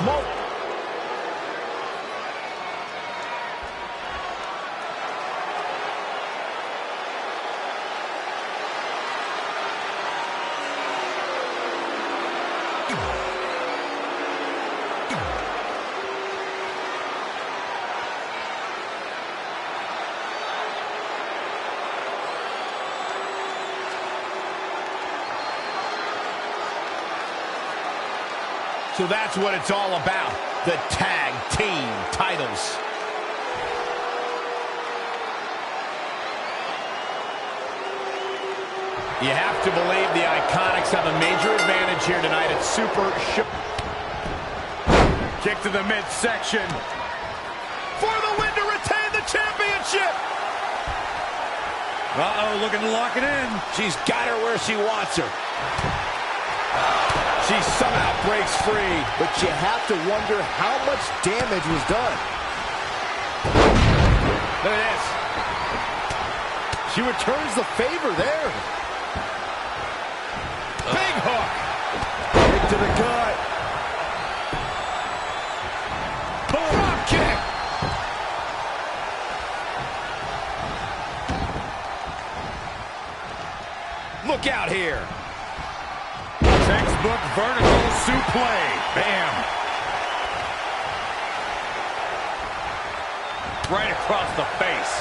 smoke. So that's what it's all about, the tag team titles. You have to believe the Iconics have a major advantage here tonight at Super Show. Kick to the midsection. For the win to retain the championship. Uh-oh, looking to lock it in. She's got her where she wants her. She somehow breaks free, but you have to wonder how much damage was done. Look at this. She returns the favor there. Big hook. Kick to the gut. Boom. Drop kick. Look out here. Textbook vertical suplex. Bam. Right across the face.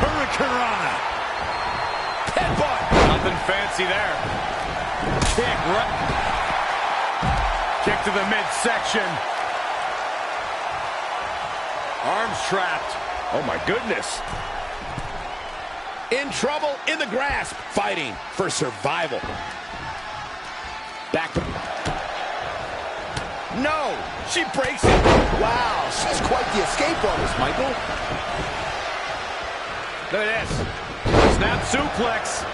Hurricanrana. Headbutt. Nothing fancy there. Kick right. Kick to the midsection. Arms trapped. Oh my goodness. In trouble, in the grasp, fighting for survival. Back. No, she breaks it. Wow, she's quite the escape artist, Michael. Look at this. Snap suplex.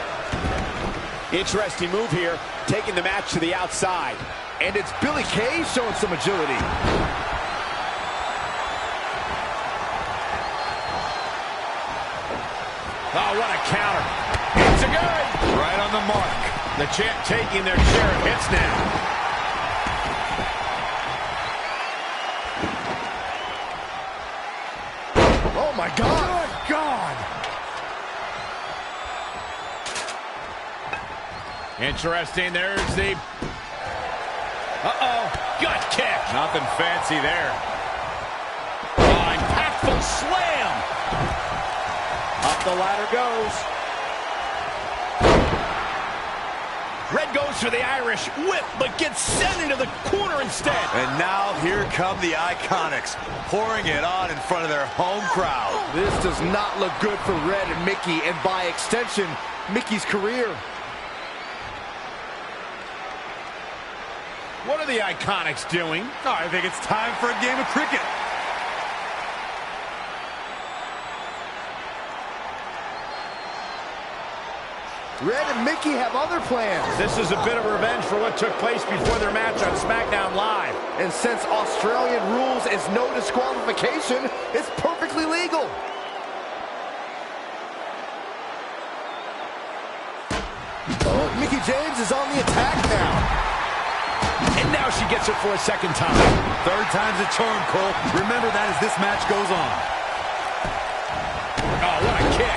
Interesting move here, taking the match to the outside. And it's Billie Kay showing some agility. Oh, what a counter. It's a good. Right on the mark. The champ taking their share of hits now. Oh, my God. Good God. Interesting. There's the... Uh-oh. Gut kick. Nothing fancy there. Oh, impactful slam. Up the ladder goes. Red goes for the Irish whip, but gets sent into the corner instead. And now here come the Iconics, pouring it on in front of their home crowd. This does not look good for Red and Mickie, and by extension, Mickie's career. What are the Iconics doing? Oh, I think it's time for a game of cricket. Red and Mickie have other plans. This is a bit of revenge for what took place before their match on SmackDown Live. And since Australian rules is no disqualification, it's perfectly legal. Oh, Mickie James is on the attack now. And now she gets it for a second time. Third time's a charm, Cole. Remember that as this match goes on. Oh, what a kick.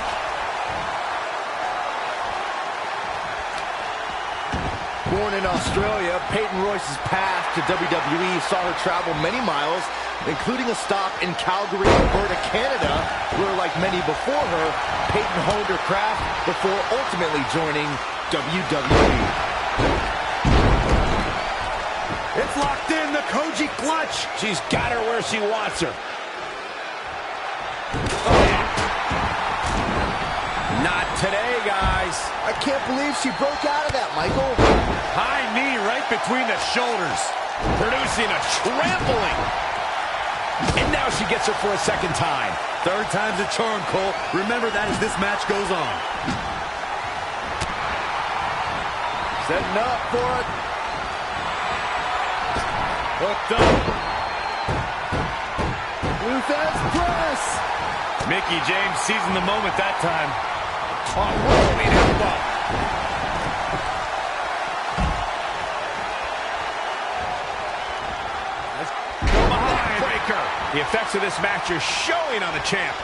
Born in Australia, Peyton Royce's path to WWE saw her travel many miles, including a stop in Calgary, Alberta, Canada, where, like many before her, Peyton honed her craft before ultimately joining WWE. It's locked in, the Koji clutch. She's got her where she wants her. Not today, guys. I can't believe she broke out of that, Michael. High knee right between the shoulders. Producing a trampling. And now she gets her for a second time. Third time's a charm, Cole. Remember that as this match goes on. Setting up for it. Hooked up. Luthez press. Mickie James seizing the moment that time. Oh, rolling elbow. breaker. The effects of this match are showing on the champ.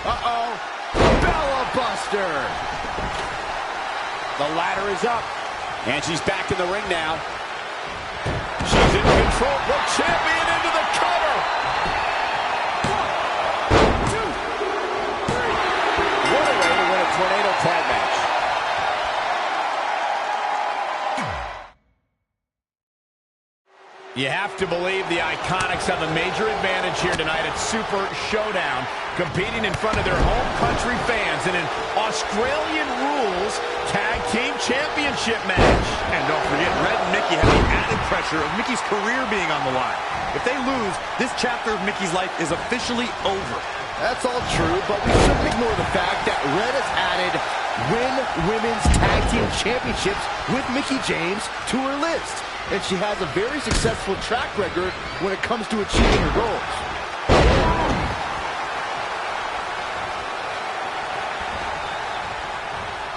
Uh-oh. Bella Buster. The ladder is up. And she's back in the ring now. She's in control. The champion into the cover. 1, 2, 3. What a way to win a tornado tag match. You have to believe the Iconics have a major advantage here tonight at Super Showdown, competing in front of their home country fans in an Australian Rules Tag Team Championship match. And don't forget, Red and Mickie have the added pressure of Mickie's career being on the line. If they lose, this chapter of Mickie's life is officially over. That's all true, but we shouldn't ignore the fact that Red has added Win Women's Tag Team Championships with Mickie James to her list. And she has a very successful track record when it comes to achieving her goals.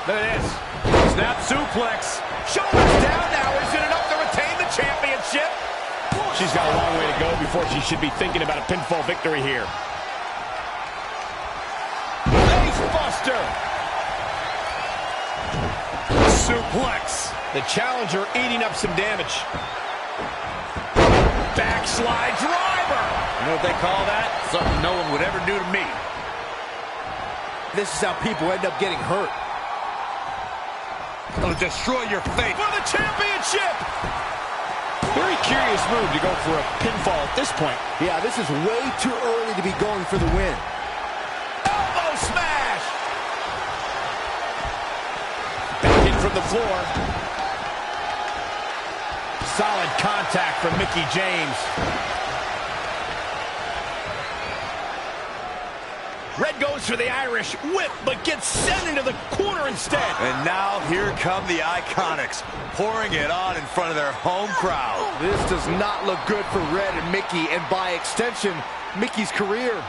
Look at this. Snap suplex. Shoulders down now. Is it enough to retain the championship? She's got a long way to go before she should be thinking about a pinfall victory here. Face buster. Suplex. The challenger eating up some damage. Backslide driver. You know what they call that? Something no one would ever do to me. This is how people end up getting hurt. It'll destroy your faith. For the championship. Very curious move to go for a pinfall at this point. Yeah, this is way too early to be going for the win. Elbow smash. Back in from the floor. Solid contact from Mickie James. Red goes for the Irish whip, but gets sent into the corner instead. And now here come the Iconics, pouring it on in front of their home crowd. This does not look good for Red and Mickie, and by extension, Mickie's career.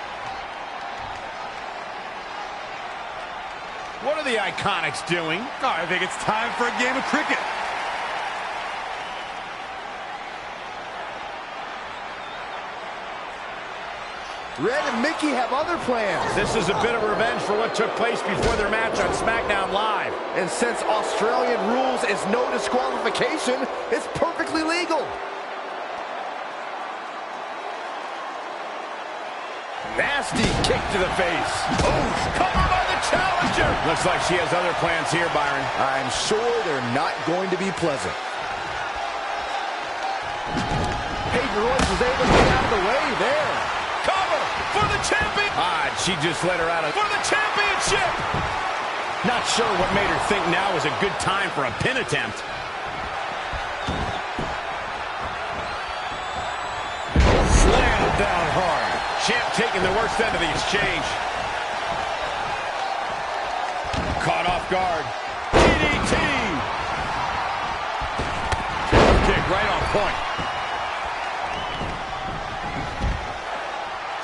What are the Iconics doing? Oh, I think it's time for a game of cricket. Red and Mickie have other plans. This is a bit of revenge for what took place before their match on SmackDown Live. And since Australian rules is no disqualification, it's perfectly legal. Nasty kick to the face. Oh, covered by the challenger. Looks like she has other plans here, Byron. I'm sure they're not going to be pleasant. Peyton Royce was able to get out of the way there. Cover for the champion. She just let her out of for the championship. Not sure what made her think now was a good time for a pin attempt. Slammed down hard. Champ taking the worst end of the exchange. Caught off guard. DDT. Kick right on point.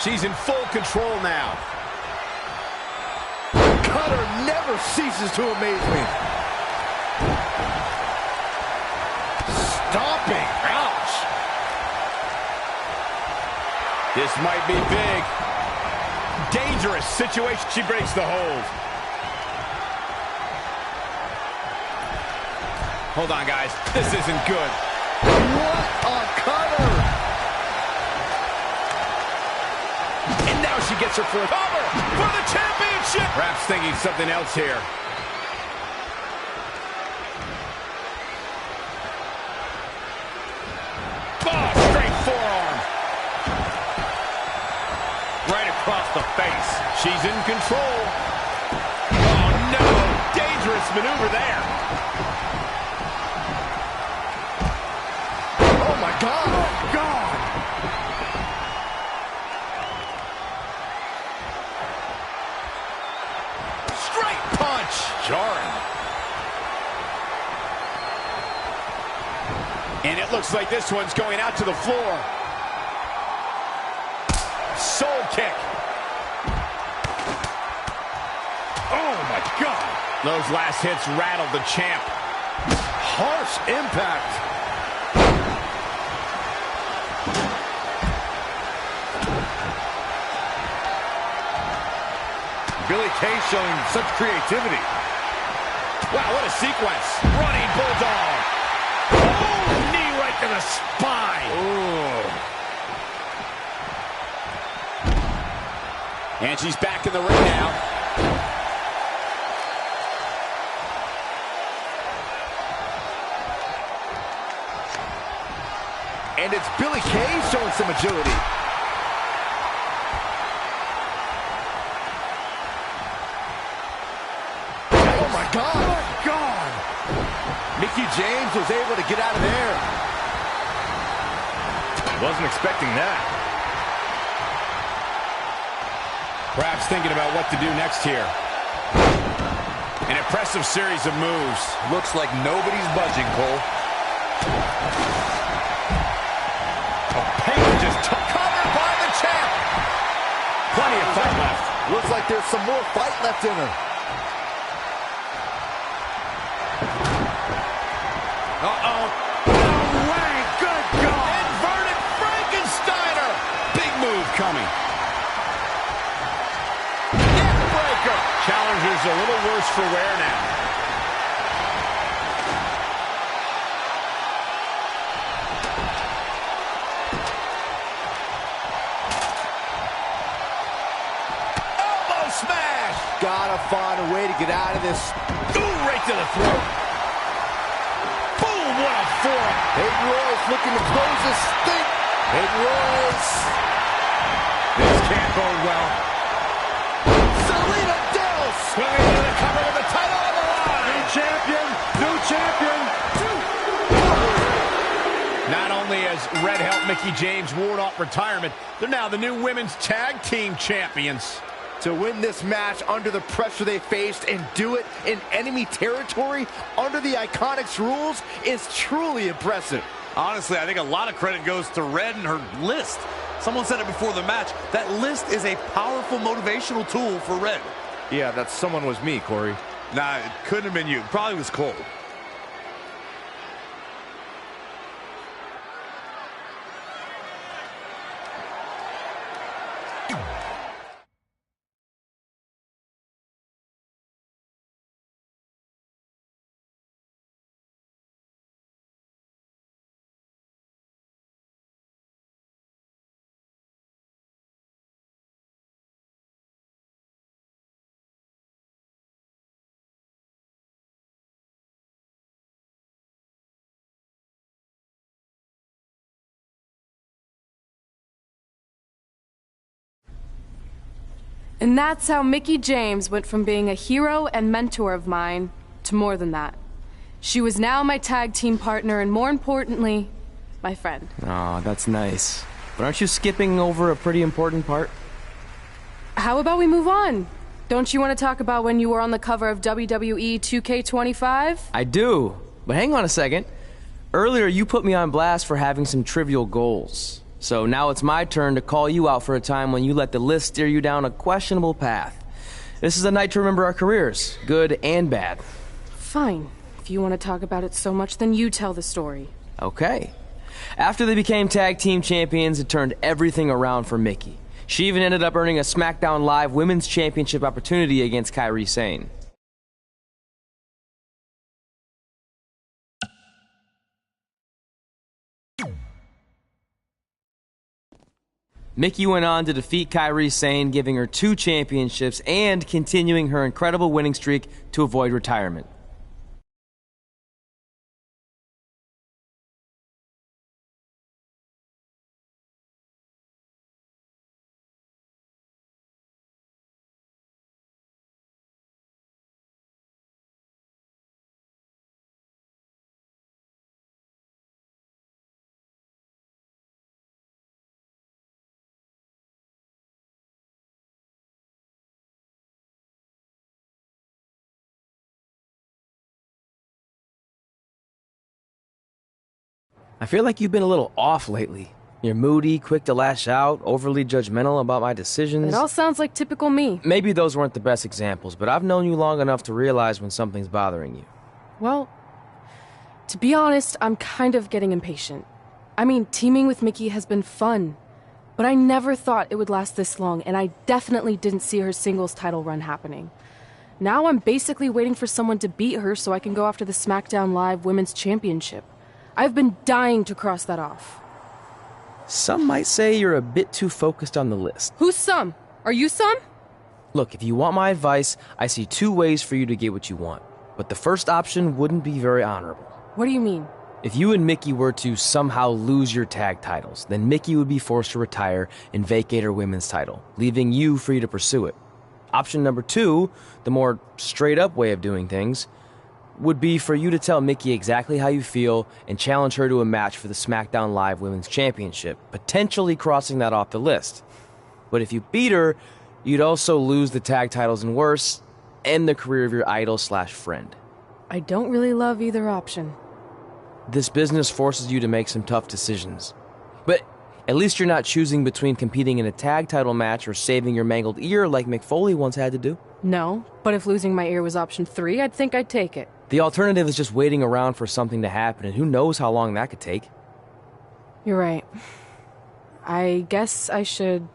She's in full control now. Cutter never ceases to amaze me. Stomping. Ouch. This might be big. Dangerous situation. She breaks the hold. Hold on, guys. This isn't good. What a cutter. And now she gets her for a cover for the championship. Perhaps thinking something else here. Oh, straight forearm. Right across the face. She's in control. Oh, no. Dangerous maneuver there. Oh, my God. Oh, God. Straight punch. Jarring. And it looks like this one's going out to the floor. Soul kick. Oh, my God. Those last hits rattled the champ. Harsh impact. Billie Kay showing such creativity. Wow, what a sequence. Running Bulldog. Oh, knee right to the spine. Ooh. And she's back in the ring now. And it's Billie Kay showing some agility. Oh my God! Oh God! Mickie James was able to get out of there. Wasn't expecting that. Perhaps thinking about what to do next here. An impressive series of moves. Looks like nobody's budging, Cole. Payne just took covered by the champ. Plenty of fight left. Looks like there's some more fight left in her. Uh-oh. No way. Good God. Inverted Frankensteiner. Big move coming. Neckbreaker. Challenger's a little worse for wear now. Gotta find a way to get out of this. Ooh, right to the throat. Boom, what a forearm. Peyton Royce looking to close this thing. Peyton Royce. This can't go well. Selena Dales. Swinging to the cover with the title on the line. New champion. New champion. Not only has Red helped Mickie James ward off retirement, they're now the new women's tag team champions. To win this match under the pressure they faced and do it in enemy territory under the Iconics rules is truly impressive. Honestly, I think a lot of credit goes to Red and her list. Someone said it before the match. That list is a powerful motivational tool for Red. Yeah, that someone was me, Corey. Nah, it couldn't have been you. Probably was Cole. And that's how Mickie James went from being a hero and mentor of mine to more than that. She was now my tag team partner and, more importantly, my friend. Aw, that's nice. But aren't you skipping over a pretty important part? How about we move on? Don't you want to talk about when you were on the cover of WWE 2K25? I do. But hang on a second. Earlier, you put me on blast for having some trivial goals. So now it's my turn to call you out for a time when you let the list steer you down a questionable path. This is a night to remember our careers, good and bad. Fine. If you want to talk about it so much, then you tell the story. Okay. After they became tag team champions, it turned everything around for Mickie. She even ended up earning a SmackDown Live Women's Championship opportunity against Kairi Sane. Mickie went on to defeat Kairi Sane, giving her 2 championships and continuing her incredible winning streak to avoid retirement. I feel like you've been a little off lately. You're moody, quick to lash out, overly judgmental about my decisions. It all sounds like typical me. Maybe those weren't the best examples, but I've known you long enough to realize when something's bothering you. Well, to be honest, I'm kind of getting impatient. I mean, teaming with Mickie has been fun. But I never thought it would last this long, and I definitely didn't see her singles title run happening. Now I'm basically waiting for someone to beat her so I can go after the SmackDown Live Women's Championship. I've been dying to cross that off. Some might say you're a bit too focused on the list. Who's some? Are you some? Look, if you want my advice, I see two ways for you to get what you want. But the first option wouldn't be very honorable. What do you mean? If you and Mickie were to somehow lose your tag titles, then Mickie would be forced to retire and vacate her women's title, leaving you free to pursue it. Option number two, the more straight-up way of doing things, would be for you to tell Mickie exactly how you feel and challenge her to a match for the SmackDown Live Women's Championship, potentially crossing that off the list. But if you beat her, you'd also lose the tag titles and worse, end the career of your idol/friend. I don't really love either option. This business forces you to make some tough decisions. But at least you're not choosing between competing in a tag title match or saving your mangled ear like Mick Foley once had to do. No, but if losing my ear was option 3, I'd think I'd take it. The alternative is just waiting around for something to happen, and who knows how long that could take. You're right. I guess I should...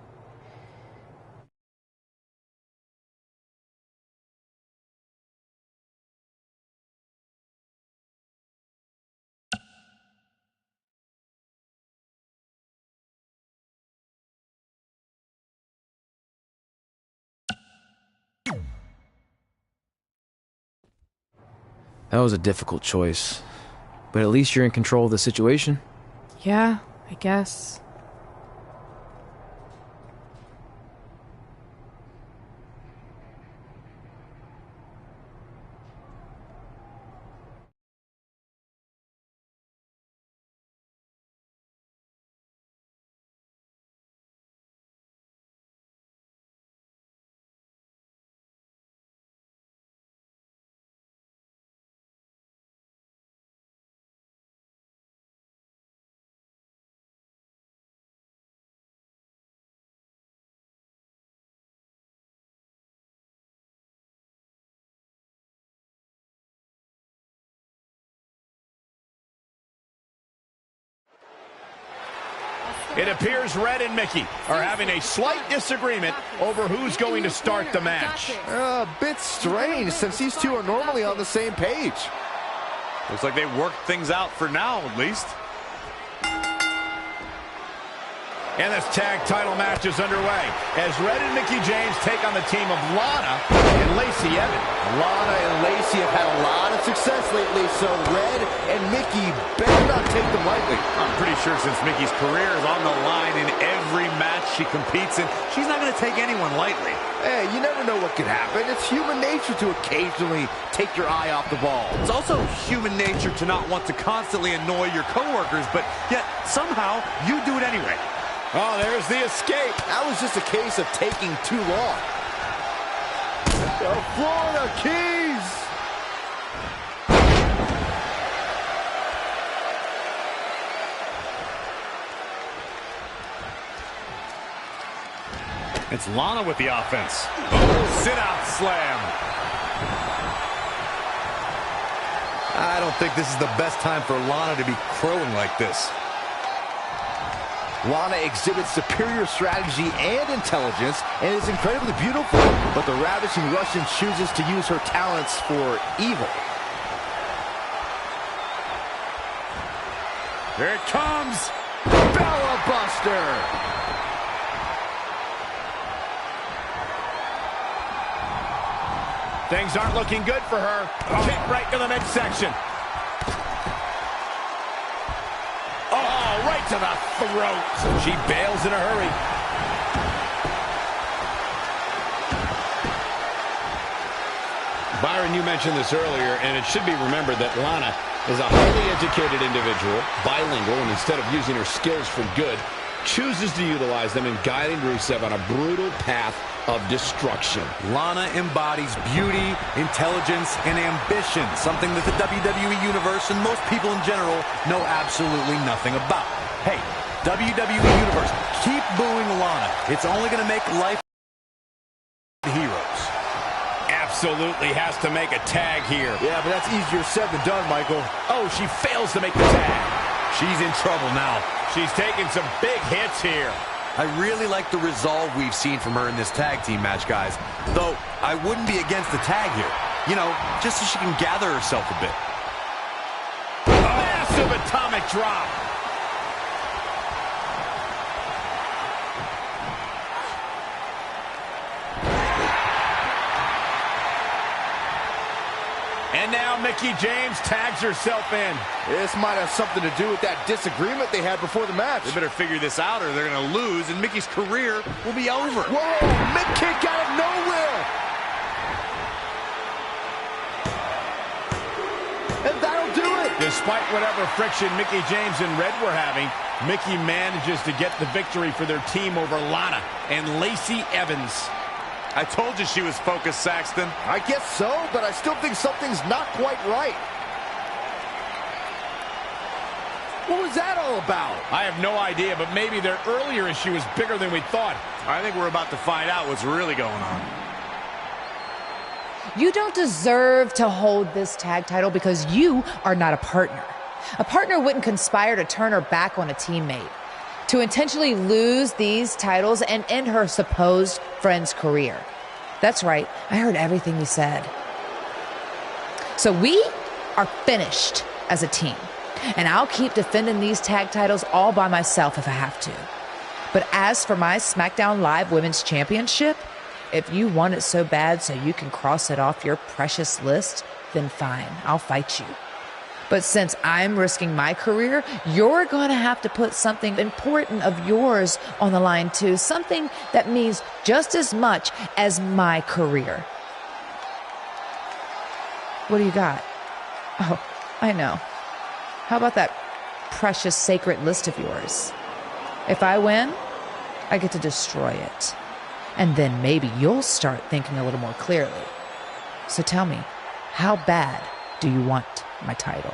That was a difficult choice, but at least you're in control of the situation. Yeah, I guess. It appears Red and Mickie are having a slight disagreement over who's going to start the match. A bit strange, since these two are normally on the same page. Looks like they worked things out for now, at least. And this tag title match is underway as Red and Mickie James take on the team of Lana and Lacey Evans. Lana and Lacey have had a lot of success lately, so Red and Mickie better not take them lightly. I'm pretty sure since Mickie's career is on the line in every match she competes in, she's not going to take anyone lightly. Hey, you never know what could happen. It's human nature to occasionally take your eye off the ball. It's also human nature to not want to constantly annoy your coworkers, but yet somehow you do it anyway. Oh, there's the escape. That was just a case of taking too long. The Florida Keys. It's Lana with the offense. Oh, sit-out slam. I don't think this is the best time for Lana to be crowing like this. Lana exhibits superior strategy and intelligence and is incredibly beautiful, but the ravishing Russian chooses to use her talents for evil. Here it comes. Bella Buster. Things aren't looking good for her. Kick right to the midsection. Right to the throat. She bails in a hurry. Byron, you mentioned this earlier, and it should be remembered that Lana is a highly educated individual, bilingual, and instead of using her skills for good, chooses to utilize them in guiding Rusev on a brutal path of destruction. Lana embodies beauty, intelligence, and ambition, something that the WWE Universe and most people in general know absolutely nothing about. Hey, WWE Universe, keep booing Lana. It's only going to make life heroes. Absolutely has to make a tag here. Yeah, but that's easier said than done, Michael. Oh, she fails to make the tag. She's in trouble now. She's taking some big hits here. I really like the resolve we've seen from her in this tag team match, guys. Though, I wouldn't be against the tag here. You know, just so she can gather herself a bit. Massive atomic drop. And now Mickie James tags herself in. This might have something to do with that disagreement they had before the match. They better figure this out or they're going to lose and Mickie's career will be over. Whoa, Mick kick out of nowhere. And that'll do it. Despite whatever friction Mickie James and Red were having, Mickie manages to get the victory for their team over Lana and Lacey Evans. I told you she was focused, Saxton. I guess so, but I still think something's not quite right. What was that all about? I have no idea, but maybe their earlier issue was bigger than we thought. I think we're about to find out what's really going on. You don't deserve to hold this tag title because you are not a partner. A partner wouldn't conspire to turn her back on a teammate, to intentionally lose these titles and end her supposed friend's career. That's right, I heard everything you said. So we are finished as a team, and I'll keep defending these tag titles all by myself if I have to. But as for my SmackDown Live Women's Championship, if you want it so bad so you can cross it off your precious list, then fine, I'll fight you. But since I'm risking my career, you're going to have to put something important of yours on the line too. Something that means just as much as my career. What do you got? Oh, I know. How about that precious sacred list of yours? If I win, I get to destroy it. And then maybe you'll start thinking a little more clearly. So tell me, how bad do you want my title?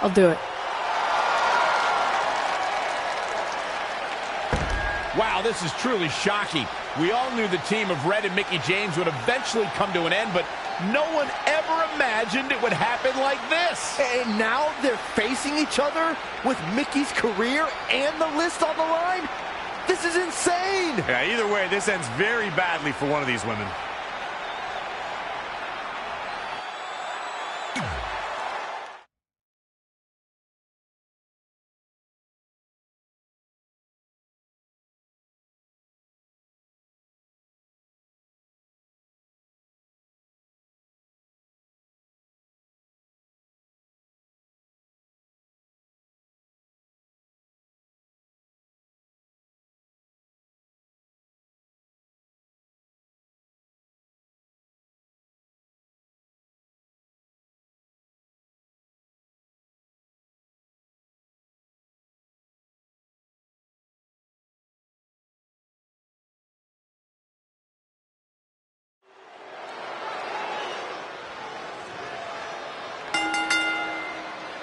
I'll do it. Wow, this is truly shocking. We all knew the team of Red and Mickie James would eventually come to an end, but no one ever imagined it would happen like this. And now they're facing each other with Mickie's career and the list on the line? This is insane! Yeah, either way, this ends very badly for one of these women.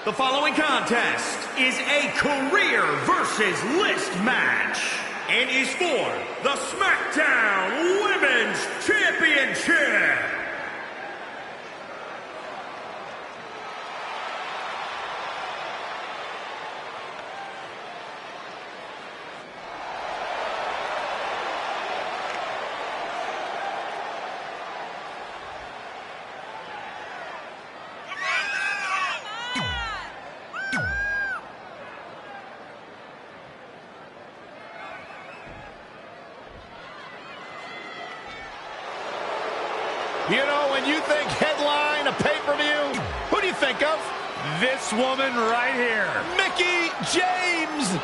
The following contest is a career versus list match and is for the SmackDown Women's Championship. You know, when you think headline, a pay-per-view, who do you think of? This woman right here. Mickie James!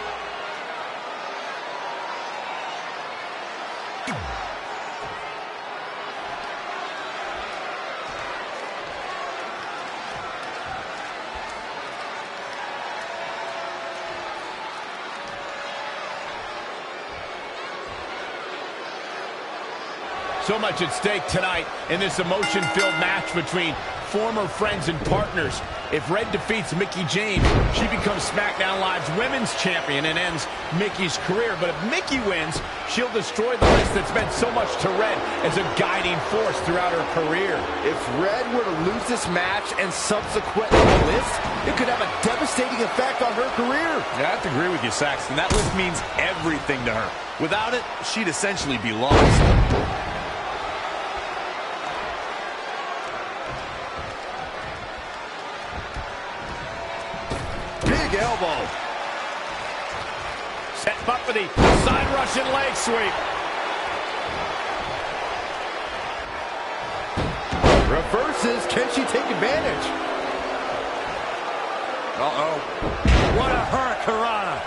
So much at stake tonight in this emotion-filled match between former friends and partners. If Red defeats Mickie James, she becomes SmackDown Live's Women's Champion and ends Mickie's career. But if Mickie wins, she'll destroy the list that's meant so much to Red as a guiding force throughout her career. If Red were to lose this match and subsequently the list, it could have a devastating effect on her career. Yeah, I have to agree with you, Saxton. That list means everything to her. Without it, she'd essentially be lost. Big elbow. Set up for the side Russian leg sweep. Reverses. Can she take advantage? Uh-oh. What a hurricanrana.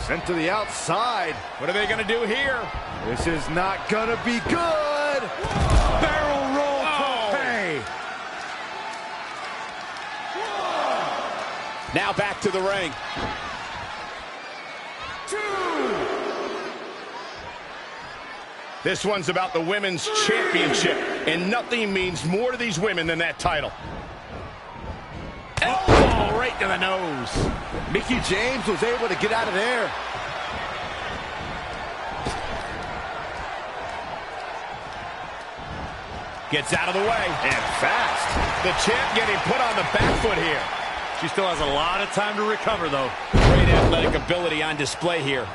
Sent to the outside. What are they going to do here? This is not going to be good. Barrel roll tope. Now back to the ring. 2. This one's about the Women's Championship, and nothing means more to these women than that title. Elbow right to the nose. Mickie James was able to get out of there. Gets out of the way. And fast. The champ getting put on the back foot here. She still has a lot of time to recover, though. Great athletic ability on display here.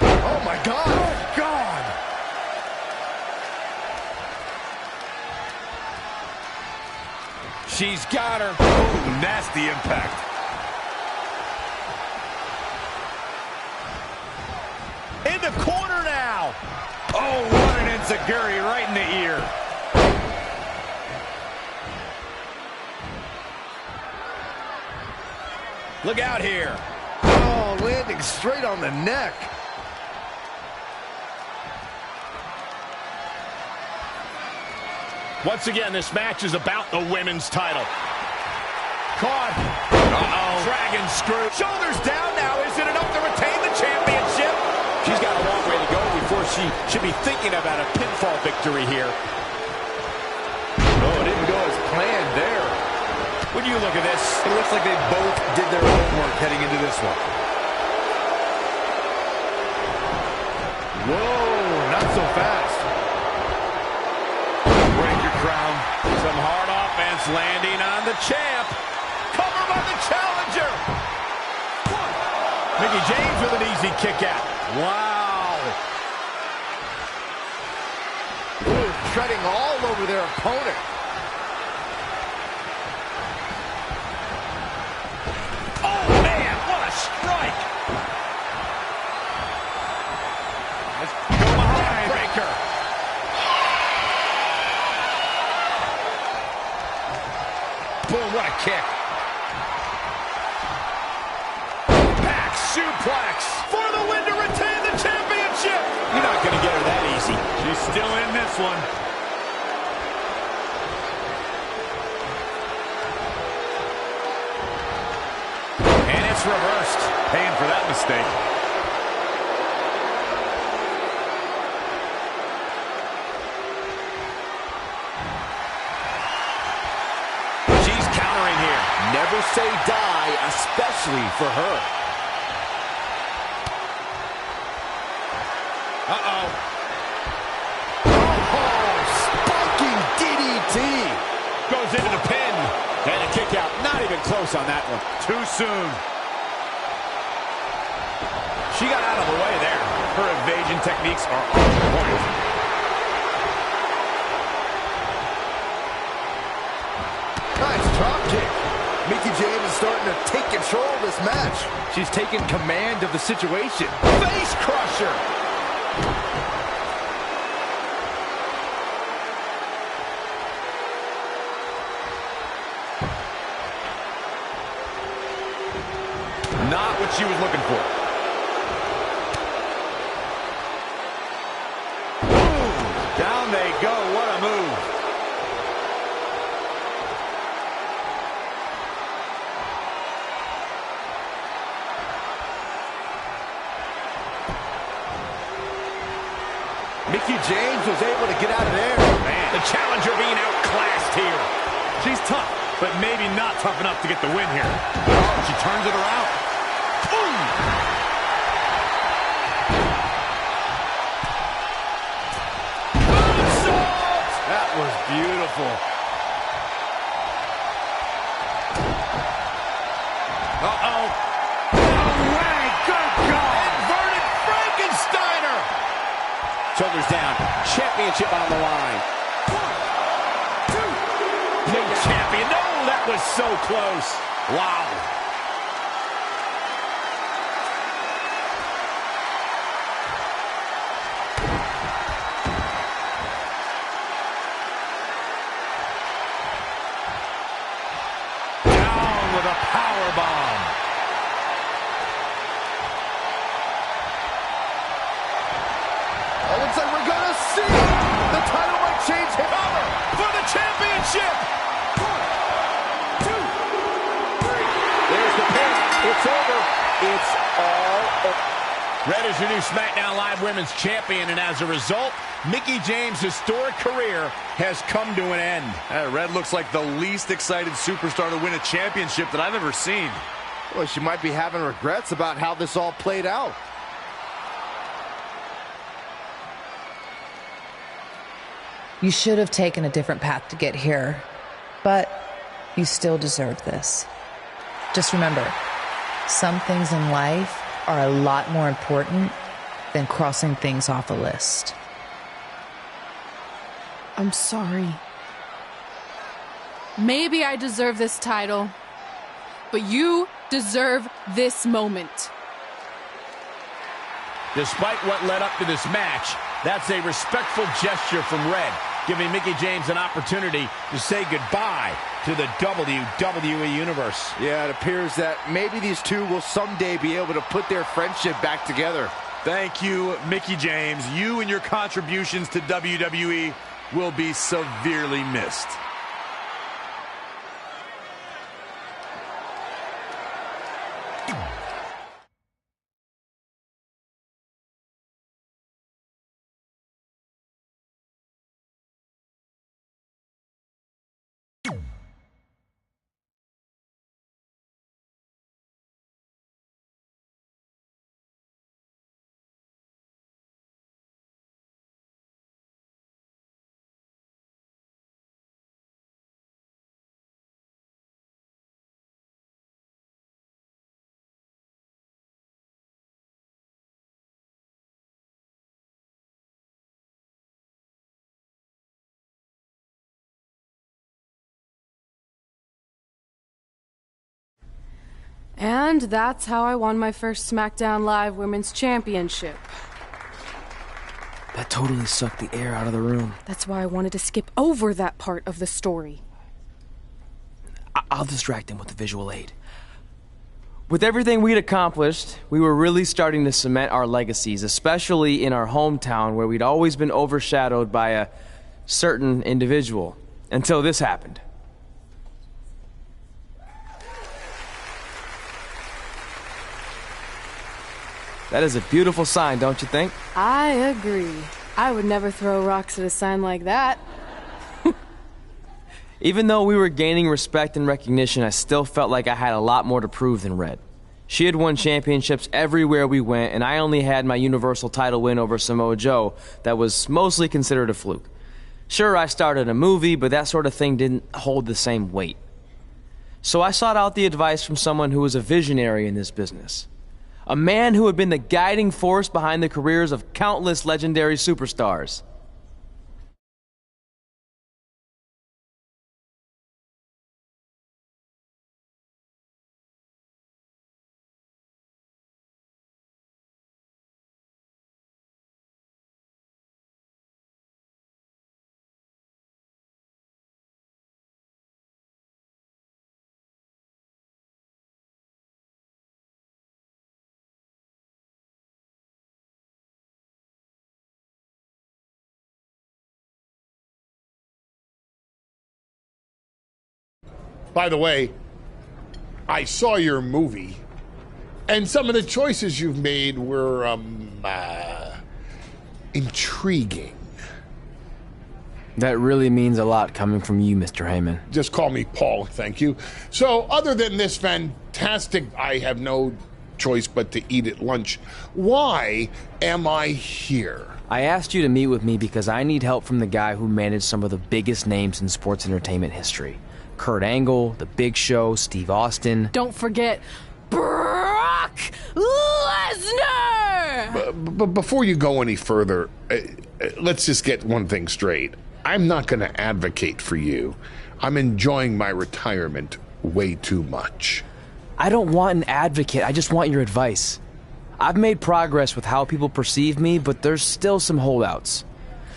Oh, my God. Oh, God. She's got her. Oh, nasty impact. In the corner now. Oh, what an enziguri right in the ear. Look out here. Oh, landing straight on the neck. Once again, this match is about the women's title. Caught. Uh-oh. Dragon screw. Shoulders down now. Is it enough to retain the championship? She's got a long way to go before she should be thinking about a pinfall victory here. Oh, it didn't go as planned there. When you look at this, It looks like they both did their homework heading into this one. Whoa, not so fast. Break your crown. some hard offense landing on the champ. Cover by the challenger. Mickie James with an easy kick out. Wow. Ooh, treading all over their opponent. Oh, man, what a strike. Let's go behind. Breaker. Boom, what a kick. Back suplex for the win to retain the championship. You're not going to get her that easy. She's still in this one. And it's reversed. Paying for that mistake. She's countering here. Never say die, especially for her. Uh-oh. Oh, spiking DDT. Goes into the pin. And a kick out. Not even close on that one. Too soon. She got out of the way there. Her evasion techniques are on point. Nice drop kick. Mickie James is starting to take control of this match. She's taking command of the situation. Face crusher. Not what she was looking for. Boom. Down they go. What a move. not tough enough to get the win here. Oh, she turns it around. Boom! That was beautiful. Uh-oh. No way. Good God. Inverted Frankensteiner. Shoulders down. Championship on the line. New champion. No, that was so close. Wow. Down with a powerbomb. Oh, looks like we're gonna see the title might change hands. Cover for the championship. 1, 2, 3. There's the pin. It's over. It's all over. Red is your new SmackDown Live Women's Champion, and as a result, Mickie James' historic career has come to an end. Red looks like the least excited superstar to win a championship that I've ever seen. Well, she might be having regrets about how this all played out. You should have taken a different path to get here, but you still deserve this. Just remember, some things in life are a lot more important than crossing things off a list. I'm sorry. Maybe I deserve this title, but you deserve this moment. Despite what led up to this match, that's a respectful gesture from Red, giving Mickie James an opportunity to say goodbye to the WWE Universe. Yeah, it appears that maybe these two will someday be able to put their friendship back together. Thank you, Mickie James. You and your contributions to WWE will be severely missed. And that's how I won my first SmackDown Live Women's Championship. That totally sucked the air out of the room. That's why I wanted to skip over that part of the story. I'll distract him with the visual aid. With everything we'd accomplished, we were really starting to cement our legacies, especially in our hometown where we'd always been overshadowed by a certain individual, until this happened. That is a beautiful sign, don't you think? I agree. I would never throw rocks at a sign like that. Even though we were gaining respect and recognition, I still felt like I had a lot more to prove than Red. She had won championships everywhere we went, and I only had my Universal title win over Samoa Joe that was mostly considered a fluke. Sure, I started a movie, but that sort of thing didn't hold the same weight. So I sought out the advice from someone who was a visionary in this business. A man who had been the guiding force behind the careers of countless legendary superstars. By the way, I saw your movie, and some of the choices you've made were, intriguing. That really means a lot coming from you, Mr. Heyman. Just call me Paul, thank you. So, other than this fantastic, I have no choice but to eat at lunch, why am I here? I asked you to meet with me because I need help from the guy who managed some of the biggest names in sports entertainment history. Kurt Angle, The Big Show, Steve Austin. Don't forget Brock Lesnar! But before you go any further, let's just get one thing straight. I'm not going to advocate for you. I'm enjoying my retirement way too much. I don't want an advocate, I just want your advice. I've made progress with how people perceive me, but there's still some holdouts.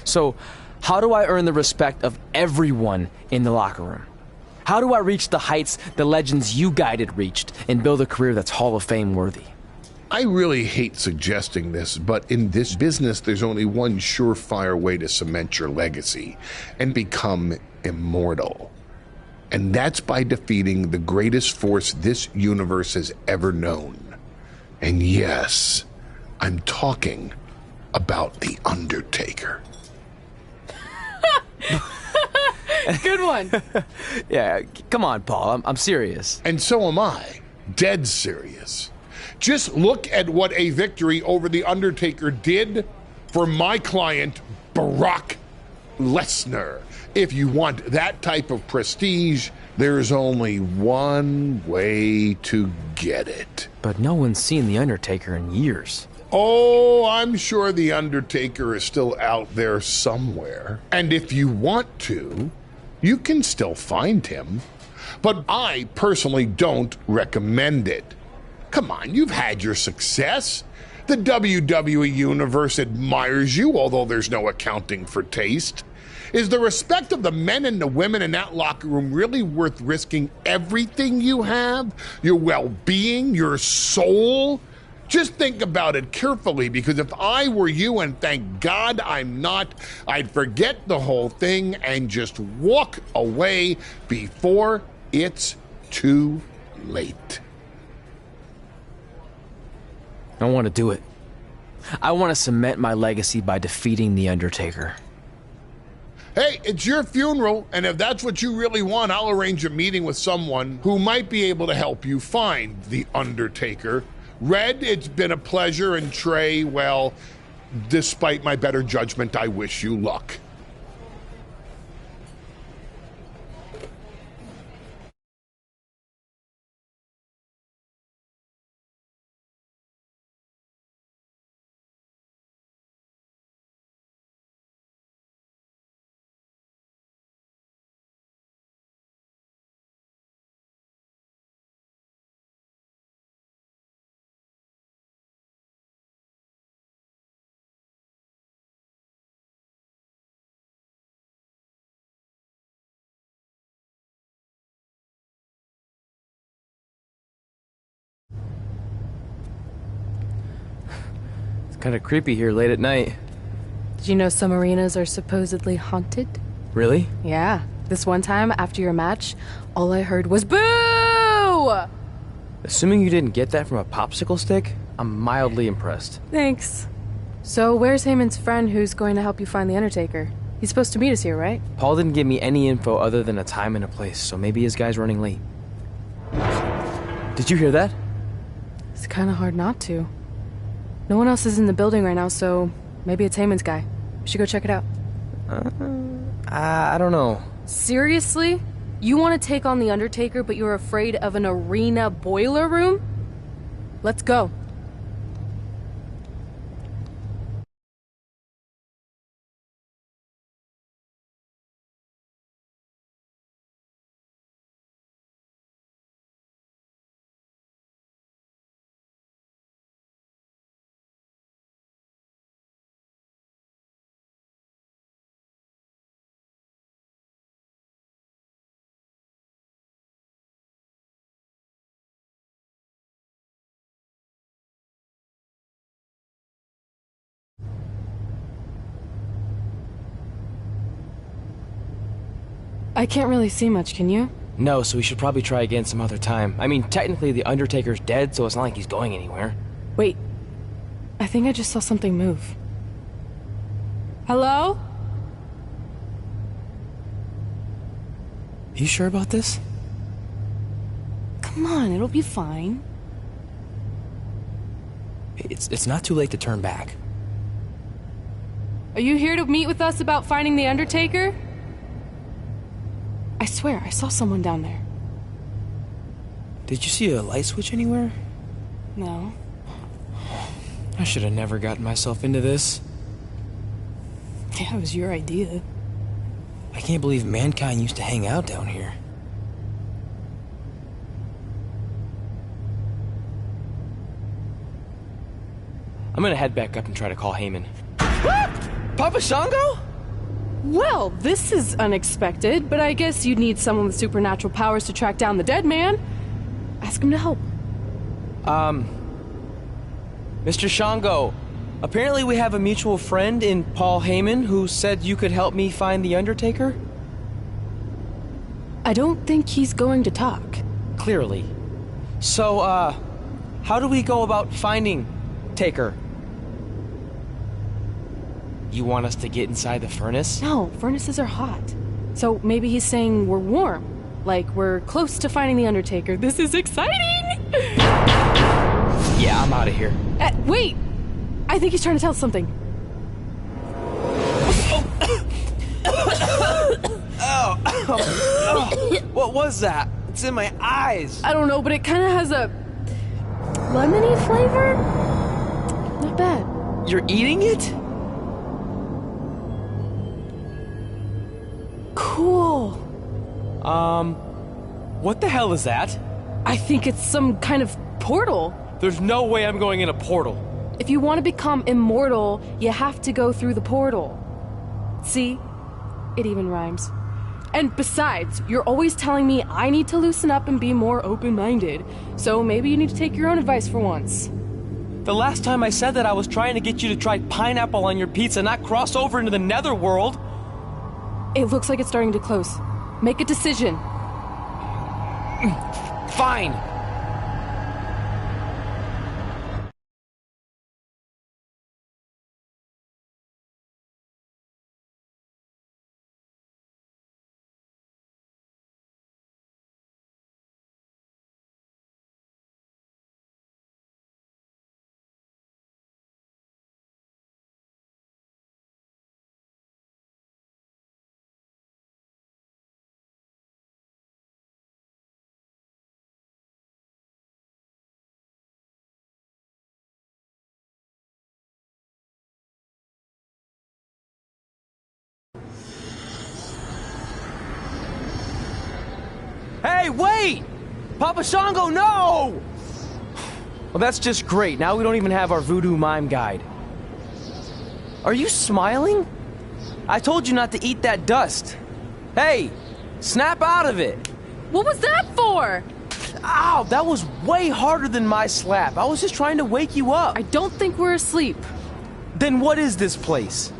So, how do I earn the respect of everyone in the locker room? How do I reach the heights the legends you guided reached and build a career that's Hall of Fame worthy? I really hate suggesting this, but in this business, there's only one surefire way to cement your legacy and become immortal. And that's by defeating the greatest force this universe has ever known. And yes, I'm talking about The Undertaker. Good one. Yeah, come on, Paul, I'm serious. And so am I. Dead serious. Just look at what a victory over The Undertaker did for my client, Brock Lesnar. If you want that type of prestige, there's only one way to get it. But no one's seen The Undertaker in years. Oh, I'm sure The Undertaker is still out there somewhere. And if you want to, you can still find him. But I personally don't recommend it. Come on, you've had your success. The WWE Universe admires you, although there's no accounting for taste. Is the respect of the men and the women in that locker room really worth risking everything you have? Your well-being, your soul? Just think about it carefully, because if I were you, and thank God I'm not, I'd forget the whole thing and just walk away before it's too late. I want to do it. I want to cement my legacy by defeating The Undertaker. Hey, it's your funeral, and if that's what you really want, I'll arrange a meeting with someone who might be able to help you find The Undertaker. Red, it's been a pleasure, and Trey, well, despite my better judgment, I wish you luck. Kind of creepy here late at night. Did you know some arenas are supposedly haunted? Really? Yeah. This one time, after your match, all I heard was boo! Assuming you didn't get that from a popsicle stick, I'm mildly impressed. Thanks. So where's Heyman's friend who's going to help you find The Undertaker? He's supposed to meet us here, right? Paul didn't give me any info other than a time and a place, so maybe his guy's running late. Did you hear that? It's kind of hard not to. No one else is in the building right now, so maybe it's Heyman's guy. We should go check it out. I don't know. Seriously? You want to take on The Undertaker, but you're afraid of an arena boiler room? Let's go. I can't really see much, can you? No, so we should probably try again some other time. I mean, technically The Undertaker's dead, so it's not like he's going anywhere. Wait. I think I just saw something move. Hello? You sure about this? Come on, it'll be fine. It's not too late to turn back. Are you here to meet with us about finding the Undertaker? I swear, I saw someone down there. Did you see a light switch anywhere? No. I should have never gotten myself into this. Yeah, it was your idea. I can't believe Mankind used to hang out down here. I'm gonna head back up and try to call Heyman. Papa Shango? Well, this is unexpected, but I guess you'd need someone with supernatural powers to track down the dead man. Ask him to help. Mr. Shango, apparently we have a mutual friend in Paul Heyman who said you could help me find the Undertaker? I don't think he's going to talk. Clearly. So, how do we go about finding Taker? You want us to get inside the furnace? No, furnaces are hot. So maybe he's saying we're warm. Like we're close to finding the Undertaker. This is exciting! Yeah, I'm out of here. Wait! I think he's trying to tell us something. What was that? It's in my eyes. I don't know, but it kind of has a lemony flavor? Not bad. You're eating it? Cool. What the hell is that? I think it's some kind of portal. There's no way I'm going in a portal. If you want to become immortal, you have to go through the portal. See? It even rhymes. And besides, you're always telling me I need to loosen up and be more open-minded. So maybe you need to take your own advice for once. The last time I said that, I was trying to get you to try pineapple on your pizza, not cross over into the netherworld. It looks like it's starting to close. Make a decision. Fine. Hey, wait! Papa Shango, no! Well, that's just great. Now we don't even have our voodoo mime guide. Are you smiling? I told you not to eat that dust. Hey, snap out of it. What was that for? Ow, that was way harder than my slap. I was just trying to wake you up. I don't think we're asleep. Then what is this place?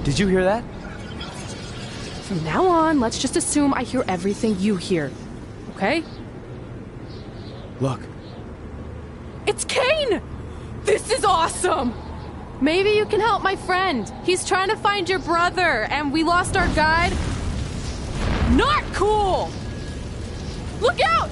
Did you hear that? From now on, let's just assume I hear everything you hear. Okay? Look. It's Kane! This is awesome! Maybe you can help my friend. He's trying to find your brother, and we lost our guide. Not cool! Look out!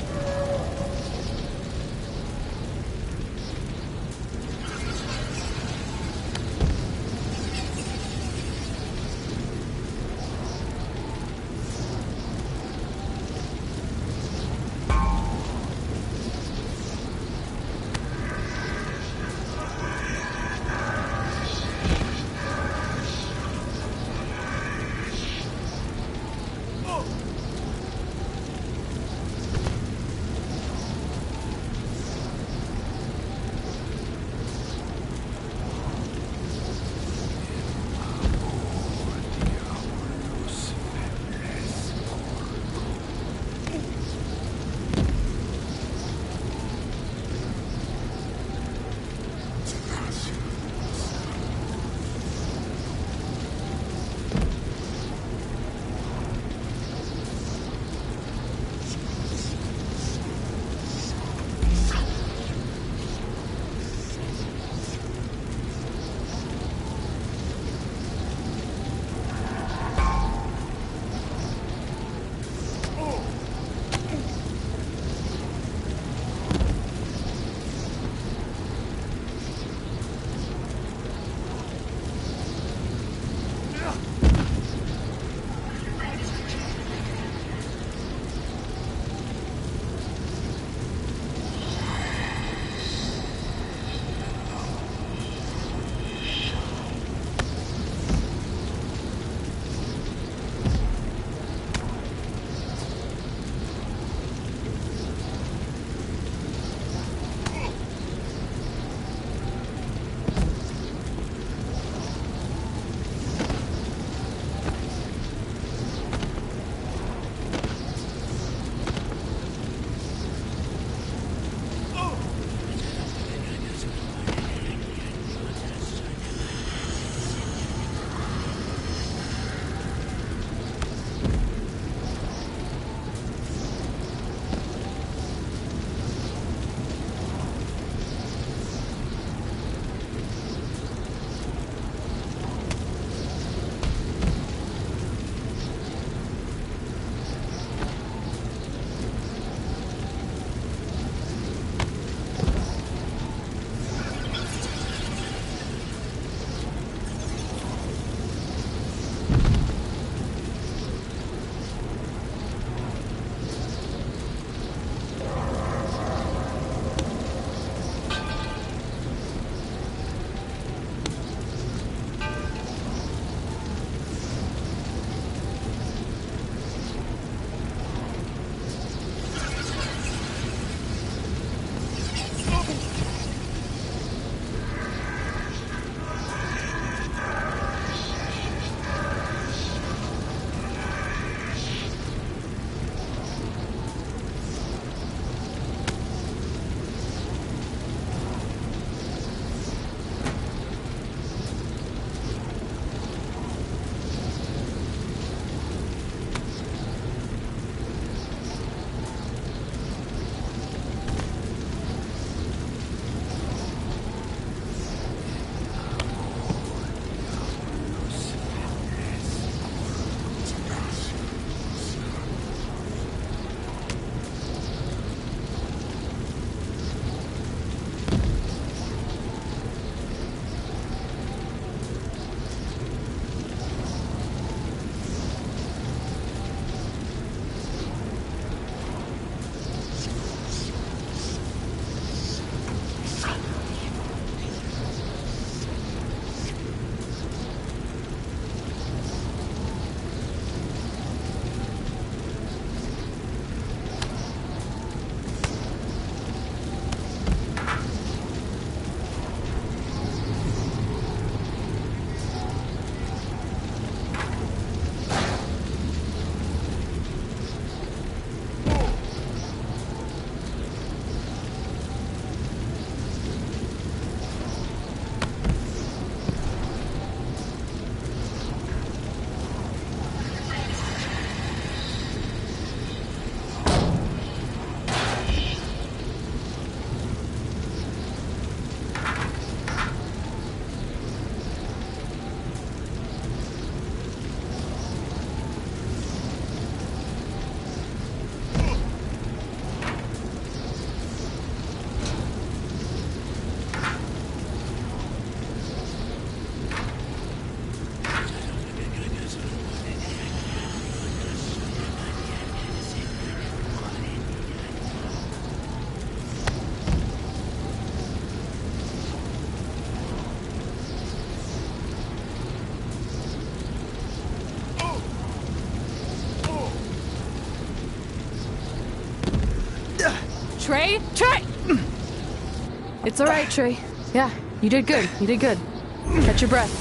Trey! Trey! It's all right, Trey. Yeah, you did good. You did good. Catch your breath.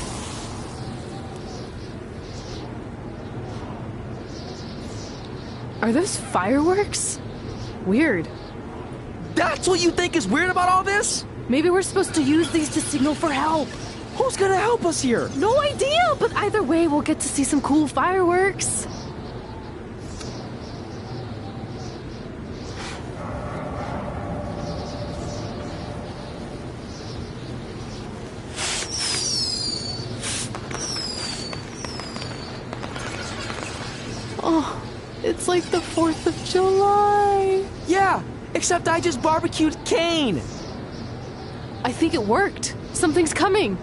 Are those fireworks? Weird. That's what you think is weird about all this? Maybe we're supposed to use these to signal for help. Who's gonna help us here? No idea, but either way, we'll get to see some cool fireworks. Oh, it's like the 4th of July. Yeah, except I just barbecued Kane. I think it worked. Something's coming.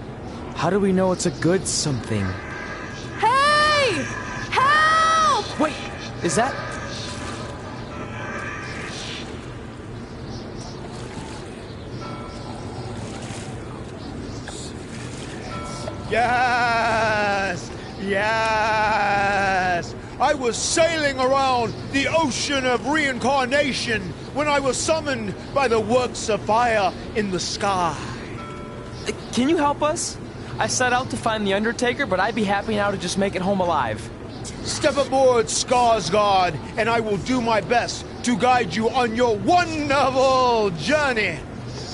How do we know it's a good something? Hey! Help! Wait, is that... Yes! Yes! I was sailing around the ocean of reincarnation when I was summoned by the works of fire in the sky. Can you help us? I set out to find the Undertaker, but I'd be happy now to just make it home alive. Step aboard, Skarsgård, and I will do my best to guide you on your wonderful journey.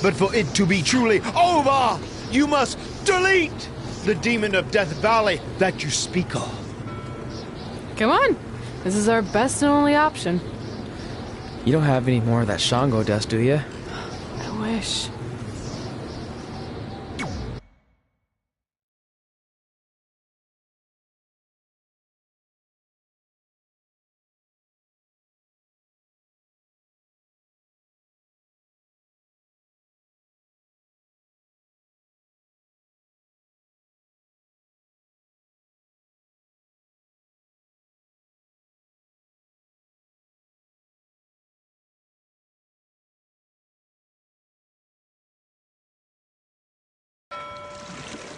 But for it to be truly over, you must delete the demon of Death Valley that you speak of. Come on. This is our best and only option. You don't have any more of that Shango dust, do you? I wish.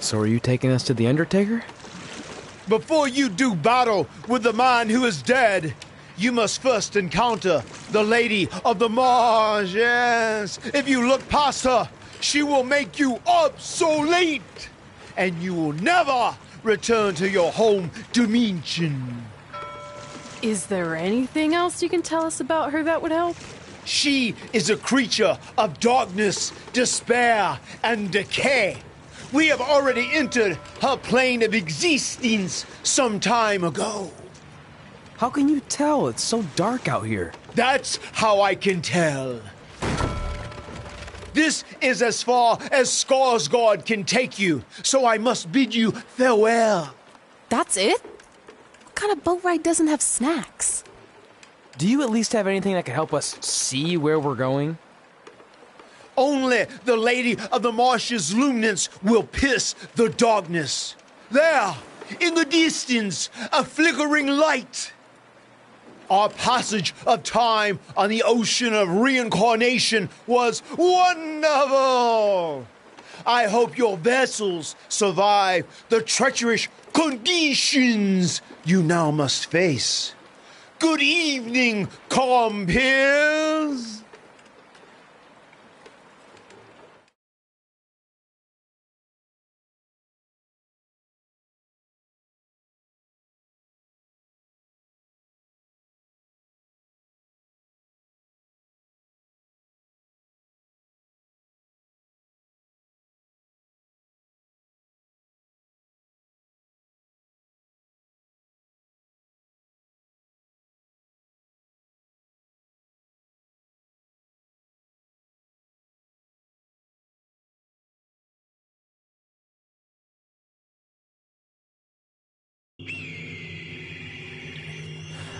So are you taking us to the Undertaker? Before you do battle with the man who is dead, you must first encounter the Lady of the Marsh. Yes. If you look past her, she will make you obsolete, and you will never return to your home dimension. Is there anything else you can tell us about her that would help? She is a creature of darkness, despair, and decay. We have already entered her plane of existence some time ago. How can you tell? It's so dark out here. That's how I can tell. This is as far as Skarsgård can take you, so I must bid you farewell. That's it? What kind of boat ride doesn't have snacks? Do you at least have anything that can help us see where we're going? Only the Lady of the Marsh's luminance will pierce the darkness. There, in the distance, a flickering light. Our passage of time on the ocean of reincarnation was wonderful. I hope your vessels survive the treacherous conditions you now must face. Good evening, compeers.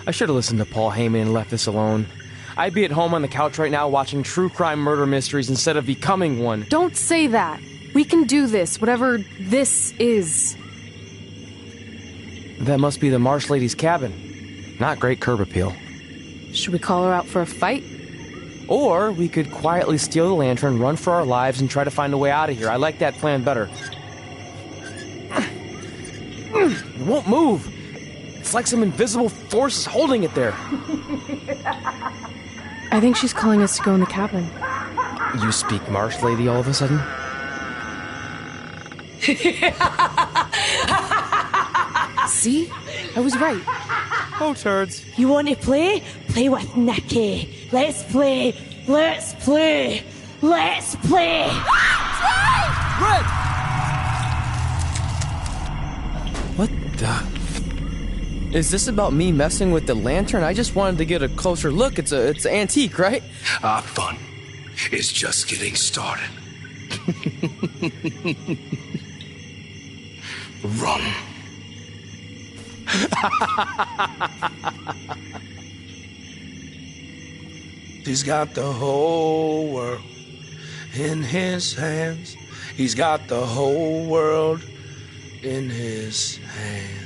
I should have listened to Paul Heyman and left this alone. I'd be at home on the couch right now watching true crime murder mysteries instead of becoming one. Don't say that. We can do this, whatever this is. That must be the Marsh Lady's cabin. Not great curb appeal. Should we call her out for a fight? Or we could quietly steal the lantern, run for our lives, and try to find a way out of here. I like that plan better. It won't move. It's like some invisible force is holding it there. I think she's calling us to go in the cabin. You speak Marsh, lady, all of a sudden? See? I was right. Oh, turds. You want to play? Play with Nikki. Let's play. Let's play. Let's play. Red! What the... Is this about me messing with the lantern? I just wanted to get a closer look. It's antique, right? Our fun is just getting started. Run. He's got the whole world in his hands. He's got the whole world in his hands.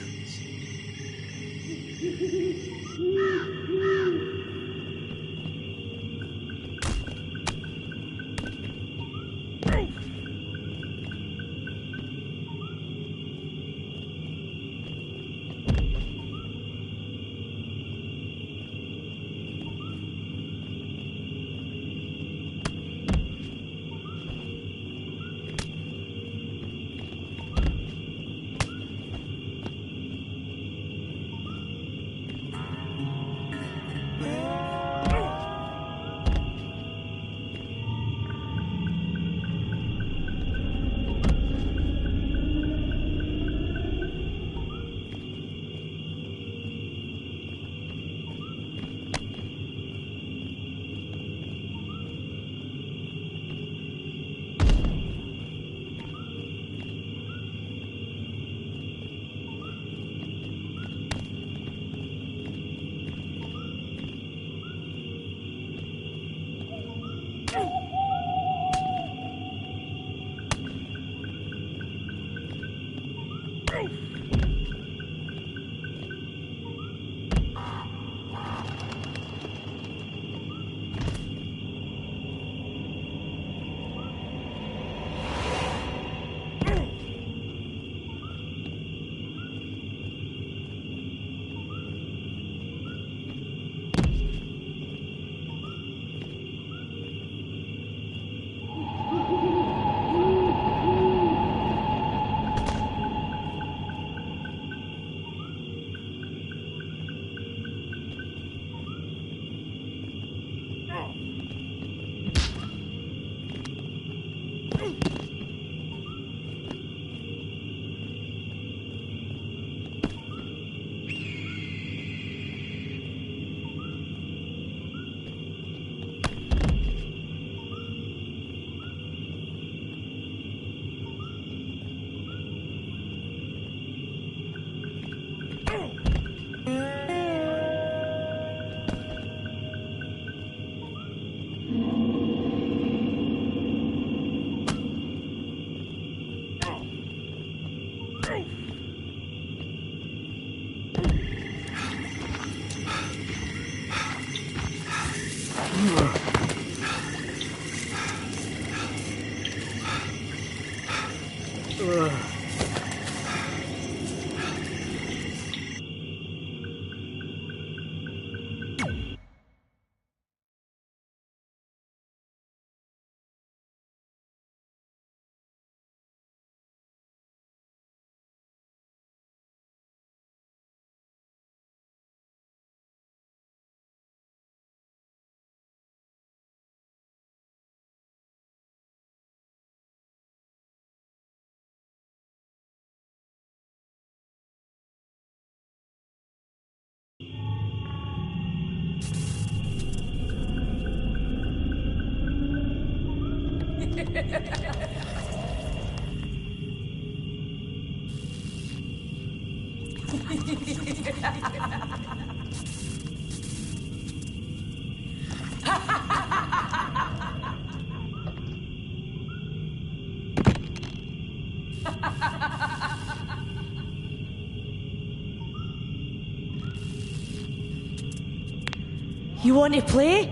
You want to play?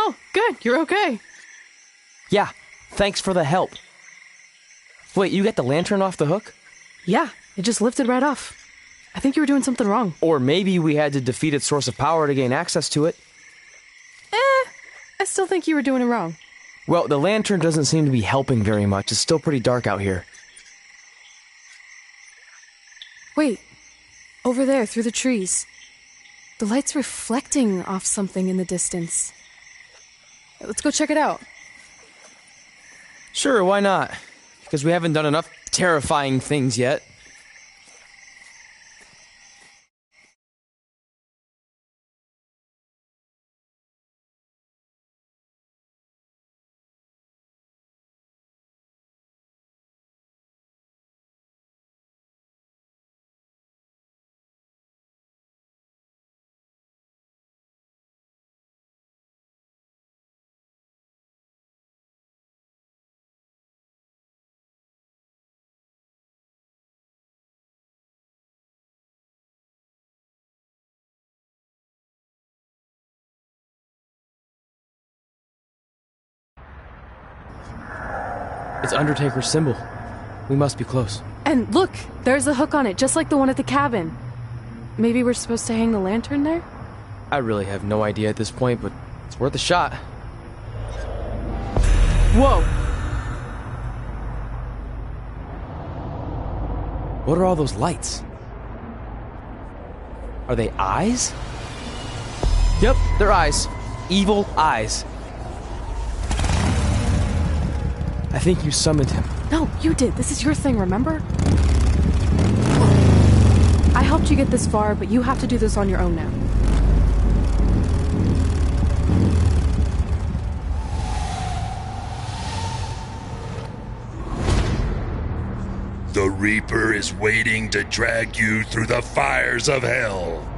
Oh, good. You're okay. Yeah, thanks for the help. Wait, you got the lantern off the hook? Yeah, it just lifted right off. I think you were doing something wrong. Or maybe we had to defeat its source of power to gain access to it. I still think you were doing it wrong. Well, the lantern doesn't seem to be helping very much. It's still pretty dark out here. Wait, over there, through the trees. The light's reflecting off something in the distance. Let's go check it out. Sure, why not? Because we haven't done enough terrifying things yet. It's Undertaker's symbol. We must be close. And look, there's a hook on it, just like the one at the cabin. Maybe we're supposed to hang the lantern there? I really have no idea at this point, but it's worth a shot. Whoa! What are all those lights? Are they eyes? Yep, they're eyes. Evil eyes. I think you summoned him. No, you did. This is your thing, remember? I helped you get this far, but you have to do this on your own now. The Reaper is waiting to drag you through the fires of hell.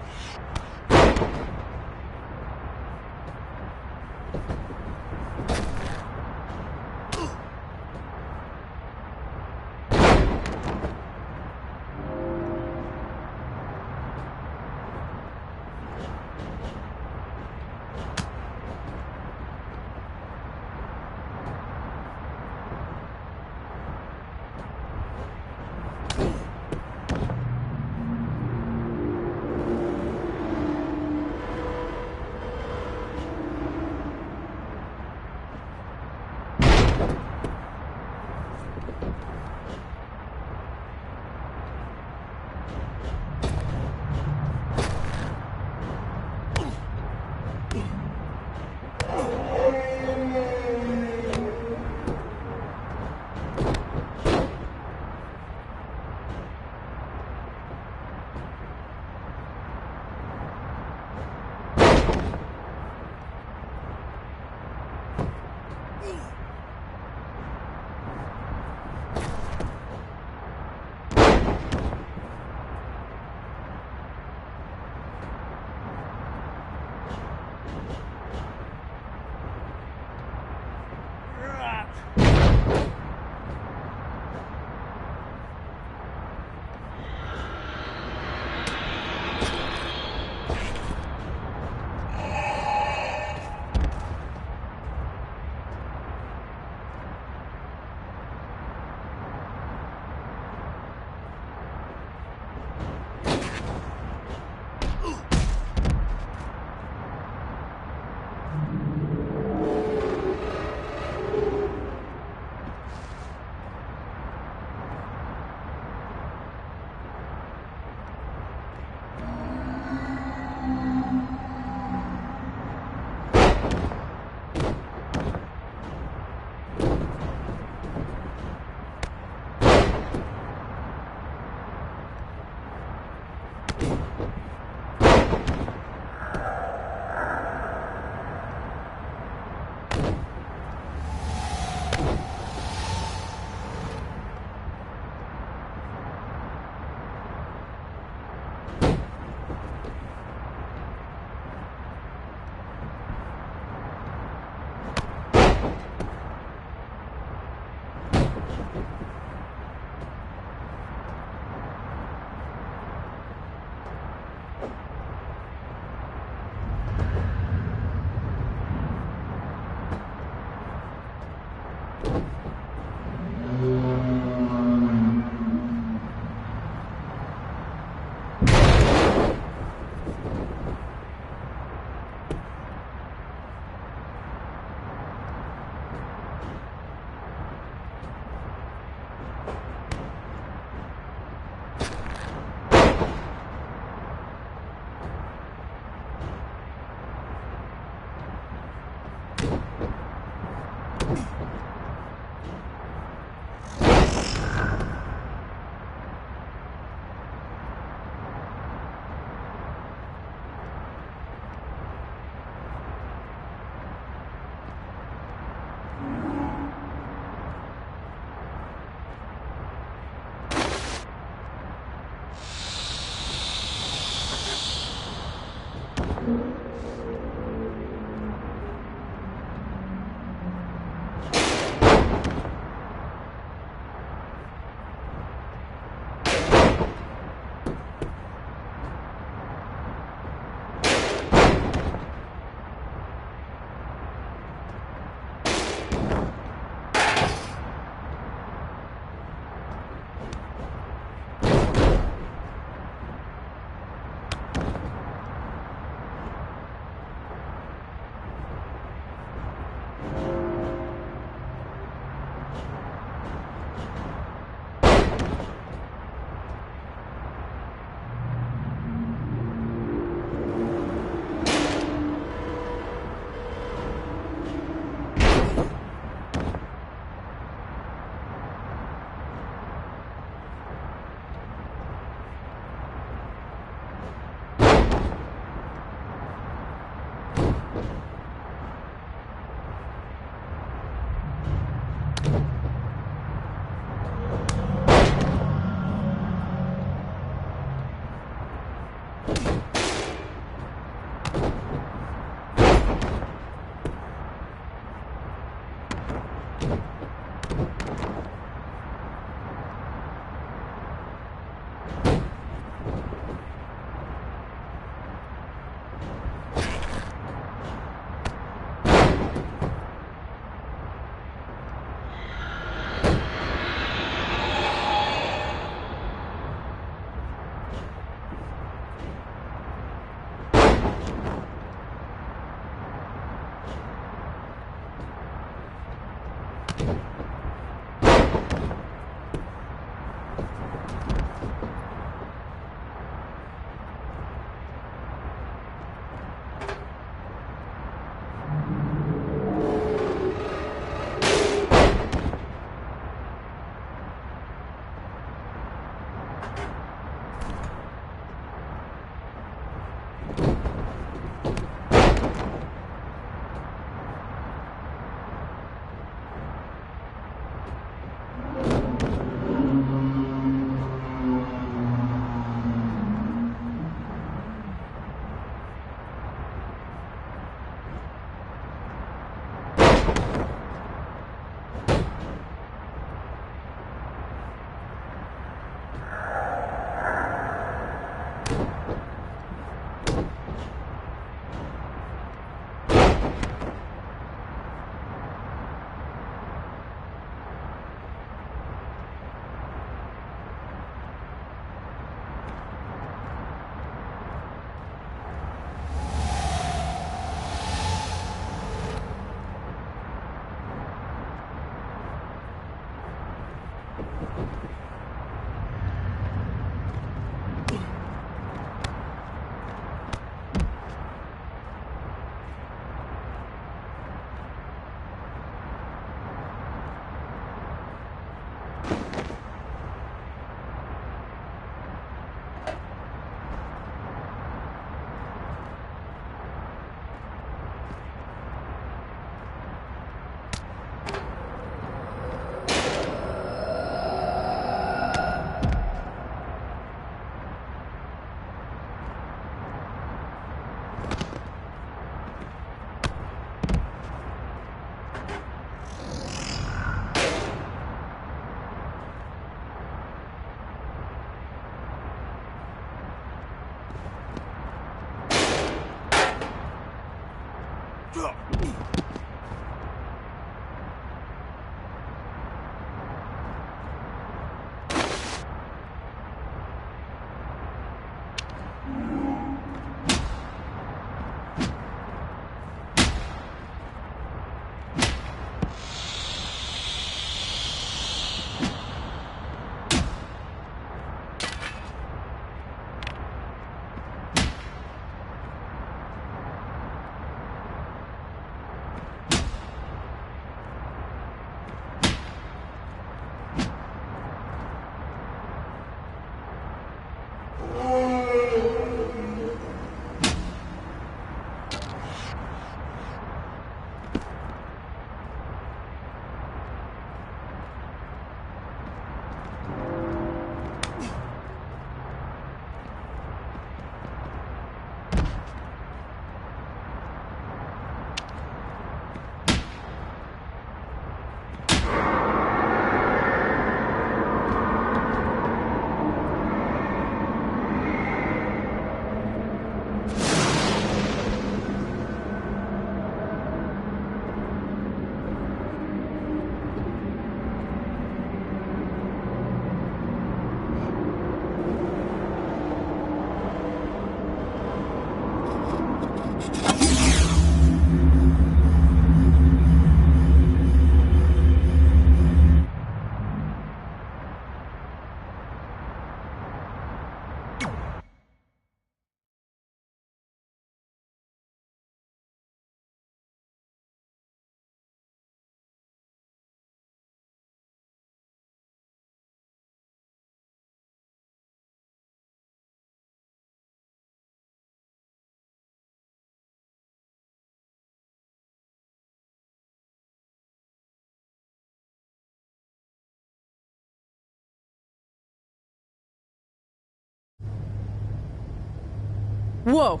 Whoa.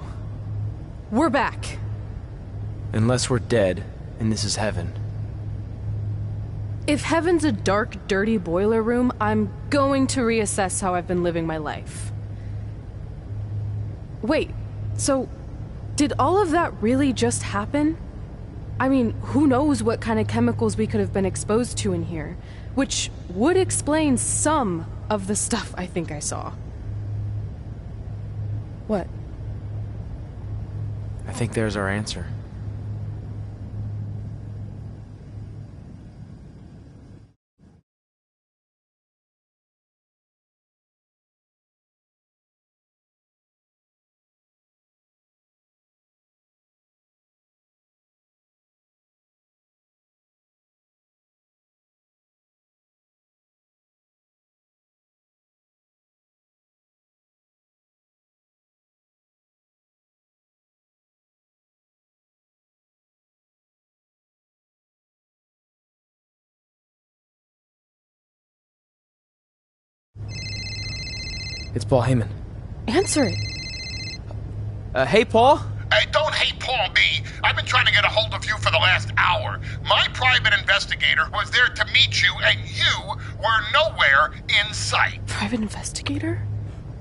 We're back. Unless we're dead, and this is heaven. If heaven's a dark, dirty boiler room, I'm going to reassess how I've been living my life. Wait, so did all of that really just happen? I mean, who knows what kind of chemicals we could have been exposed to in here, which would explain some of the stuff I think I saw. What? I think there's our answer. It's Paul Heyman. Answer it. Hey, Paul? Hey, don't hate Paul B. I've been trying to get a hold of you for the last hour. My private investigator was there to meet you, and you were nowhere in sight. Private investigator?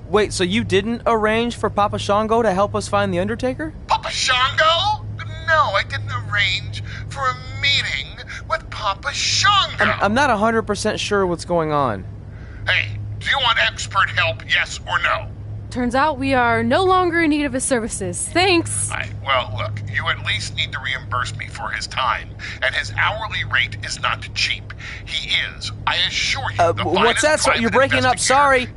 Wait, so you didn't arrange for Papa Shango to help us find The Undertaker? Papa Shango? No, I didn't arrange for a meeting with Papa Shango. I'm not 100% sure what's going on. Hey, do you want expert help, yes or no? Turns out we are no longer in need of his services. Thanks. Well, look, you at least need to reimburse me for his time, and his hourly rate is not cheap. He is, I assure you, the what's that? So you're breaking up, sorry.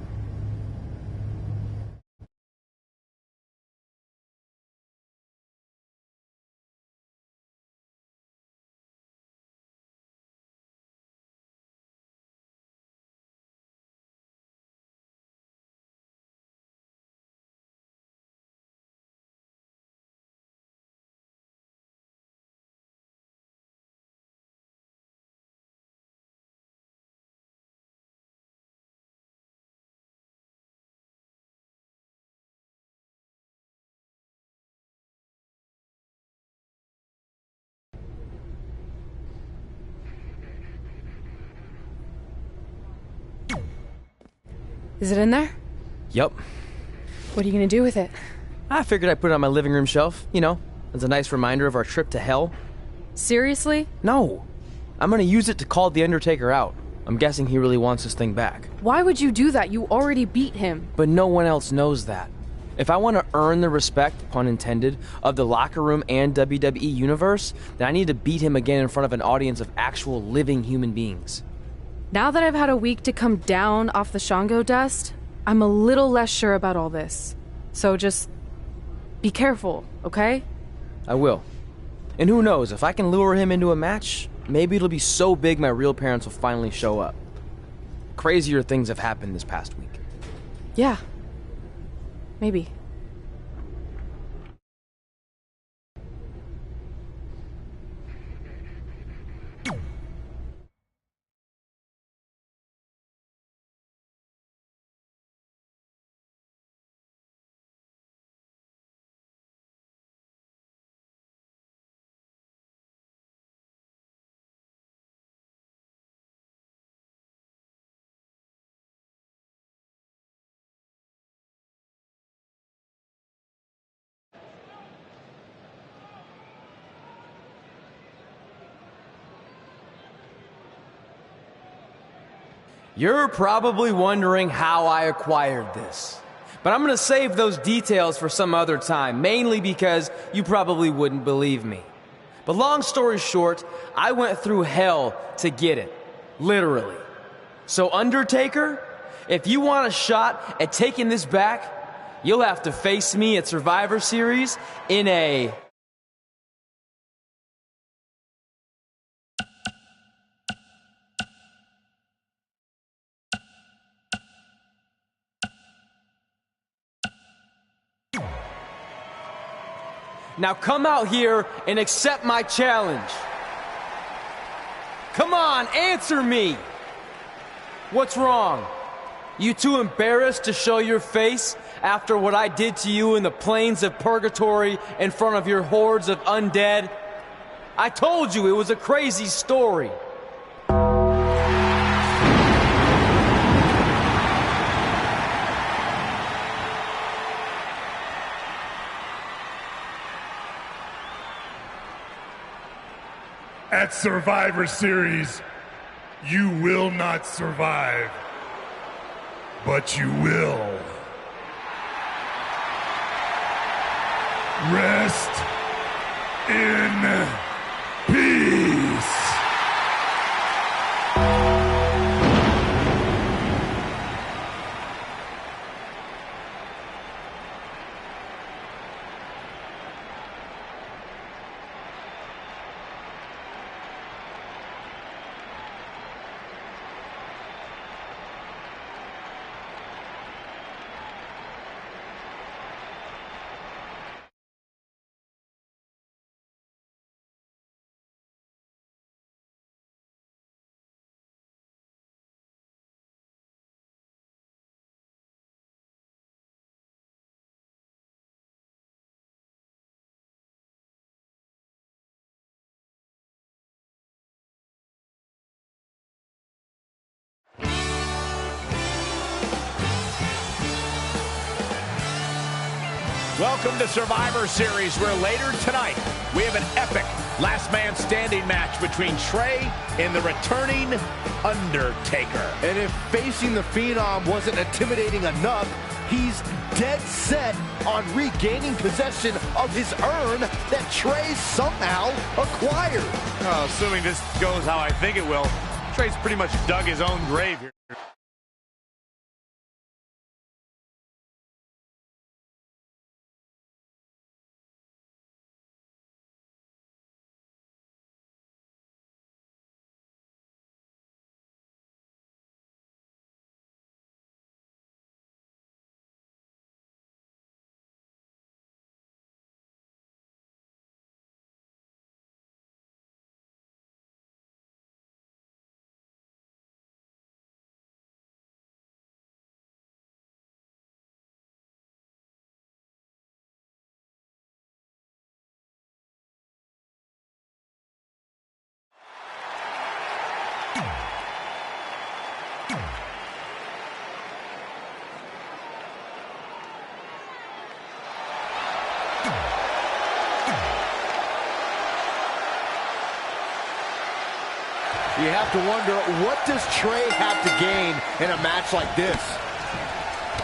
Is it in there? Yup. What are you gonna do with it? I figured I'd put it on my living room shelf, you know, As a nice reminder of our trip to hell. Seriously? No. I'm gonna use it to call The Undertaker out. I'm guessing he really wants his thing back. Why would you do that? You already beat him. But no one else knows that. If I want to earn the respect, pun intended, of the locker room and WWE Universe, then I need to beat him again in front of an audience of actual living human beings. Now that I've had a week to come down off the Shango dust, I'm a little less sure about all this. So just be careful, okay? I will. And who knows, if I can lure him into a match, maybe it'll be so big my real parents will finally show up. Crazier things have happened this past week. Yeah. Maybe. You're probably wondering how I acquired this. But I'm gonna save those details for some other time, mainly because you probably wouldn't believe me. But long story short, I went through hell to get it. Literally. So Undertaker, if you want a shot at taking this back, you'll have to face me at Survivor Series in a... Now come out here and accept my challenge. Come on, answer me. What's wrong? You too embarrassed to show your face after what I did to you in the plains of purgatory in front of your hordes of undead? I told you it was a crazy story. At Survivor Series, you will not survive, but you will rest in peace. Welcome to Survivor Series, where later tonight we have an epic last man standing match between Trey and the returning Undertaker. And if facing the Phenom wasn't intimidating enough, he's dead set on regaining possession of his urn that Trey somehow acquired. Assuming this goes how I think it will, Trey's pretty much dug his own grave here. You have to wonder, what does Trey have to gain in a match like this?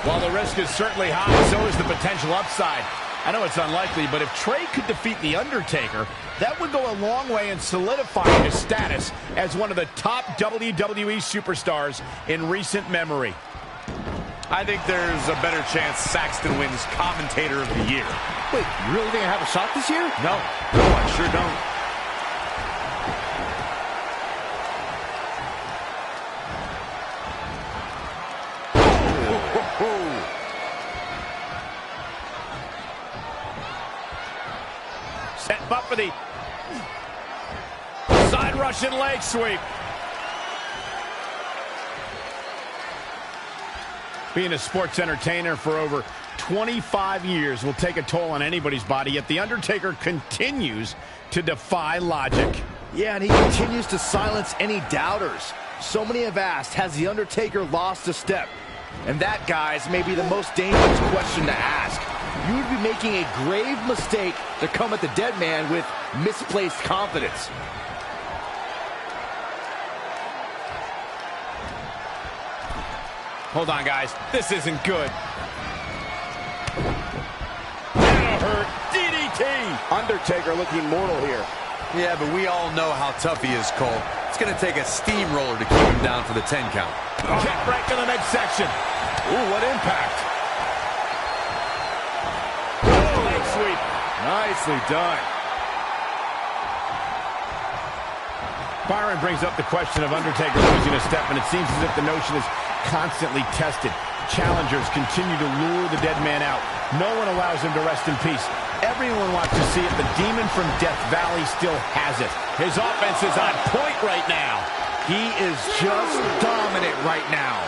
While the risk is certainly high, so is the potential upside. I know it's unlikely, but if Trey could defeat The Undertaker, that would go a long way in solidifying his status as one of the top WWE superstars in recent memory. I think there's a better chance Saxton wins Commentator of the Year. Wait, you really think I have a shot this year? No, I sure don't. Set up for the side Russian leg sweep. Being a sports entertainer for over 25 years will take a toll on anybody's body, yet The Undertaker continues to defy logic. Yeah, and he continues to silence any doubters. So many have asked, has The Undertaker lost a step? And that, guys, may be the most dangerous question to ask. You would be making a grave mistake to come at the dead man with misplaced confidence. Hold on, guys. This isn't good. That'll hurt. DDT. Undertaker looking mortal here. Yeah, but we all know how tough he is, Cole. It's going to take a steamroller to keep him down for the 10 count. Kick right to the midsection. Ooh, what impact. Leg sweep. Nicely done. Byron brings up the question of Undertaker losing a step, and it seems as if the notion is constantly tested. Challengers continue to lure the dead man out. No one allows him to rest in peace. Everyone wants to see it. The demon from Death Valley still has it. His offense is on point right now. He is just dominant right now.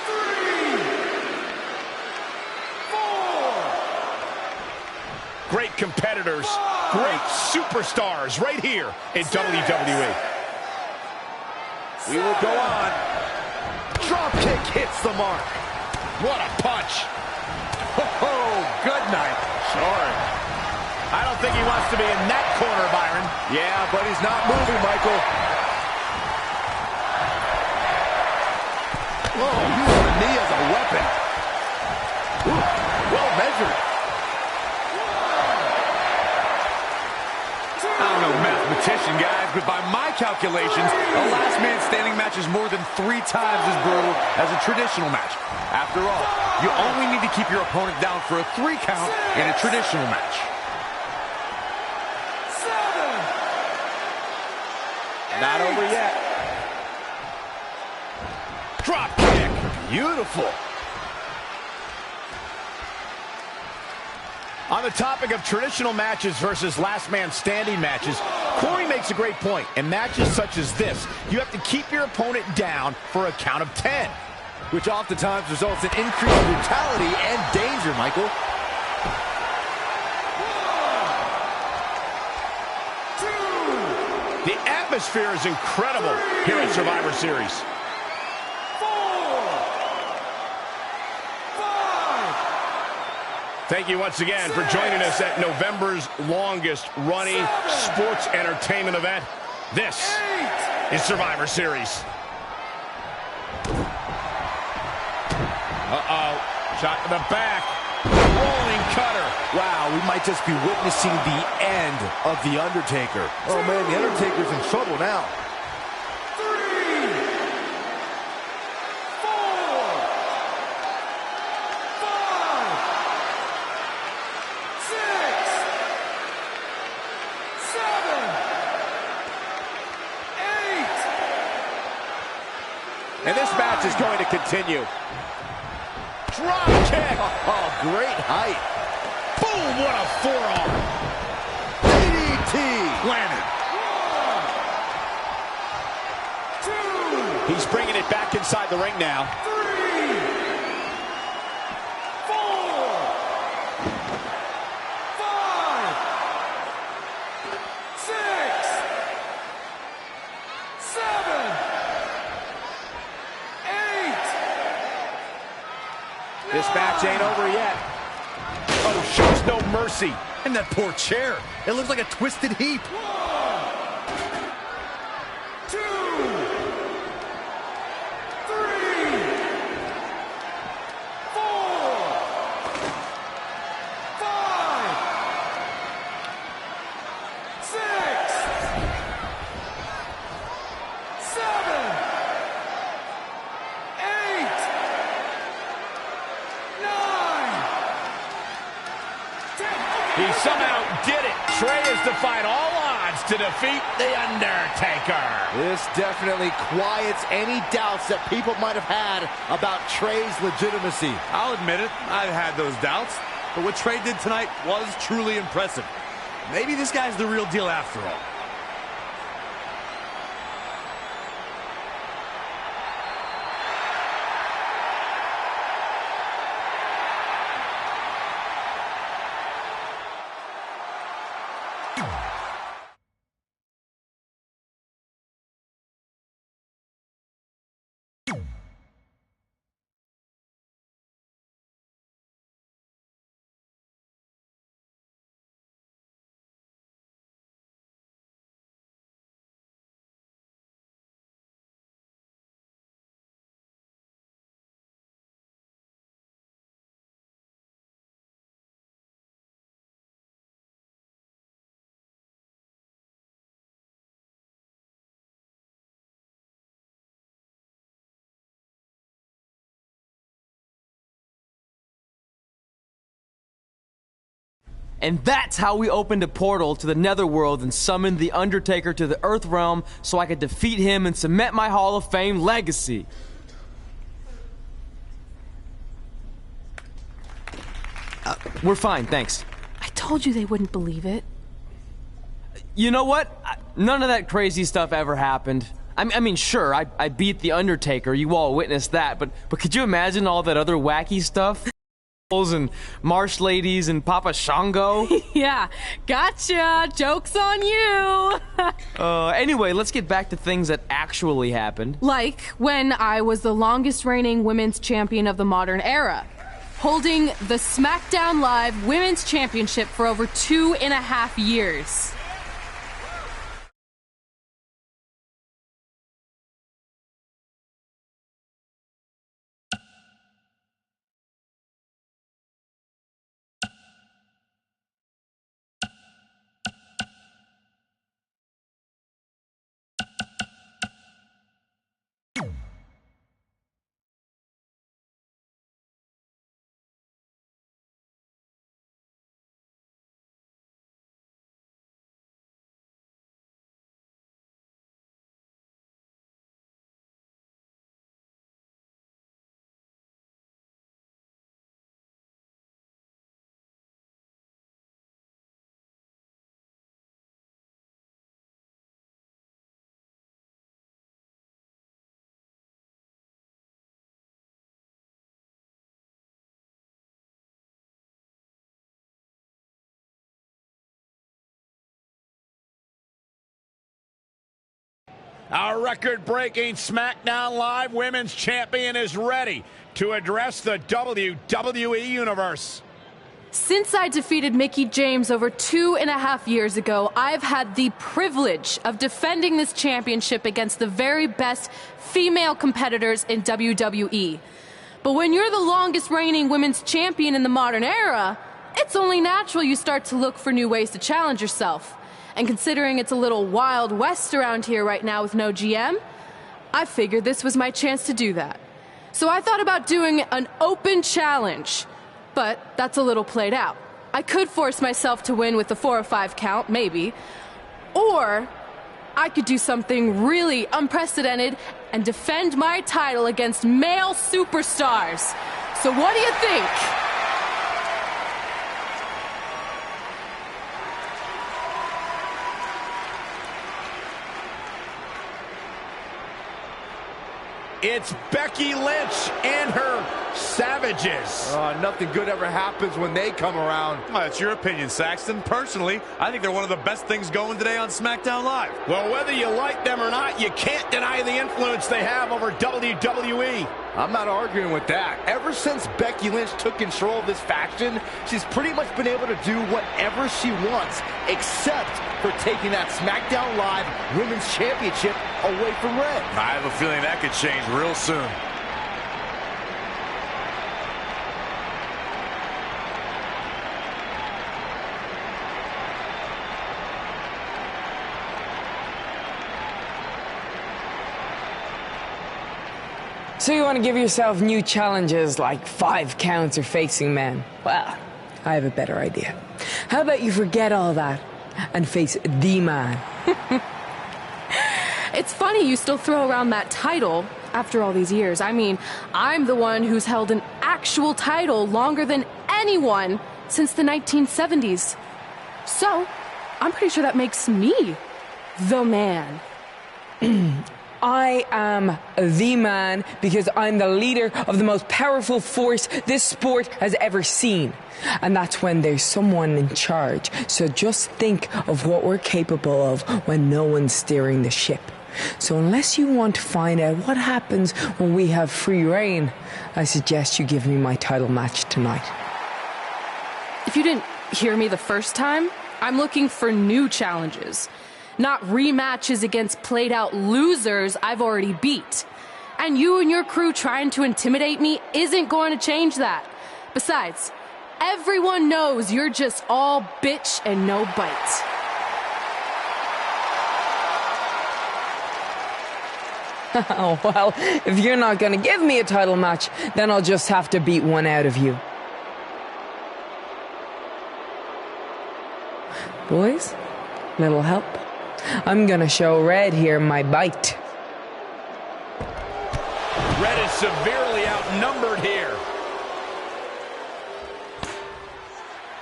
3, 4. Great competitors, great superstars right here in WWE. We will go on. Drop kick hits the mark. What a punch. Oh, good night. Sorry. I don't think he wants to be in that corner, Byron. Yeah, but he's not moving, Michael. Oh, using the knee as a weapon. Ooh, well measured. I don't know, mathematician, guys, but by my calculations, a last man standing match is more than 3 times as brutal as a traditional match. After all, you only need to keep your opponent down for a 3 count in a traditional match. 7. Not over yet. Drop kick. Beautiful. On the topic of traditional matches versus last man standing matches, Corey makes a great point. In matches such as this, you have to keep your opponent down for a count of 10. Which oftentimes results in increased brutality and danger, Michael. 1, 2. The atmosphere is incredible here at Survivor Series. 4, 5. Thank you once again for joining us at November's longest running sports entertainment event. This is Survivor Series. Uh-oh. Shot to the back. Rolling cutter. Wow, we might just be witnessing the end of The Undertaker. Oh, man, The Undertaker's in trouble now. 3, 4, 5, 6, 7, 8. And this match is going to continue. Drop kick. Oh, great height. Boom, what a forearm. DDT. Landed. 1, 2. He's bringing it back inside the ring now. 3, 4, 5, 6, 7, 8. This match ain't over yet. Oh, shows no mercy. And that poor chair. It looks like a twisted heap. 1, 2. He somehow did it. Trey has defied all odds to defeat The Undertaker. This definitely quiets any doubts that people might have had about Trey's legitimacy. I'll admit it, I've had those doubts. But what Trey did tonight was truly impressive. Maybe this guy's the real deal after all. And that's how we opened a portal to the Netherworld and summoned The Undertaker to the Earth Realm so I could defeat him and cement my Hall of Fame legacy. We're fine, thanks. I told you they wouldn't believe it. You know what? None of that crazy stuff ever happened. I mean, sure, I beat The Undertaker, you all witnessed that, but could you imagine all that other wacky stuff? And marsh ladies and Papa Shango. Yeah, gotcha. Joke's on you. Anyway, let's get back to things that actually happened. Like when I was the longest reigning women's champion of the modern era, holding the SmackDown Live Women's Championship for over 2.5 years. Our record-breaking SmackDown Live Women's Champion is ready to address the WWE Universe. Since I defeated Mickie James over 2.5 years ago, I've had the privilege of defending this championship against the very best female competitors in WWE. But when you're the longest reigning women's champion in the modern era, it's only natural you start to look for new ways to challenge yourself. And considering it's a little Wild West around here right now with no GM, I figured this was my chance to do that. So I thought about doing an open challenge, but that's a little played out. I could force myself to win with the 4 or 5 count, maybe, or I could do something really unprecedented and defend my title against male superstars. So what do you think? It's Becky Lynch and her Savages. Nothing good ever happens when they come around. Well, that's your opinion, Saxton. Personally, I think they're one of the best things going today on SmackDown Live. Well, whether you like them or not, you can't deny the influence they have over WWE. I'm not arguing with that. Ever since Becky Lynch took control of this faction, she's pretty much been able to do whatever she wants, except for taking that SmackDown Live Women's Championship away from Red. I have a feeling that could change real soon. So you want to give yourself new challenges like 5 counts or facing men? Well, I have a better idea. How about you forget all that and face the man? It's funny you still throw around that title after all these years. I mean, I'm the one who's held an actual title longer than anyone since the 1970s. So, I'm pretty sure that makes me the man. I am the man because I'm the leader of the most powerful force this sport has ever seen. And that's when there's someone in charge. So just think of what we're capable of when no one's steering the ship. So unless you want to find out what happens when we have free reign, I suggest you give me my title match tonight. If you didn't hear me the first time, I'm looking for new challenges. Not rematches against played-out losers I've already beat. And you and your crew trying to intimidate me isn't going to change that. Besides, everyone knows you're just all bitch and no bite. Oh, well, if you're not going to give me a title match, then I'll just have to beat one out of you. Boys, little help? I'm gonna show Red here my bite. Red is severely outnumbered here.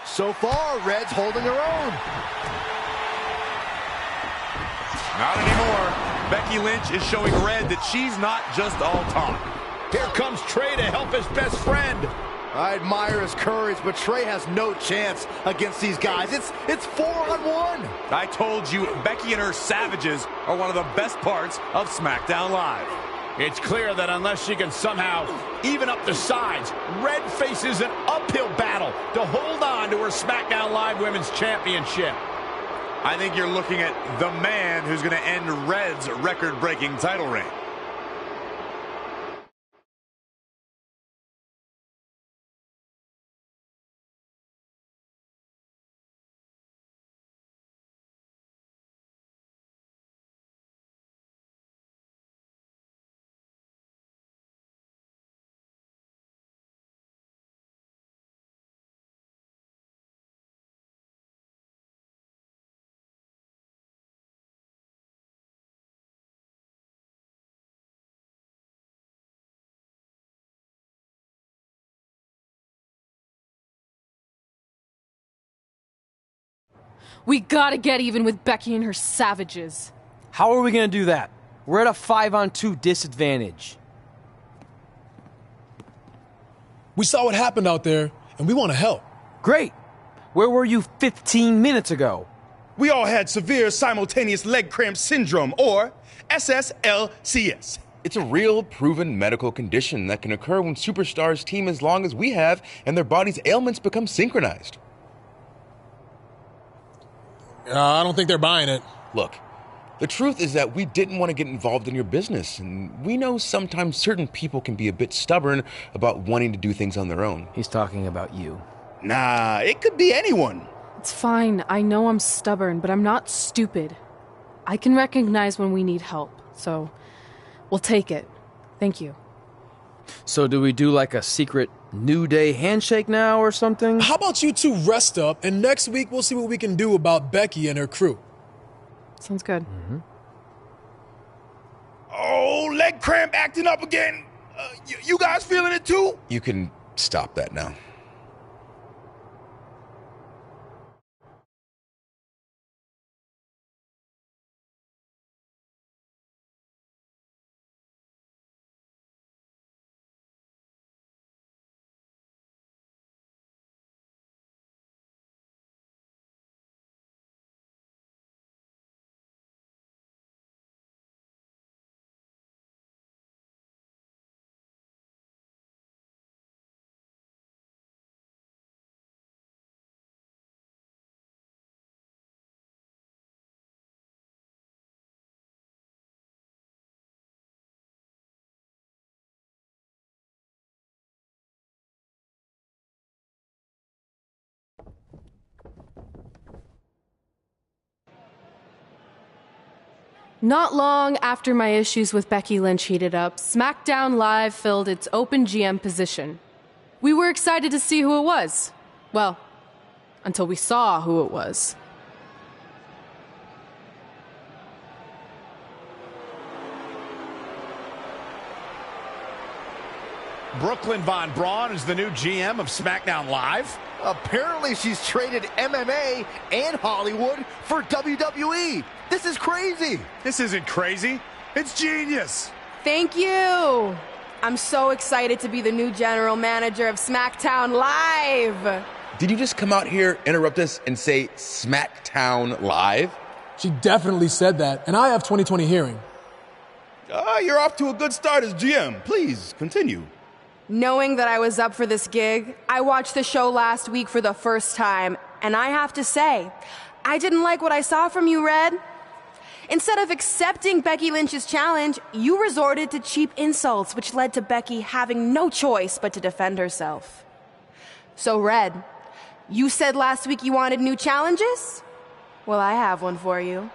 So far, Red's holding her own. Not anymore. Becky Lynch is showing Red that she's not just all talk. Here comes Trey to help his best friend. I admire his courage, but Trey has no chance against these guys. It's 4-on-1. I told you, Becky and her savages are one of the best parts of SmackDown Live. It's clear that unless she can somehow even up the sides, Red faces an uphill battle to hold on to her SmackDown Live Women's Championship. I think you're looking at the man who's going to end Red's record-breaking title reign. We gotta get even with Becky and her savages. How are we gonna do that? We're at a 5-on-2 disadvantage. We saw what happened out there, and we want to help. Great. Where were you 15 minutes ago? We all had severe simultaneous leg cramp syndrome, or SSLCS. It's a real, proven medical condition that can occur when superstars team as long as we have and their body's ailments become synchronized. I don't think they're buying it. Look, the truth is that we didn't want to get involved in your business, and we know sometimes certain people can be a bit stubborn about wanting to do things on their own. He's talking about you. Nah, it could be anyone. It's fine. I know I'm stubborn, but I'm not stupid. I can recognize when we need help, so we'll take it. Thank you. So do we do like a secret New Day handshake now or something? How about you two rest up, and next week we'll see what we can do about Becky and her crew. Sounds good. Mm-hmm. Oh, leg cramp acting up again. You guys feeling it too? You can stop that now. Not long after my issues with Becky Lynch heated up, SmackDown Live filled its open GM position. We were excited to see who it was. Well, until we saw who it was. Brooklyn Von Braun is the new GM of SmackDown Live. Apparently she's traded MMA and Hollywood for WWE. This is crazy. This isn't crazy. It's genius. Thank you. I'm so excited to be the new general manager of SmackDown Live. Did you just come out here, interrupt us, and say SmackDown Live? She definitely said that, and I have 20/20 hearing. You're off to a good start as GM. Please, continue. Knowing that I was up for this gig, I watched the show last week for the first time, and I have to say, I didn't like what I saw from you, Red. Instead of accepting Becky Lynch's challenge, you resorted to cheap insults, which led to Becky having no choice but to defend herself. So, Red, you said last week you wanted new challenges? Well, I have one for you.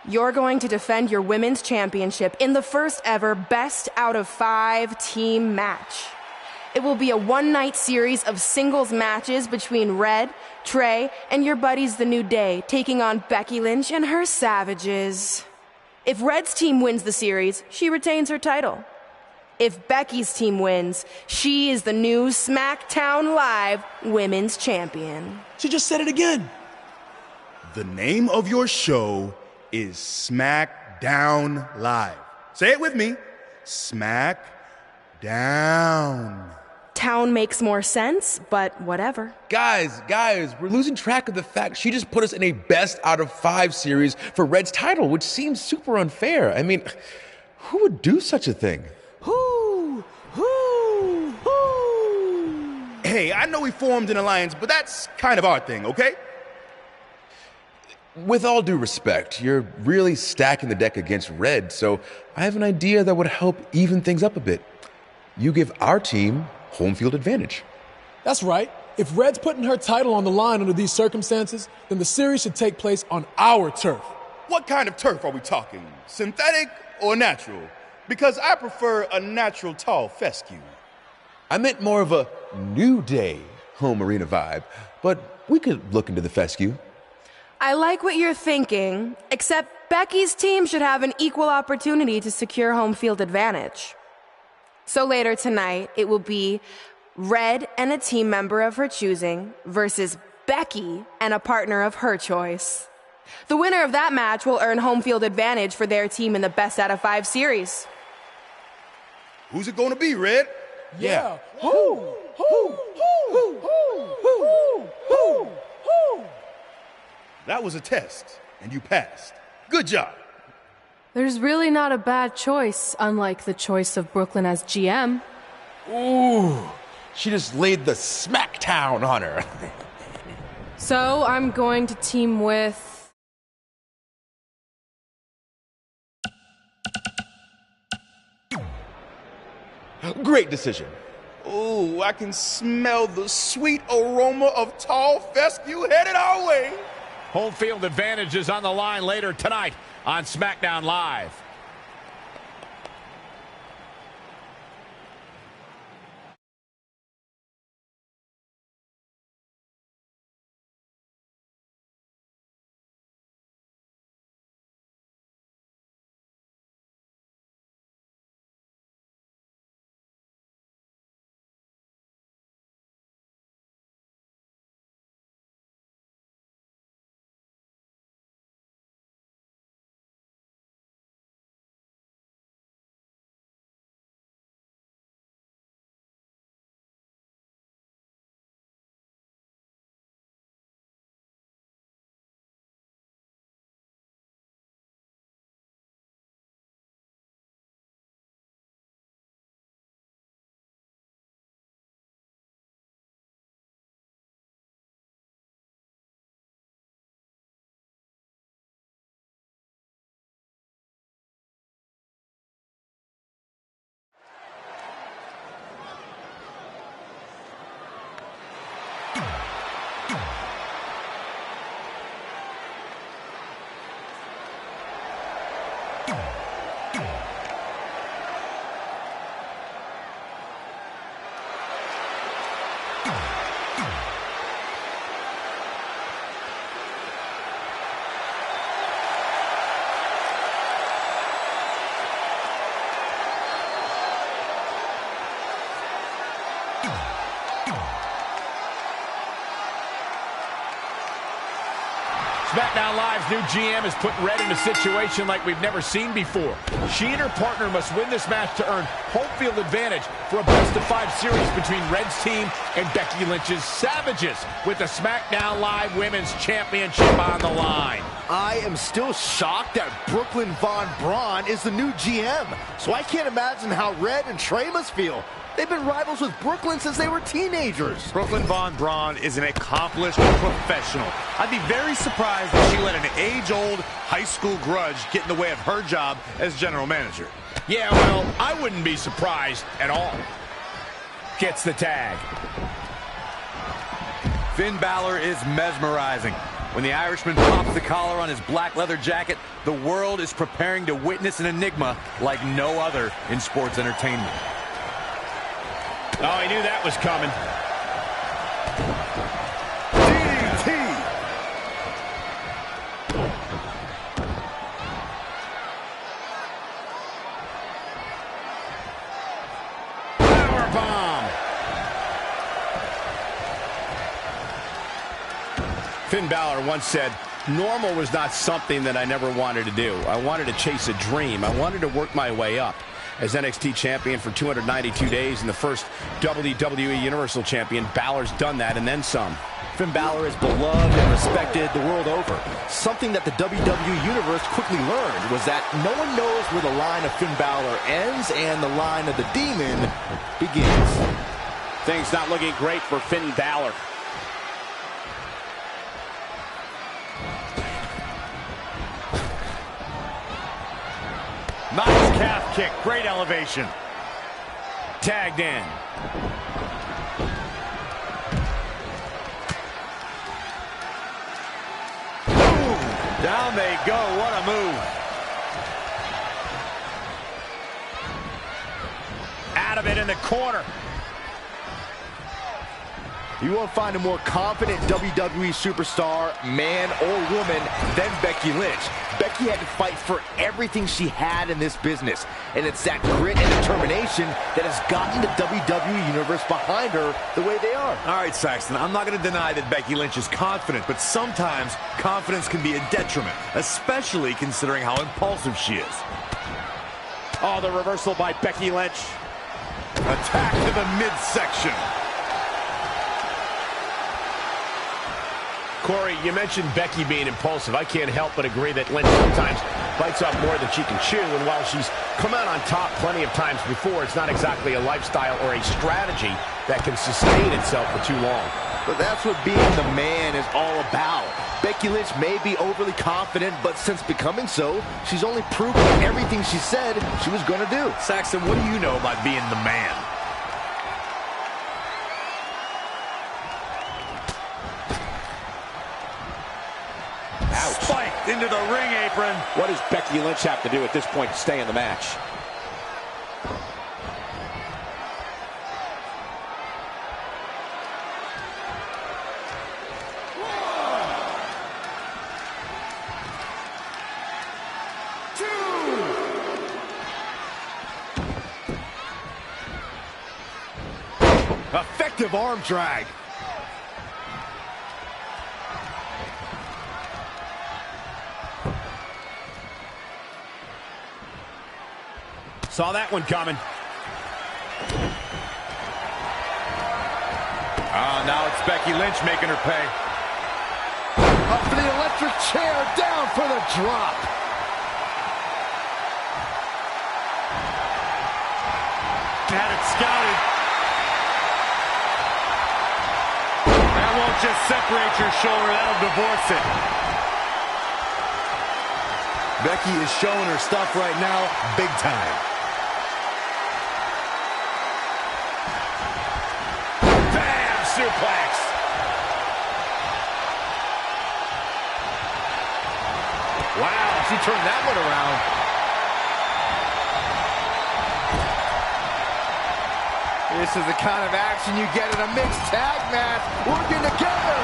You're going to defend your women's championship in the first ever best out of 5 team match. It will be a one-night series of singles matches between Red, Trey, and your buddies The New Day, taking on Becky Lynch and her Savages. If Red's team wins the series, she retains her title. If Becky's team wins, she is the new SmackDown Live Women's Champion. She just said it again. The name of your show is SmackDown Live. Say it with me. SmackDown. Town makes more sense, but whatever. Guys, we're losing track of the fact she just put us in a best out of 5 series for Red's title, which seems super unfair. I mean, who would do such a thing? Hey, I know we formed an alliance, but that's kind of our thing, okay? With all due respect, you're really stacking the deck against Red, so I have an idea that would help even things up a bit. You give our team home field advantage. That's right. If Red's putting her title on the line under these circumstances, then the series should take place on our turf. What kind of turf are we talking? Synthetic or natural? Because I prefer a natural tall fescue. I meant more of a New Day home arena vibe, but we could look into the fescue. I like what you're thinking, except Becky's team should have an equal opportunity to secure home field advantage. So later tonight, it will be Red and a team member of her choosing versus Becky and a partner of her choice. The winner of that match will earn home field advantage for their team in the best out of 5 series. Who's it going to be, Red? Yeah. That was a test, and you passed. Good job. There's really not a bad choice, unlike the choice of Brooklyn as GM. Ooh, she just laid the smackdown on her. So I'm going to team with... Great decision. Ooh, I can smell the sweet aroma of tall fescue headed our way. Home field advantage is on the line later tonight on SmackDown Live. SmackDown Live's new GM has put Red in a situation like we've never seen before. She and her partner must win this match to earn home field advantage for a best-of-5 series between Red's team and Becky Lynch's Savages, with the SmackDown Live Women's Championship on the line. I am still shocked that Brooklyn Von Braun is the new GM, so I can't imagine how Red and Trey must feel. They've been rivals with Brooklyn since they were teenagers. Brooklyn Von Braun is an accomplished professional. I'd be very surprised if she let an age-old high school grudge get in the way of her job as general manager. Yeah, well, I wouldn't be surprised at all. Gets the tag. Finn Balor is mesmerizing. When the Irishman pops the collar on his black leather jacket, the world is preparing to witness an enigma like no other in sports entertainment. Oh, he knew that was coming. DDT! Powerbomb! Finn Balor once said, "Normal was not something that I never wanted to do. I wanted to chase a dream. I wanted to work my way up." As NXT champion for 292 days and the first WWE Universal Champion, Balor's done that and then some. Finn Balor is beloved and respected the world over. Something that the WWE Universe quickly learned was that no one knows where the line of Finn Balor ends and the line of the Demon begins. Things not looking great for Finn Balor. Nice calf kick, great elevation. Tagged in. Boom! Down they go, what a move. Out of it in the corner. You won't find a more confident WWE superstar, man or woman, than Becky Lynch. Becky had to fight for everything she had in this business, and it's that grit and determination that has gotten the WWE Universe behind her the way they are. All right, Saxton, I'm not going to deny that Becky Lynch is confident, but sometimes confidence can be a detriment, especially considering how impulsive she is. Oh, the reversal by Becky Lynch. Attack to the midsection. Corey, you mentioned Becky being impulsive. I can't help but agree that Lynch sometimes bites off more than she can chew, and while she's come out on top plenty of times before, it's not exactly a lifestyle or a strategy that can sustain itself for too long. But that's what being the man is all about. Becky Lynch may be overly confident, but since becoming so, she's only proven everything she said she was going to do. Saxton, what do you know about being the man? Ouch. Spiked into the ring apron. What does Becky Lynch have to do at this point to stay in the match? Effective arm drag. Saw that one coming. Now it's Becky Lynch making her pay. Up for the electric chair, down for the drop. Had it scouted. That won't just separate your shoulder, that'll divorce it. Becky is showing her stuff right now, big time. Bam! Suplex. Wow, she turned that one around. This is the kind of action you get in a mixed tag match. Working together.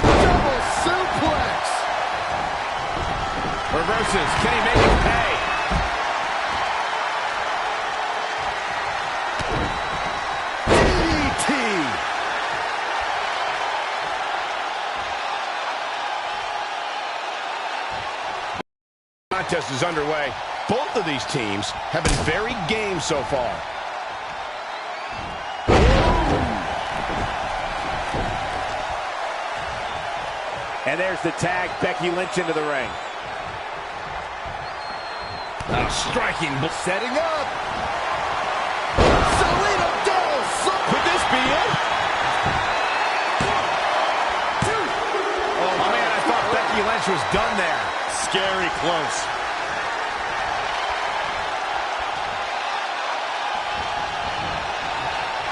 Double suplex. Reverses. Can he make it pay? contest is underway. Both of these teams have been very game so far. And there's the tag, Becky Lynch into the ring. Striking, setting up. Selena Del Sol. Could this be it? Oh man, I thought Becky Lynch was done there. Scary close.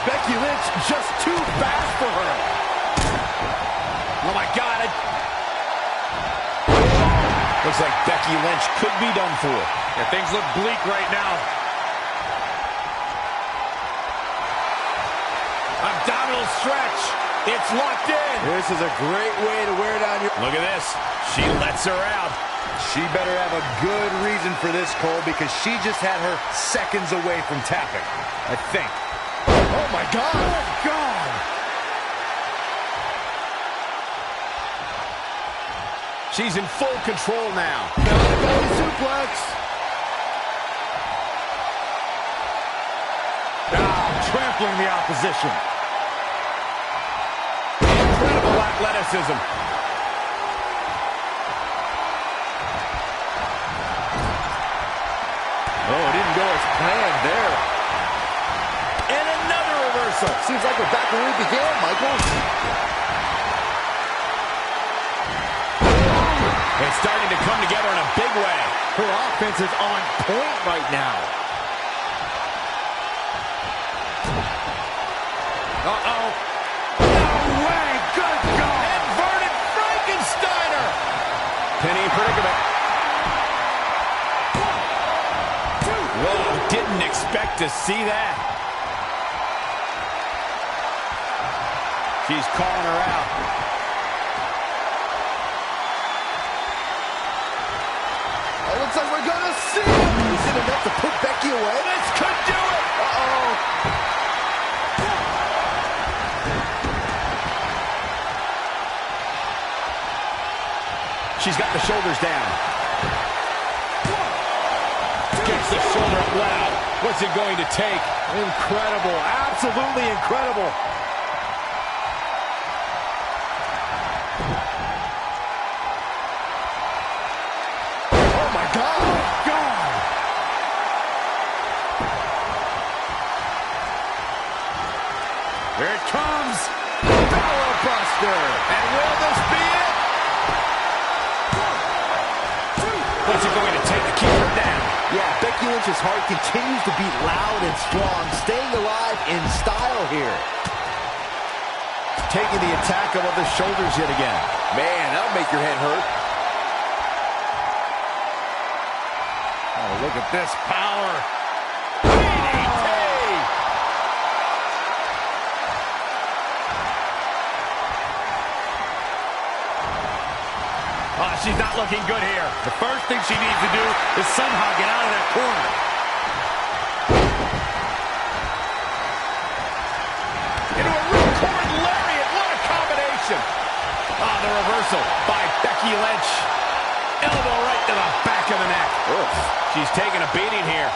Becky Lynch just too fast for her. Oh my God. Looks like Becky Lynch could be done for. Yeah, things look bleak right now. Abdominal stretch. It's locked in. This is a great way to wear down your... Look at this. She lets her out. She better have a good reason for this, Cole, because she just had her seconds away from tapping, I think. Oh, my God. Oh, God. She's in full control now. Belly suplex. Trampling the opposition. Incredible athleticism. Oh, it didn't go as planned there. And another reversal. Seems like we're back where we began, Michael. It's starting to come together in a big way. Her offense is on point right now. Uh-oh. No way. Good God. Inverted Frankensteiner. Penny in predicament. Whoa, didn't expect to see that. She's calling her out. It looks like we're gonna see it. Is it enough to put Becky away? This could do it. Uh-oh. She's got the shoulders down. Gets the shoulder up loud. What's it going to take? Incredible. Absolutely incredible. Oh, my God. Oh, God. Here it comes. Power Buster. And will this be it? What's it going to take to keep her down? Yeah, Becky Lynch's heart continues to beat loud and strong, staying alive in style here. Taking the attack above the shoulders yet again. Man, that'll make your head hurt. Oh, look at this power. DDT! Oh, she's not looking good here. The first thing she needs to do is somehow get out of that corner. Into a ripcord lariat. What a combination. Oh, the reversal by Becky Lynch. Elbow right to the back of the neck. Oof. She's taking a beating here.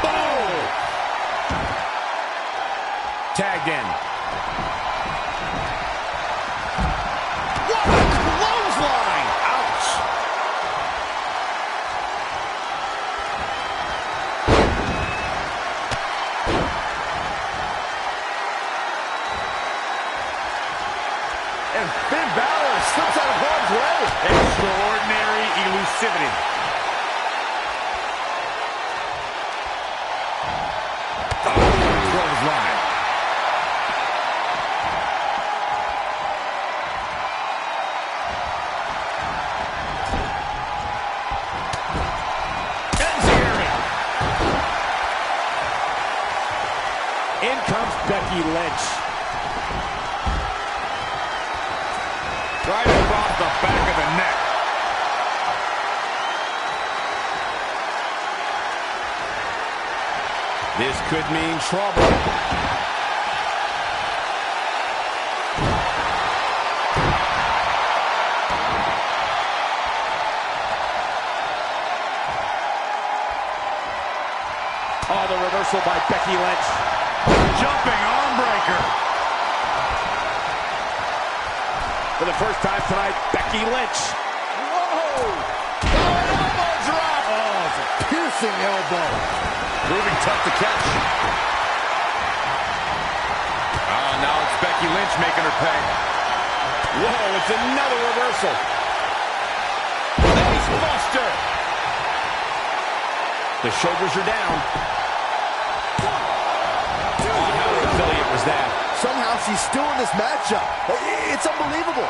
Boom! Tagged in. What a clothesline! Ouch! And Finn Balor slips out of harm's way. Extraordinary elusivity. Clothesline. In comes Becky Lynch. Right across the back of the neck. This could mean trouble. Oh, the reversal by Becky Lynch. Jumping arm breaker. For the first time tonight, Becky Lynch. Whoa! Elbow drop! Oh, it's a piercing elbow. Proving tough to catch. Oh, now it's Becky Lynch making her pay. Whoa, it's another reversal. Face buster. The shoulders are down. Oh, how resilient was that? Somehow she's still in this matchup. It's unbelievable.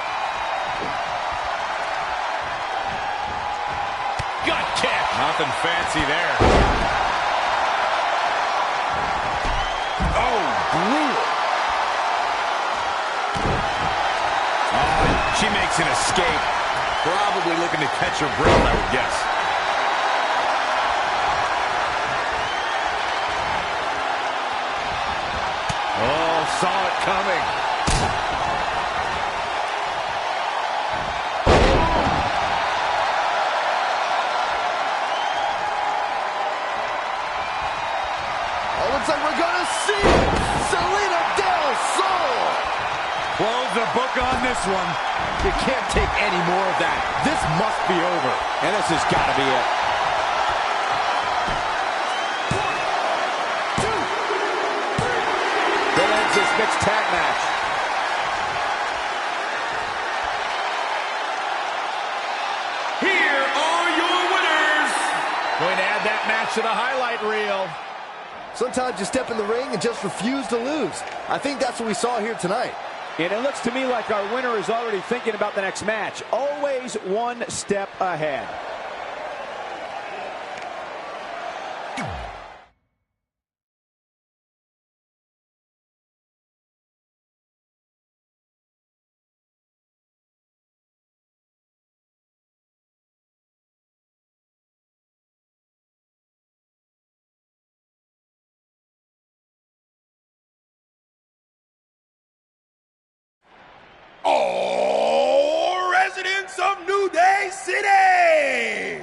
Gut kick. Nothing fancy there. Oh, brutal. Oh, she makes an escape. Probably looking to catch her breath, I would guess. Oh, saw it coming. Oh, looks like we're gonna see Salida Del Sol. Close the book on this one. You can't take any more of that. This must be over. And this has got to be it. That ends this mixed tag match. Here are your winners. Going to add that match to the highlight reel. Sometimes you step in the ring and just refuse to lose. I think that's what we saw here tonight. And it looks to me like our winner is already thinking about the next match. Always one step ahead. All residents of New Day City,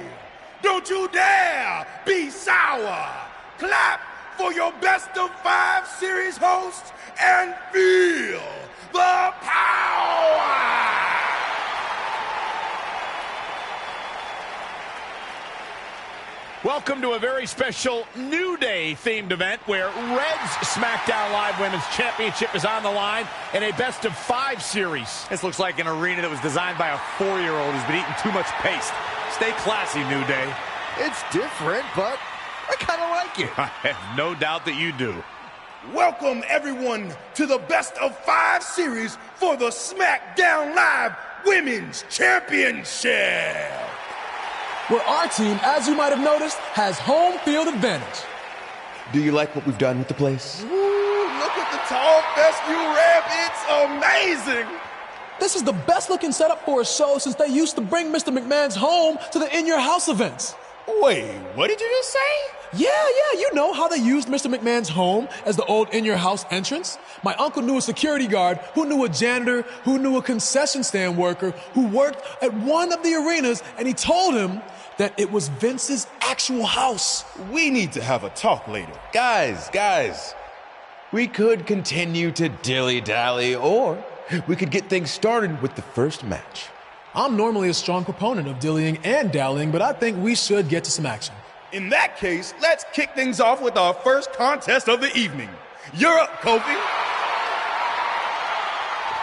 don't you dare be sour. Clap for your best of 5 series hosts and feel the power. Welcome to a very special New Day themed event where Red's SmackDown Live Women's Championship is on the line in a best of 5 series. This looks like an arena that was designed by a 4-year-old who's been eating too much paste. Stay classy, New Day. It's different, but I kind of like it. I have no doubt that you do. Welcome, everyone, to the best of 5 series for the SmackDown Live Women's Championship. Where our team, as you might have noticed, has home field advantage. Do you like what we've done with the place? Ooh, look at the tall fescue ramp. It's amazing. This is the best looking setup for a show since they used to bring Mr. McMahon's home to the In Your House events. Wait, what did you just say? Yeah, you know how they used Mr. McMahon's home as the old In Your House entrance? My uncle knew a security guard, who knew a janitor, who knew a concession stand worker, who worked at one of the arenas, and he told him that it was Vince's actual house. We need to have a talk later. Guys, we could continue to dilly-dally, or we could get things started with the first match. I'm normally a strong proponent of dillying and dallying, but I think we should get to some action. In that case, let's kick things off with our first contest of the evening. You're up, Kofi.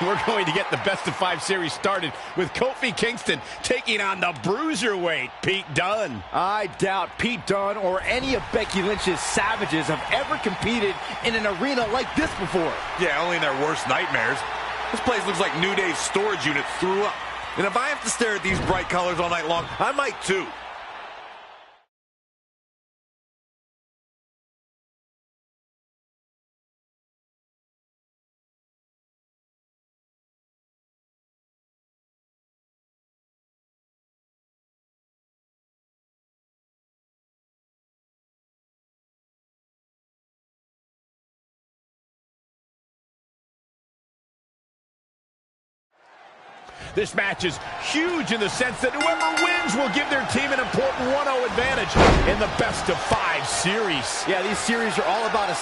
We're going to get the best of 5 series started with Kofi Kingston taking on the bruiserweight Pete Dunne. I doubt Pete Dunne or any of Becky Lynch's savages have ever competed in an arena like this before. Yeah, only in their worst nightmares. This place looks like New Day's storage unit threw up. And if I have to stare at these bright colors all night long, I might too. This match is huge in the sense that whoever wins will give their team an important 1-0 advantage in the best-of-5 series. Yeah, these series are all about a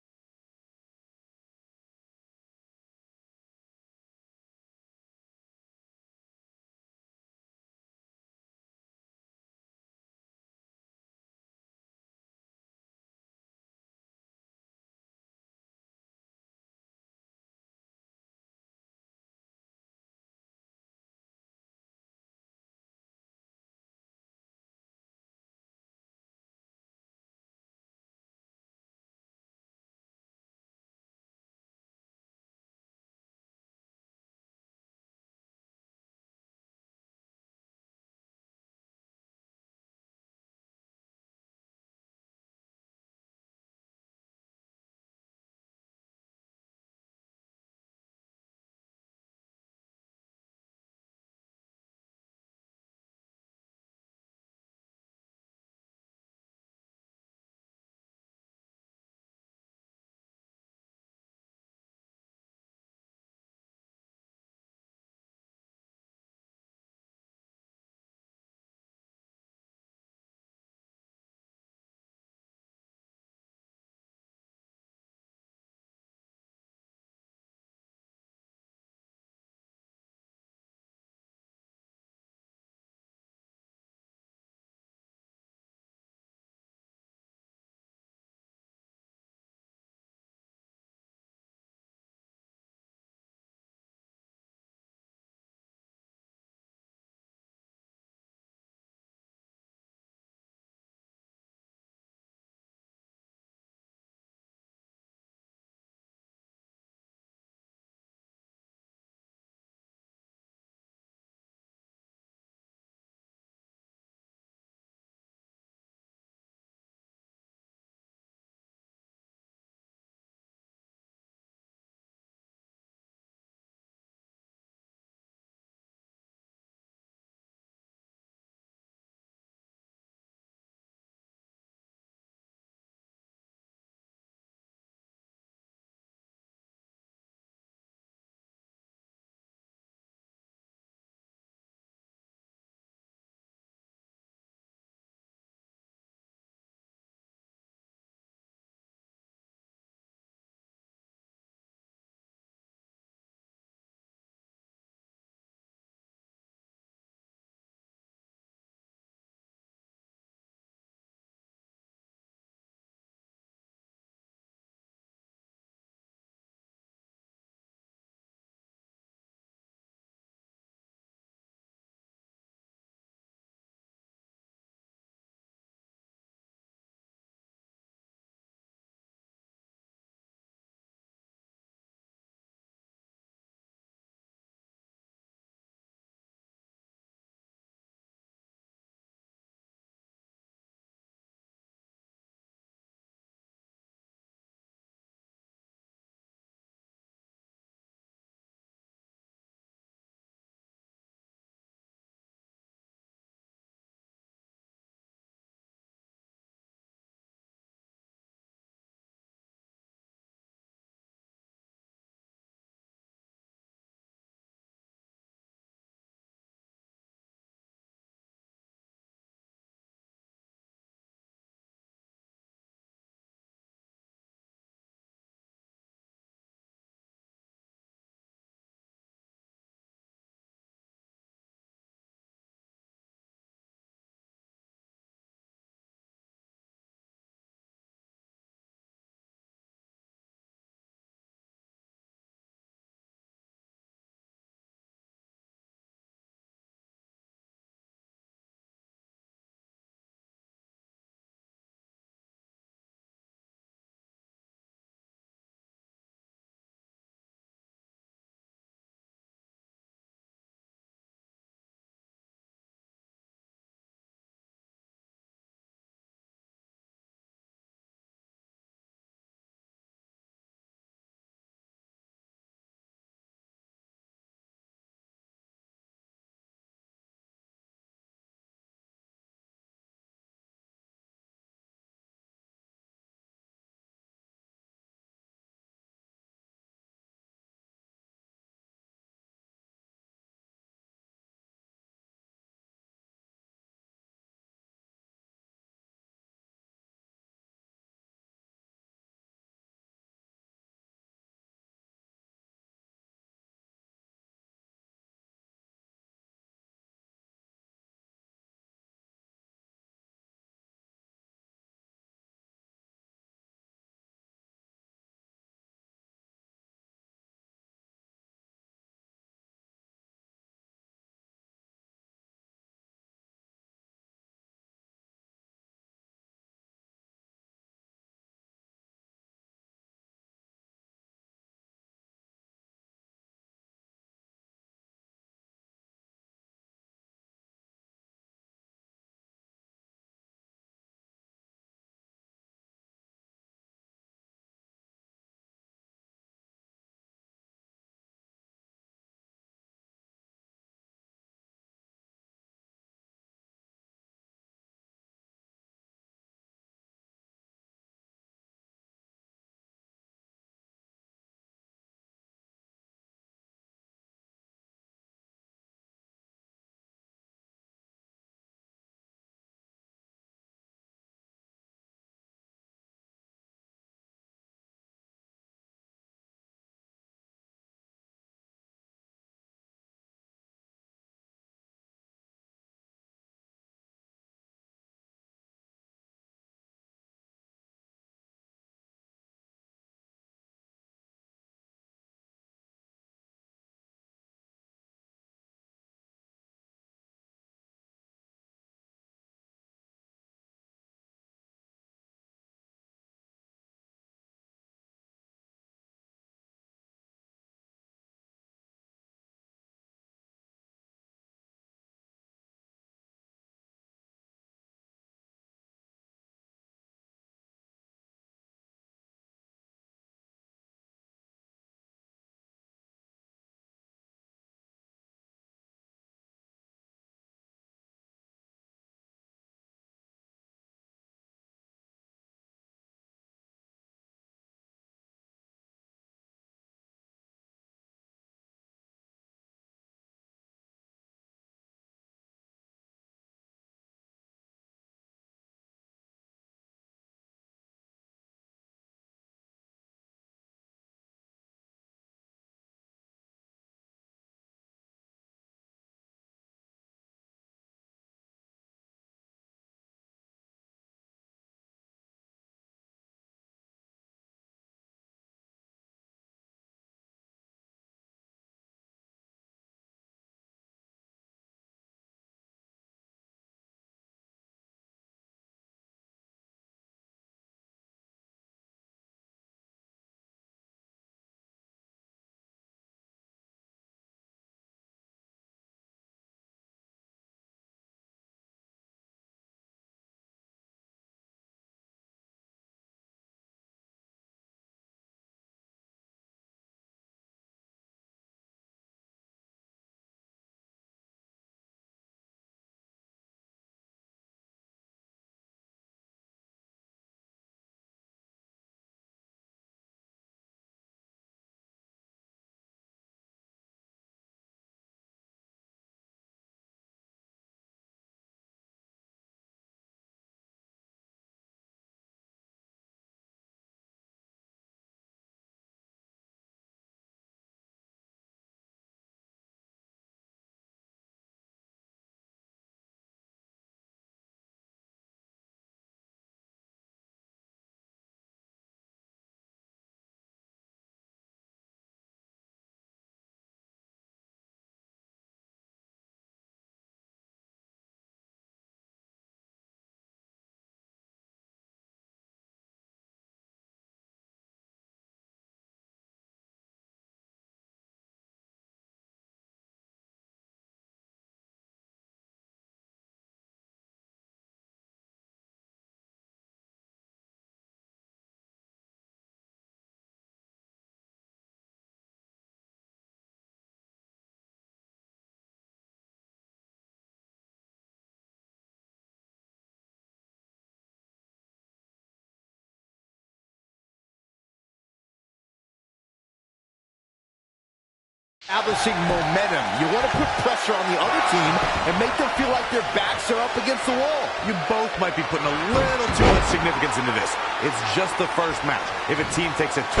Establishing momentum. You want to put pressure on the other team and make them feel like their backs are up against the wall. You both might be putting a little too much significance into this. It's just the first match. If a team takes a 2-0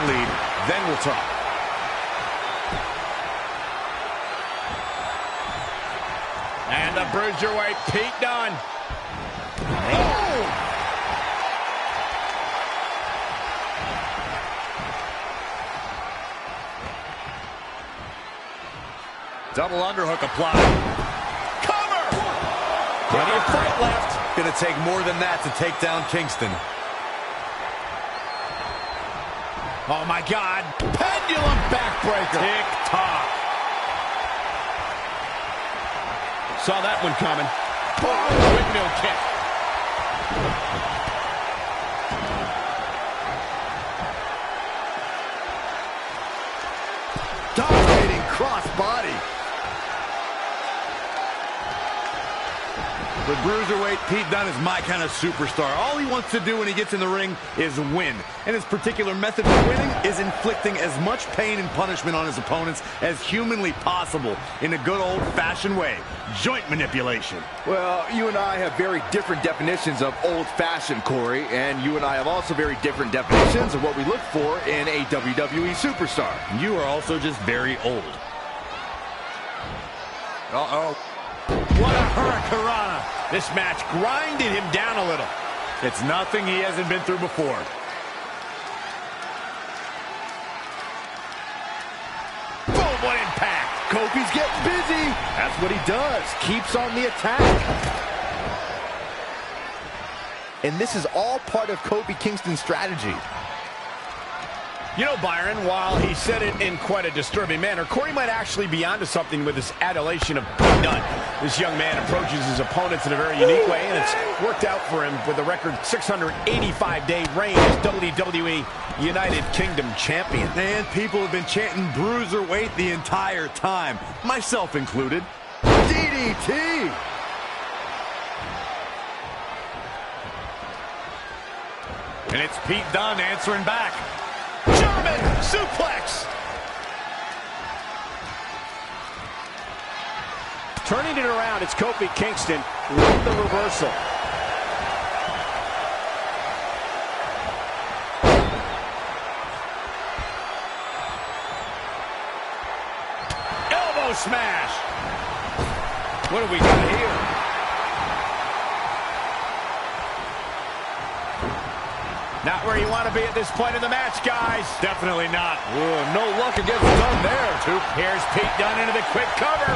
lead, then we'll talk. And the Bruiserweight Pete Dunne. Oh! Double underhook applied. Cover! Plenty of fight left. Gonna take more than that to take down Kingston. Oh, my God. Pendulum backbreaker. Tick-tock. Saw that one coming. Windmill kick. Dominating cross-body. The Bruiserweight Pete Dunne is my kind of superstar. All he wants to do when he gets in the ring is win. And his particular method for winning is inflicting as much pain and punishment on his opponents as humanly possible in a good old-fashioned way. Joint manipulation. Well, you and I have very different definitions of old-fashioned, Corey, and you and I have also very different definitions of what we look for in a WWE superstar. You are also just very old. Uh-oh. What a hurricanrana. This match grinded him down a little. It's nothing he hasn't been through before. Boom, what impact. Kofi's getting busy. That's what he does. Keeps on the attack. And this is all part of Kofi Kingston's strategy. You know, Byron, while he said it in quite a disturbing manner, Corey might actually be onto something with this adulation of Pete Dunne. This young man approaches his opponents in a very unique way, and it's worked out for him with a record 685-day reign as WWE United Kingdom champion. And people have been chanting Bruiserweight the entire time, myself included. DDT! And it's Pete Dunne answering back. German suplex. Turning it around, it's Kofi Kingston with the reversal. Elbow smash. What do we got here? Not where you want to be at this point in the match, guys. Definitely not. No luck against Dunne there. Here's Pete Dunne into the quick cover.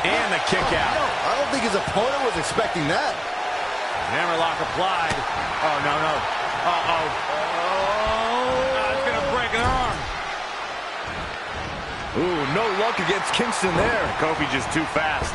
And the kick out. I don't think his opponent was expecting that. Hammerlock applied. Oh, no. Uh-oh. It's going to break an arm. Ooh, no luck against Kingston there. Kofi just too fast.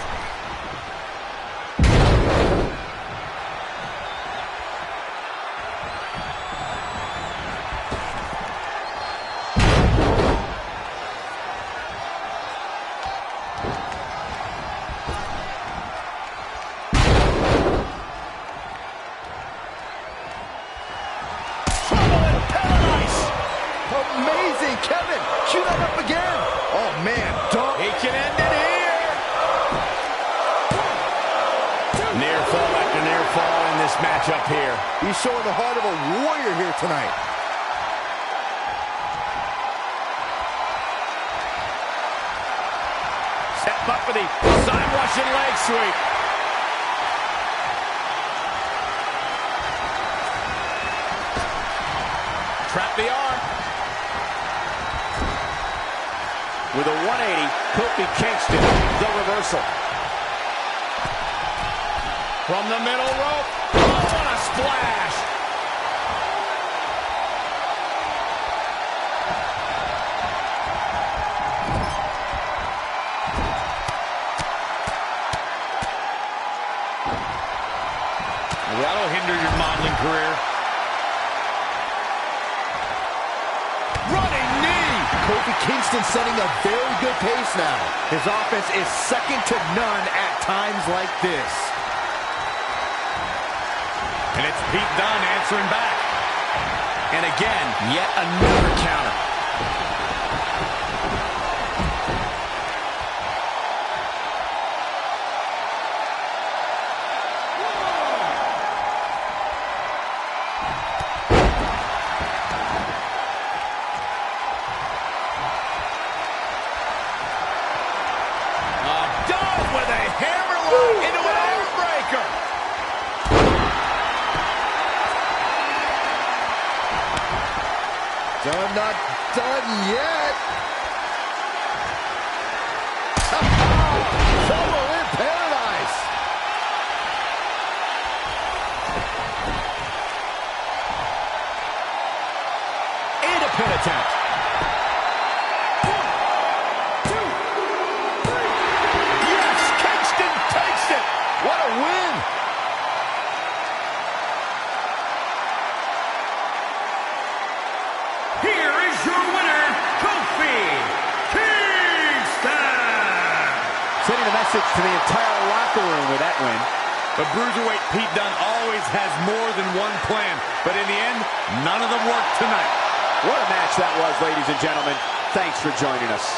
Amazing, Kevin. Cue that up again. Oh, man. He can end it here. Near fall after near fall in this matchup here. He's showing the heart of a warrior here tonight. Step up for the side Russian leg sweep. Trap the arm. With a 180, Kofi Kingston, the reversal. From the middle rope. Oh, what a splash. That'll hinder your modeling career. Running knee. Kofi Kingston setting a very good pace now. His offense is second to none at times like this. And it's Pete Dunne answering back. And again, yet another counter. Done, not done yet. Trouble in paradise. And a pin attempt. 1, 2, 3. Yes, Kingston takes it. What a win. Here is your winner, Kofi Kingston. Sending a message to the entire locker room with that win. But Bruiserweight Pete Dunne always has more than one plan. But in the end, none of them worked tonight. What a match that was, ladies and gentlemen. Thanks for joining us.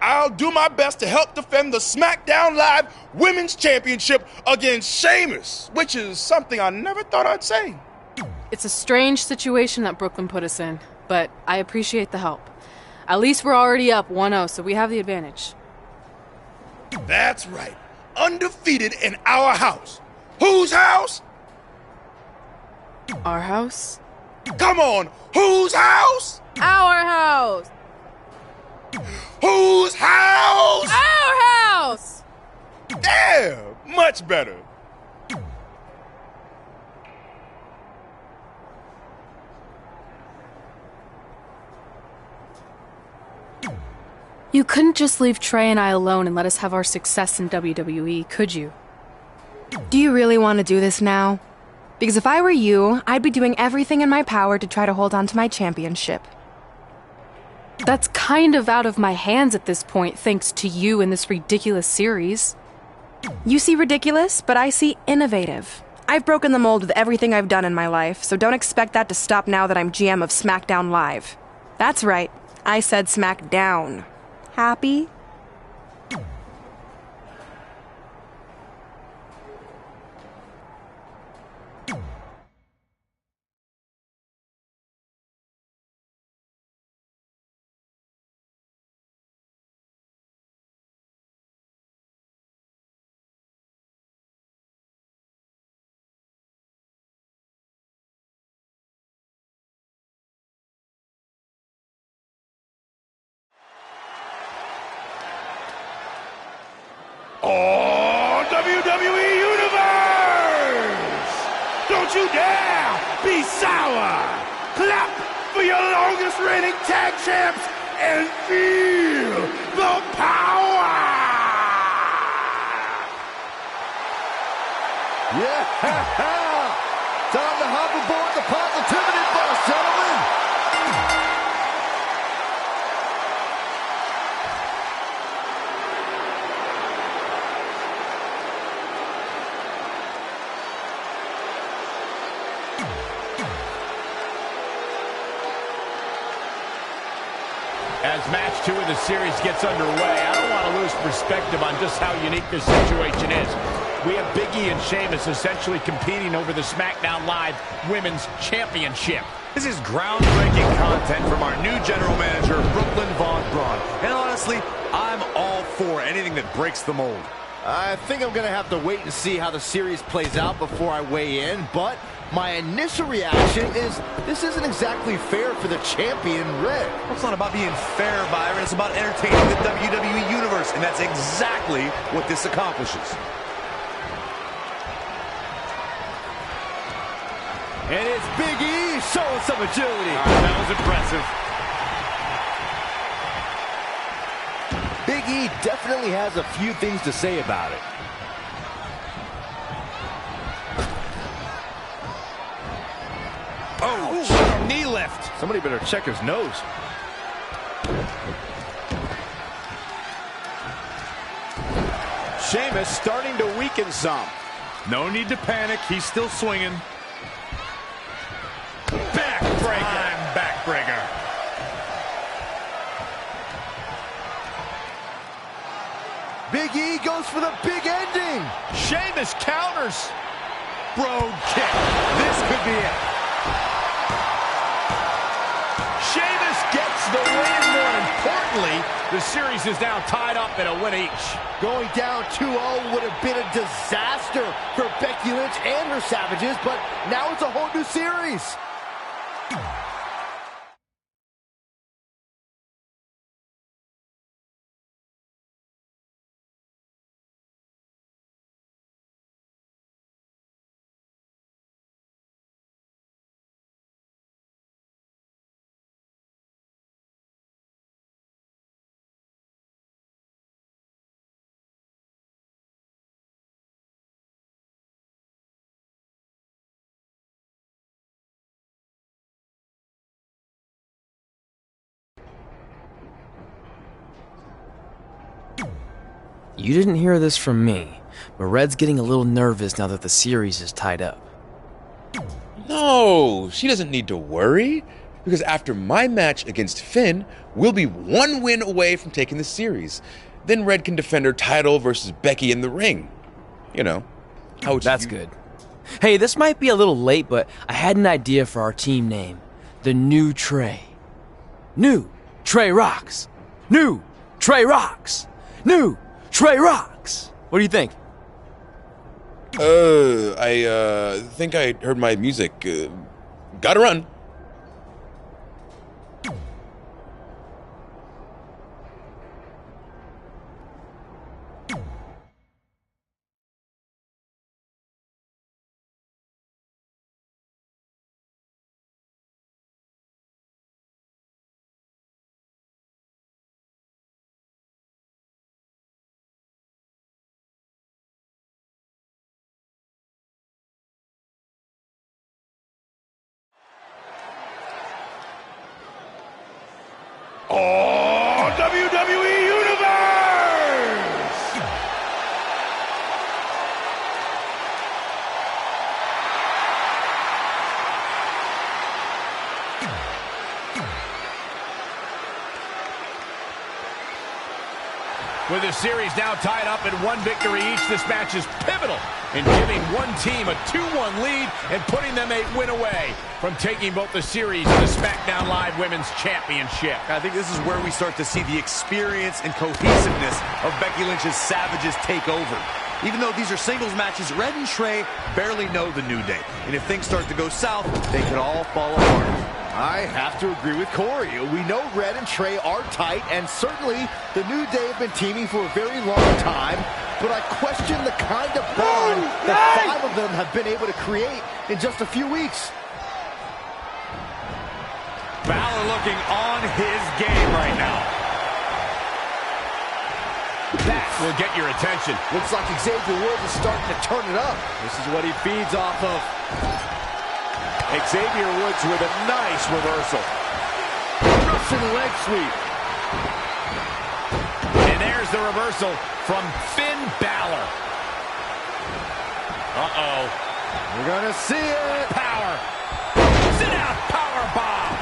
I'll do my best to help defend the SmackDown Live Women's Championship against Sheamus, which is something I never thought I'd say. It's a strange situation that Brooklyn put us in, but I appreciate the help. At least we're already up 1-0, so we have the advantage. That's right. Undefeated in our house. Whose house? Our house? Come on, whose house? Our house! Whose house? Our house! Yeah, much better. You couldn't just leave Trey and I alone and let us have our success in WWE, could you? Do you really want to do this now? Because if I were you, I'd be doing everything in my power to try to hold on to my championship. That's kind of out of my hands at this point, thanks to you and this ridiculous series. You see ridiculous, but I see innovative. I've broken the mold with everything I've done in my life, so don't expect that to stop now that I'm GM of SmackDown Live. That's right, I said SmackDown. Happy? Oh, WWE Universe! Don't you dare be sour! Clap for your longest reigning tag champs and feel the power! Yeah! Time to hop aboard the positivity bus, gentlemen! As match 2 of the series gets underway, I don't want to lose perspective on just how unique this situation is. We have Big E and Sheamus essentially competing over the SmackDown Live Women's Championship. This is groundbreaking content from our new general manager, Brooklyn Von Braun. And honestly, I'm all for anything that breaks the mold. I think I'm going to have to wait and see how the series plays out before I weigh in, but my initial reaction is this isn't exactly fair for the champion, Red. Well, it's not about being fair, Byron. It's about entertaining the WWE Universe, and that's exactly what this accomplishes. And it's Big E showing some agility. That was impressive. Big E definitely has a few things to say about it. Oh, knee lift. Somebody better check his nose. Sheamus starting to weaken some. No need to panic. He's still swinging. Backbreaker. Backbreaker. Big E goes for the big ending. Sheamus counters. Brogue kick. This could be it. Sheamus gets the win. More importantly, the series is now tied up at a win each. Going down 2-0 would have been a disaster for Becky Lynch and her Savages, but now it's a whole new series. You didn't hear this from me, but Red's getting a little nervous now that the series is tied up. No, she doesn't need to worry, because after my match against Finn, we'll be one win away from taking the series. Then Red can defend her title versus Becky in the ring. You know, how would That's good. Hey, this might be a little late, but I had an idea for our team name. The New Trey. New Trey Rocks. New Trey Rocks. New Trey Rocks. What do you think? I think I heard my music. Gotta run. Oh, WWE Universe! With the series now tied up in one victory each, this match is pivotal in giving one team a 2-1 lead and putting them a win away from taking both the series and the SmackDown Live Women's Championship. I think this is where we start to see the experience and cohesiveness of Becky Lynch's Savages take over. Even though these are singles matches, Red and Trey barely know the New Day. And if things start to go south, they could all fall apart. I have to agree with Corey. We know Red and Trey are tight, and certainly the New Day have been teaming for a very long time, but I question the kind of bond that 5 of them have been able to create in just a few weeks. Balor looking on his game right now. That will get your attention. Looks like Xavier Woods is starting to turn it up. This is what he feeds off of. Xavier Woods with a nice reversal. Russian leg sweep. And there's the reversal from Finn Balor. Uh-oh. We're gonna see it. Power. Sit out. Power bomb.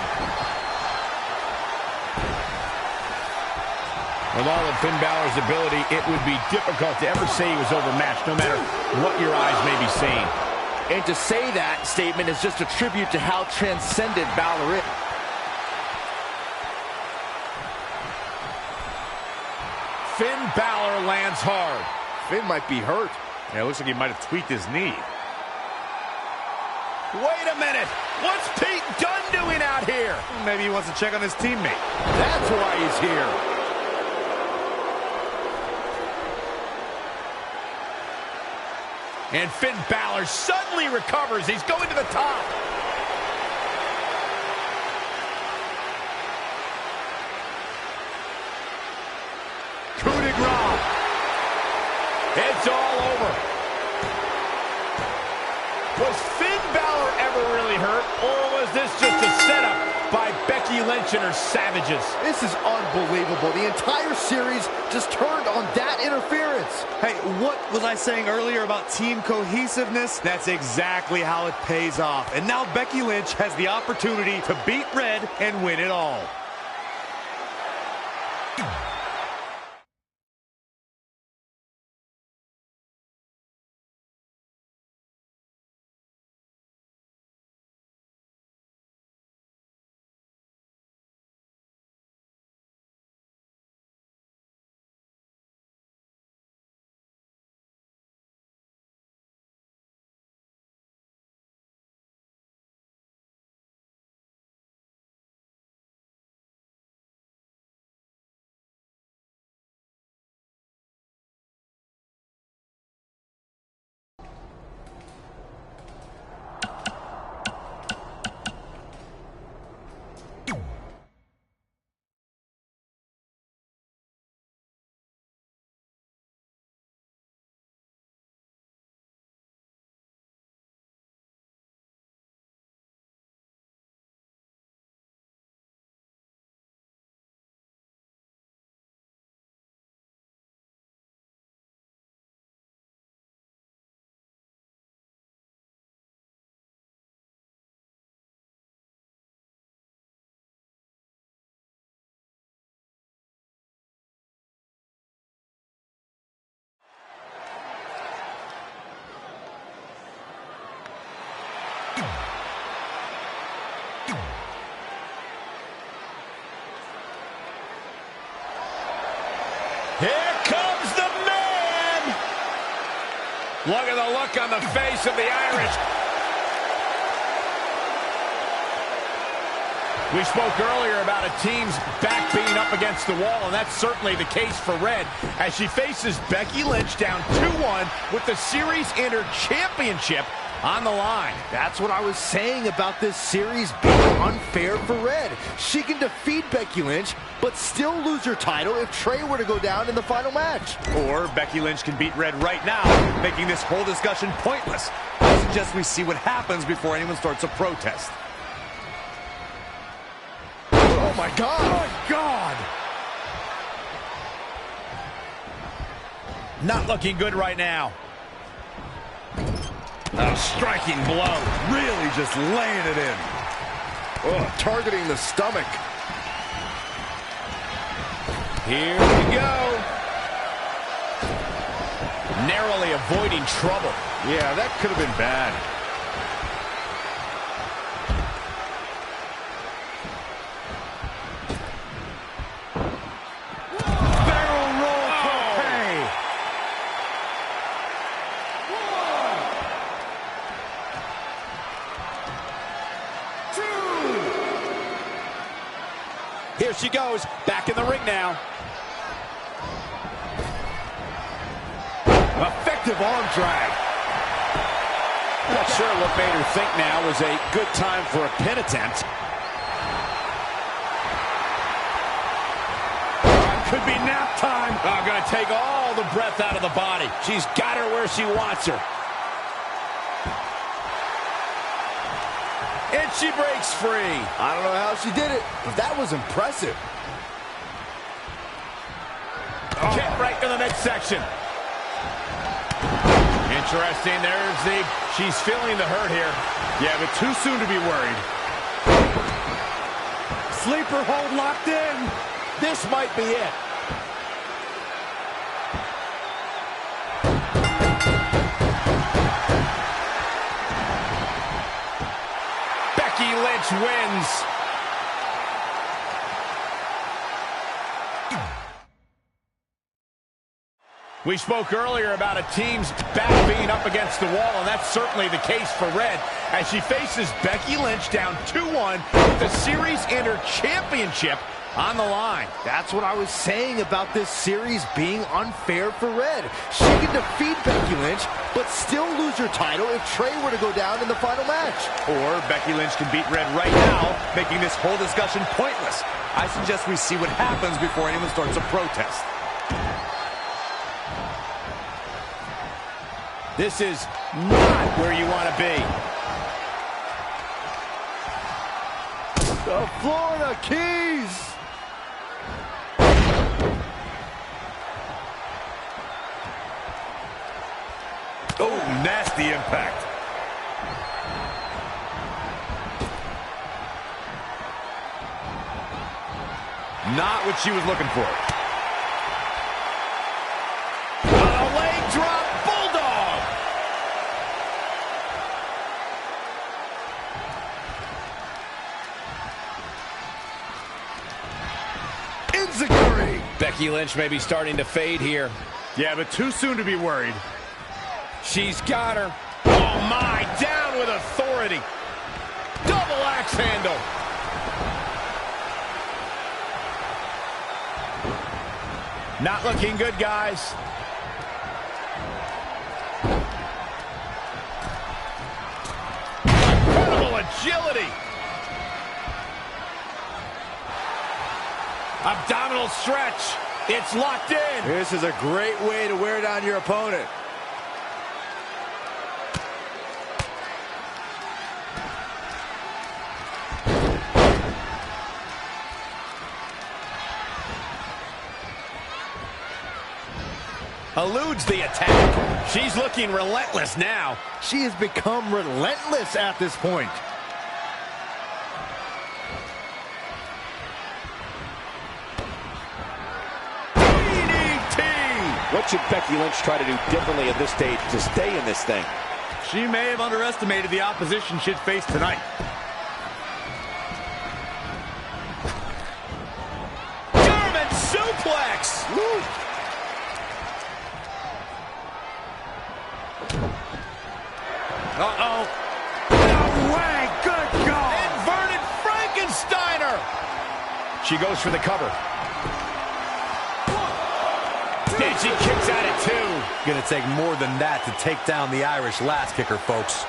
With all of Finn Balor's ability, it would be difficult to ever say he was overmatched, no matter what your eyes may be seeing. And to say that statement is just a tribute to how transcendent Balor is. Finn Balor lands hard. Finn might be hurt. Yeah, it looks like he might have tweaked his knee. Wait a minute. What's Pete Dunne doing out here? Maybe he wants to check on his teammate. That's why he's here. And Finn Balor suddenly recovers. He's going to the top. Coup de grace. It's all over. Was Finn Balor ever really hurt, or was this just a setup by Becky Lynch and her savages? This is unbelievable. The entire series just turned on that interference. Hey, what was I saying earlier about team cohesiveness? That's exactly how it pays off. And now Becky Lynch has the opportunity to beat Red and win it all. Here comes the man! Look at the look on the face of the Irish. We spoke earlier about a team's back being up against the wall, and that's certainly the case for Red as she faces Becky Lynch down 2-1 with the Series Inter Championship on the line. That's what I was saying about this series being unfair for Red. She can defeat Becky Lynch, but still lose her title if Trey were to go down in the final match. Or Becky Lynch can beat Red right now, making this whole discussion pointless. I suggest we see what happens before anyone starts a protest. Oh my God! Oh God! Not looking good right now. A striking blow. Really just laying it in. Oh, targeting the stomach. Here we go. Narrowly avoiding trouble. Yeah, that could have been bad. Here she goes, back in the ring now. Effective arm drag. Not sure what made her think now was a good time for a pin attempt. Could be nap time. Oh, gonna take all the breath out of the body. She's got her where she wants her. And she breaks free. I don't know how she did it, but that was impressive. Kick right to the midsection. Interesting. She's feeling the hurt here. Yeah, but too soon to be worried. Sleeper hold locked in. This might be it. Becky Lynch wins. We spoke earlier about a team's back being up against the wall, and that's certainly the case for Red as she faces Becky Lynch down 2-1 with the series and her championship on the line. That's what I was saying about this series being unfair for Red. She can defeat Becky Lynch, but still lose her title if Trey were to go down in the final match. Or Becky Lynch can beat Red right now, making this whole discussion pointless. I suggest we see what happens before anyone starts a protest. This is not where you want to be. The Florida Keys. Oh, nasty impact. Not what she was looking for. A leg drop bulldog. Enziguri. Becky Lynch may be starting to fade here. Yeah, but too soon to be worried. She's got her. Oh, my. Down with authority. Double axe handle. Not looking good, guys. Incredible agility. Abdominal stretch. It's locked in. This is a great way to wear down your opponent. Eludes the attack. She's looking relentless now. She has become relentless at this point. DDT! What should Becky Lynch try to do differently at this stage to stay in this thing? She may have underestimated the opposition she'd face tonight. German suplex! Woo. Uh-oh. No way! Good God! Inverted Frankensteiner! She goes for the cover. And she kicks at it, too. Gonna take more than that to take down the Irish lass kicker, folks.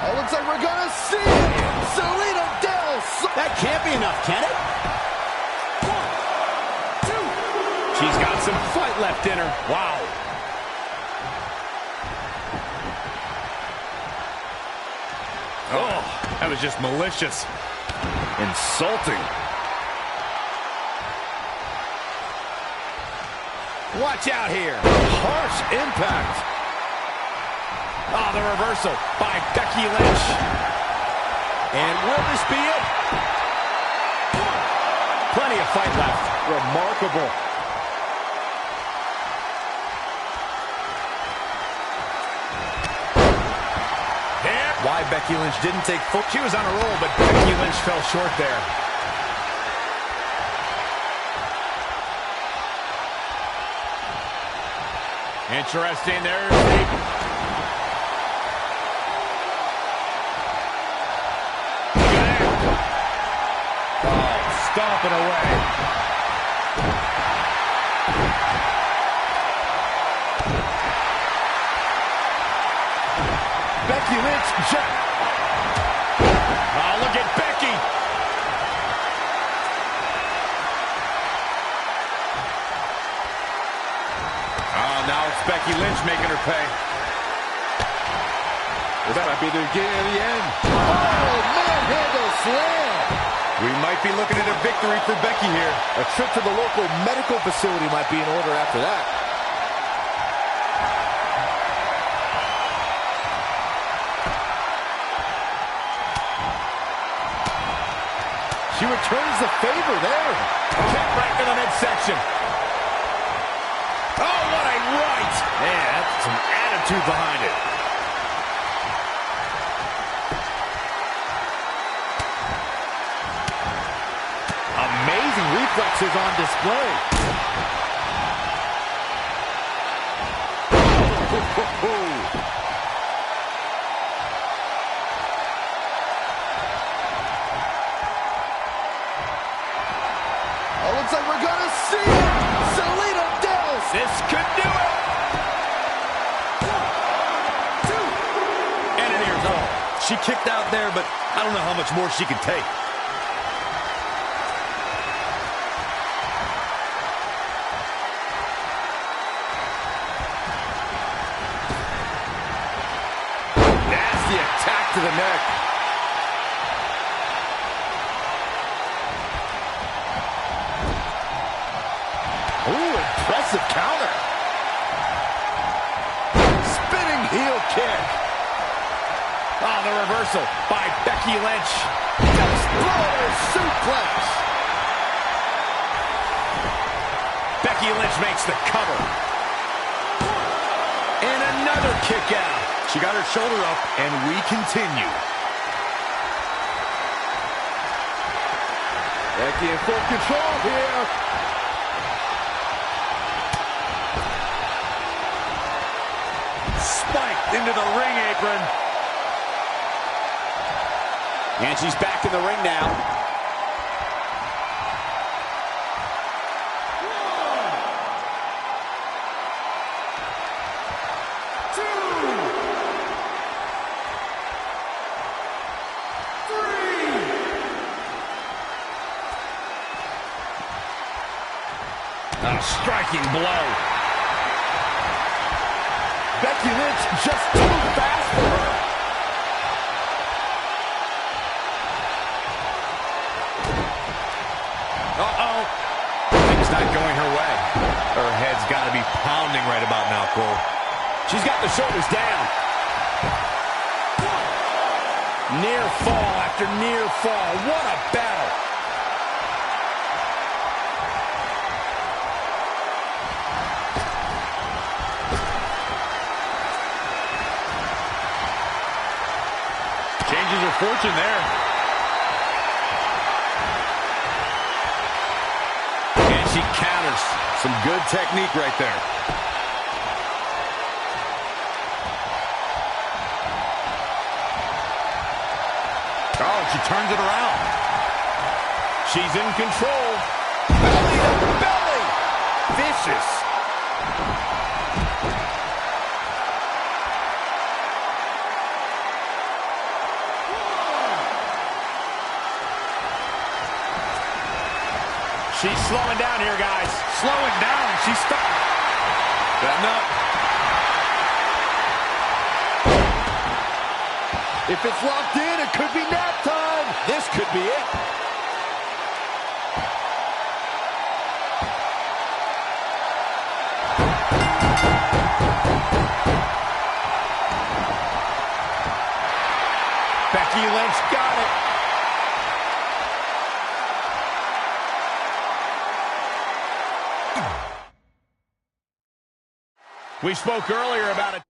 Oh, looks like we're gonna see Selena Del Sol. That can't be enough, can it? She's got some fight left in her. Wow. Oh, that was just malicious. Insulting. Watch out here. Harsh impact. Oh, the reversal by Becky Lynch. And will this be it? Plenty of fight left. Remarkable. Why Becky Lynch didn't take full... She was on a roll, but Becky Lynch fell short there. Interesting. There's the stomping away. Becky Lynch just... Oh, look at Becky. Oh, now it's Becky Lynch making her pay. This might be the beginning of the end. Oh, manhandle slam. We might be looking at a victory for Becky here. A trip to the local medical facility might be in order after that. She returns the favor there. Kick right to the midsection. Oh, what a right. Man, that's some attitude behind it. Amazing reflexes on display. Oh, looks like we're gonna see it. Selena Dell's. This could do it. 1, 2, and an ear fall. She kicked out there, but I don't know how much more she can take. Nasty attack to the neck. Ooh, impressive counter. Spinning heel kick. Oh, the reversal by Becky Lynch. Exploder suplex. Becky Lynch makes the cover. And another kick out. She got her shoulder up, and we continue. Becky in full control here. Spiked into the ring apron. And she's back in the ring now. A striking blow. Becky Lynch just too fast for her. Uh-oh. Things not going her way. Her head's got to be pounding right about now, Cole. She's got the shoulders down. Near fall after near fall. What a battle. Changes her fortune there. And she counters. Some good technique right there. Oh, she turns it around. She's in control. Belly to belly. Vicious. She's slowing down here, guys. Slowing down. She's stopped. That nut. If it's locked in, it could be nap time. This could be it. Becky Lynch got it. We spoke earlier about it.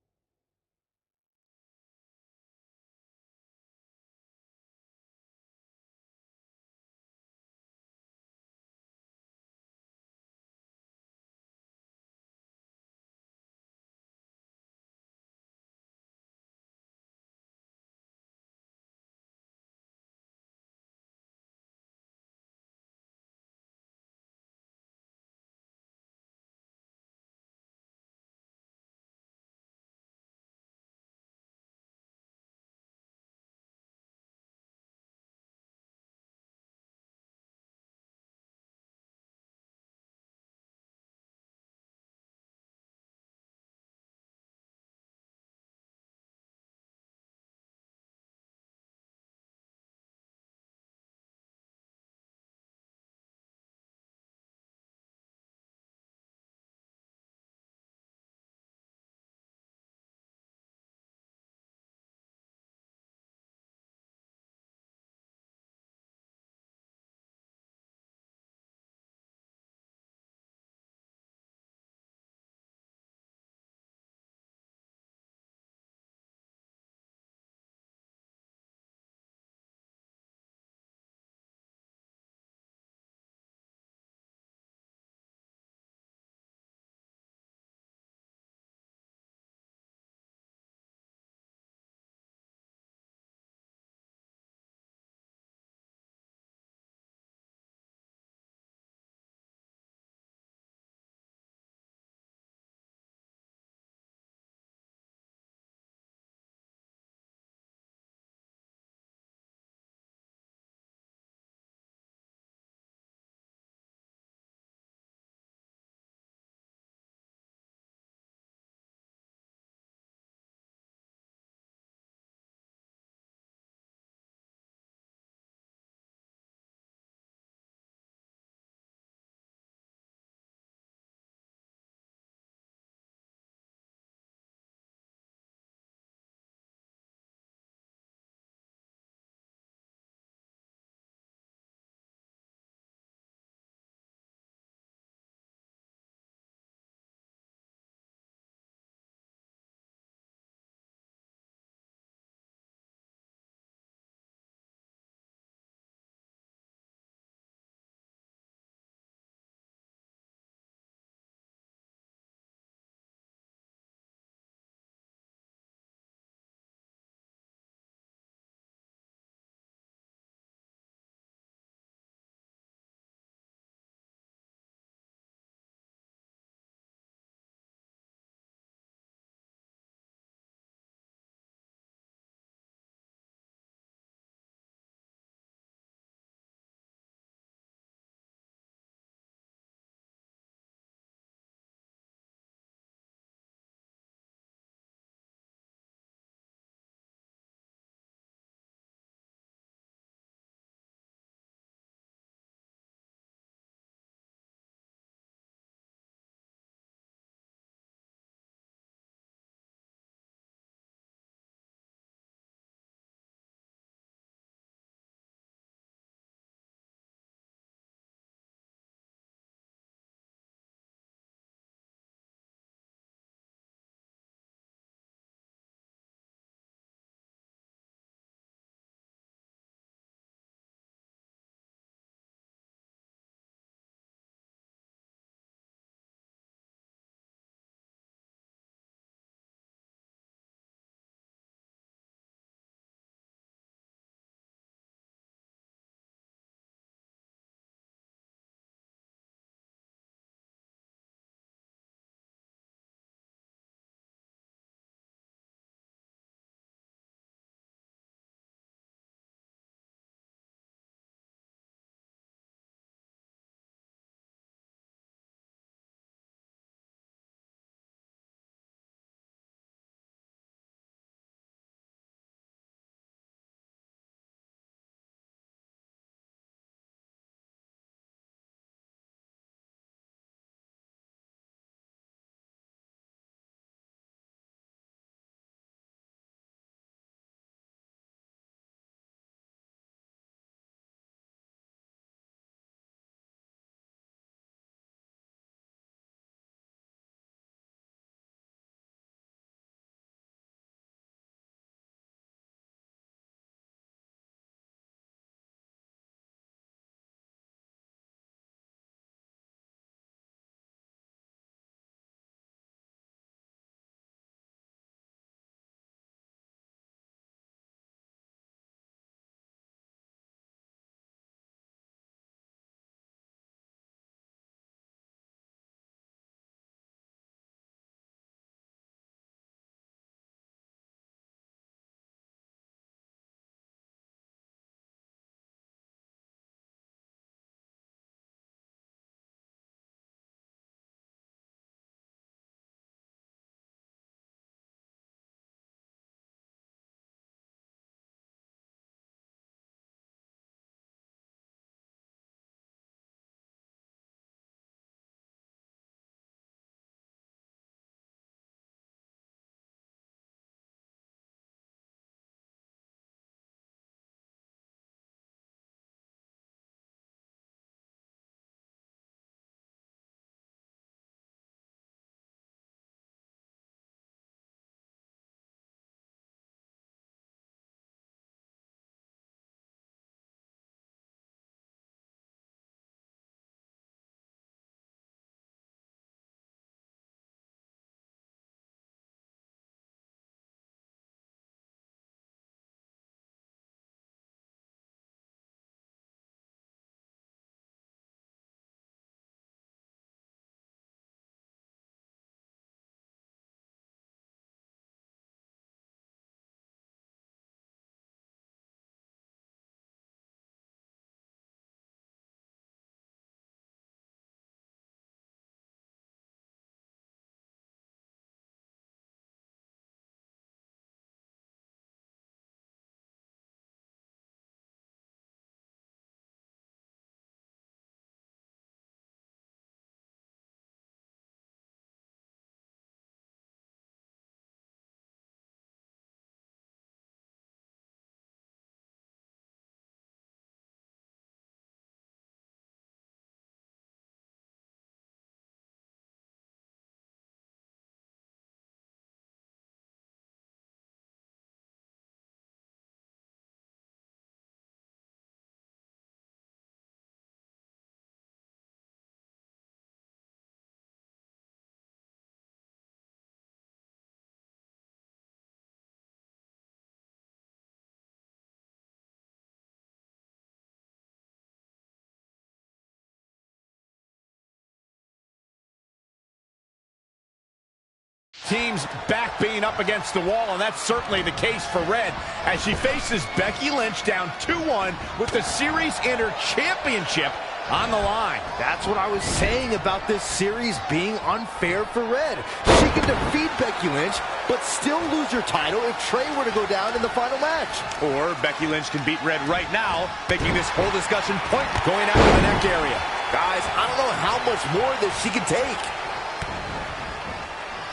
team's back being up against the wall, and that's certainly the case for Red as she faces Becky Lynch down 2-1 with the Series Inter Championship on the line. That's what I was saying about this series being unfair for Red. She can defeat Becky Lynch, but still lose her title if Trey were to go down in the final match. Or Becky Lynch can beat Red right now, making this whole discussion pointless. Going after the neck area. Guys, I don't know how much more that she can take.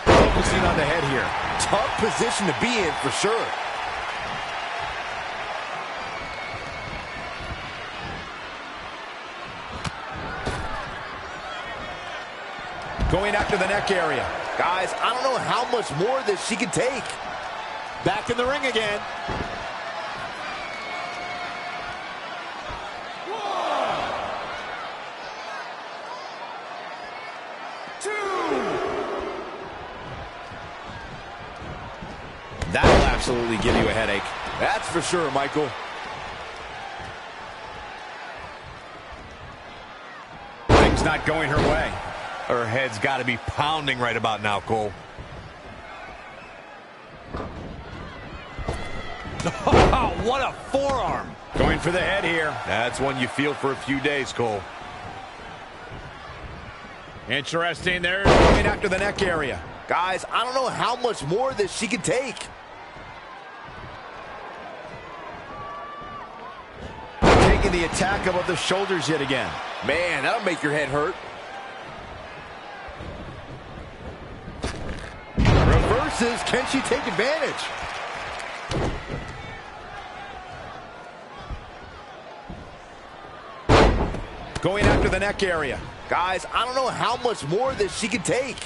Focusing on the head here. Tough position to be in for sure. Going after the neck area. Guys, I don't know how much more that she can take. Back in the ring again. That'll absolutely give you a headache. That's for sure, Michael. Things not going her way. Her head's got to be pounding right about now, Cole. What a forearm. Going for the head here. That's one you feel for a few days, Cole. Interesting there. Going after the neck area. Guys, I don't know how much more that she can take. Taking the attack above the shoulders yet again. Man, that'll make your head hurt. Reverses. Can she take advantage? Going after the neck area. Guys, I don't know how much more that she can take.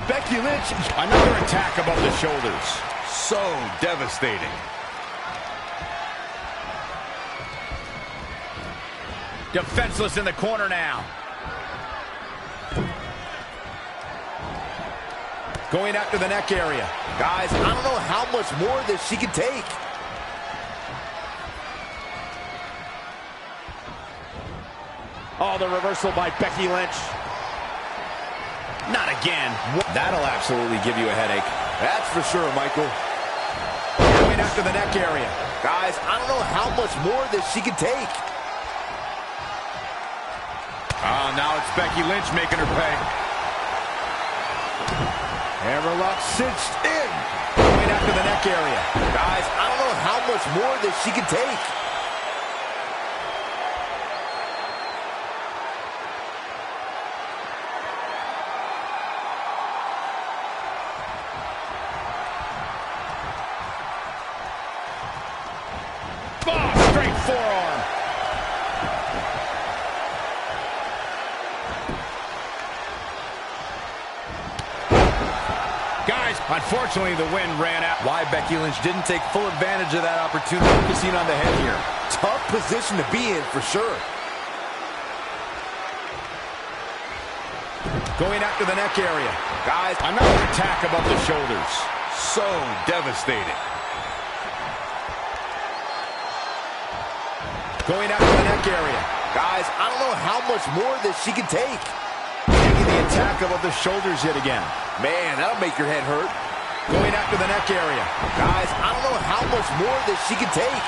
Becky Lynch, another attack above the shoulders. So devastating. Defenseless in the corner now. Going after the neck area. Guys, I don't know how much more that she can take. Oh, the reversal by Becky Lynch. Not again. That'll absolutely give you a headache. That's for sure, Michael. Going after the neck area. Guys, I don't know how much more that she can take. Oh, now it's Becky Lynch making her pay. Hammerlock cinched in. Going after the neck area. Guys, I don't know how much more that she can take. Oh, straight forearm. Guys, unfortunately the wind ran out. Why Becky Lynch didn't take full advantage of that opportunity. Focusing on the head here. Tough position to be in for sure. Going after the neck area. Guys, another attack above the shoulders. So devastating. Going after the neck area. Guys, I don't know how much more that she can take. Taking the attack above the shoulders yet again. Man, that'll make your head hurt. Going after the neck area. Guys, I don't know how much more that she can take.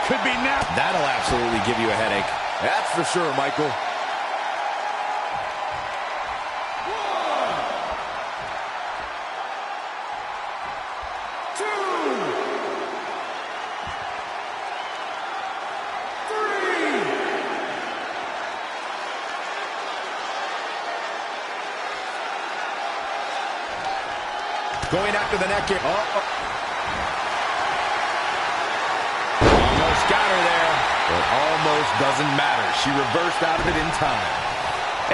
Could be now. That'll absolutely give you a headache. That's for sure, Michael. Going after the neck. Almost got her there. But almost doesn't matter. She reversed out of it in time.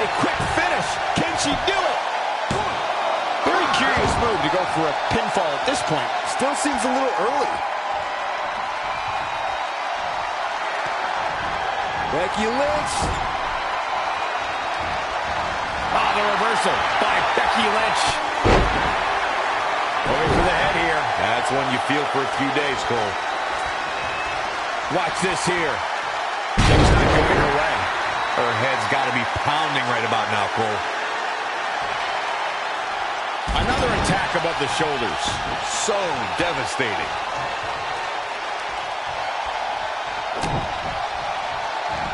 A quick finish. Can she do it? Very curious move to go for a pinfall at this point. Still seems a little early. Becky Lynch. Ah, the reversal by Becky Lynch. Going for the head here. That's one you feel for a few days, Cole. Watch this here. Things not going her way. Her head's got to be pounding right about now, Cole. Another attack above the shoulders. So devastating.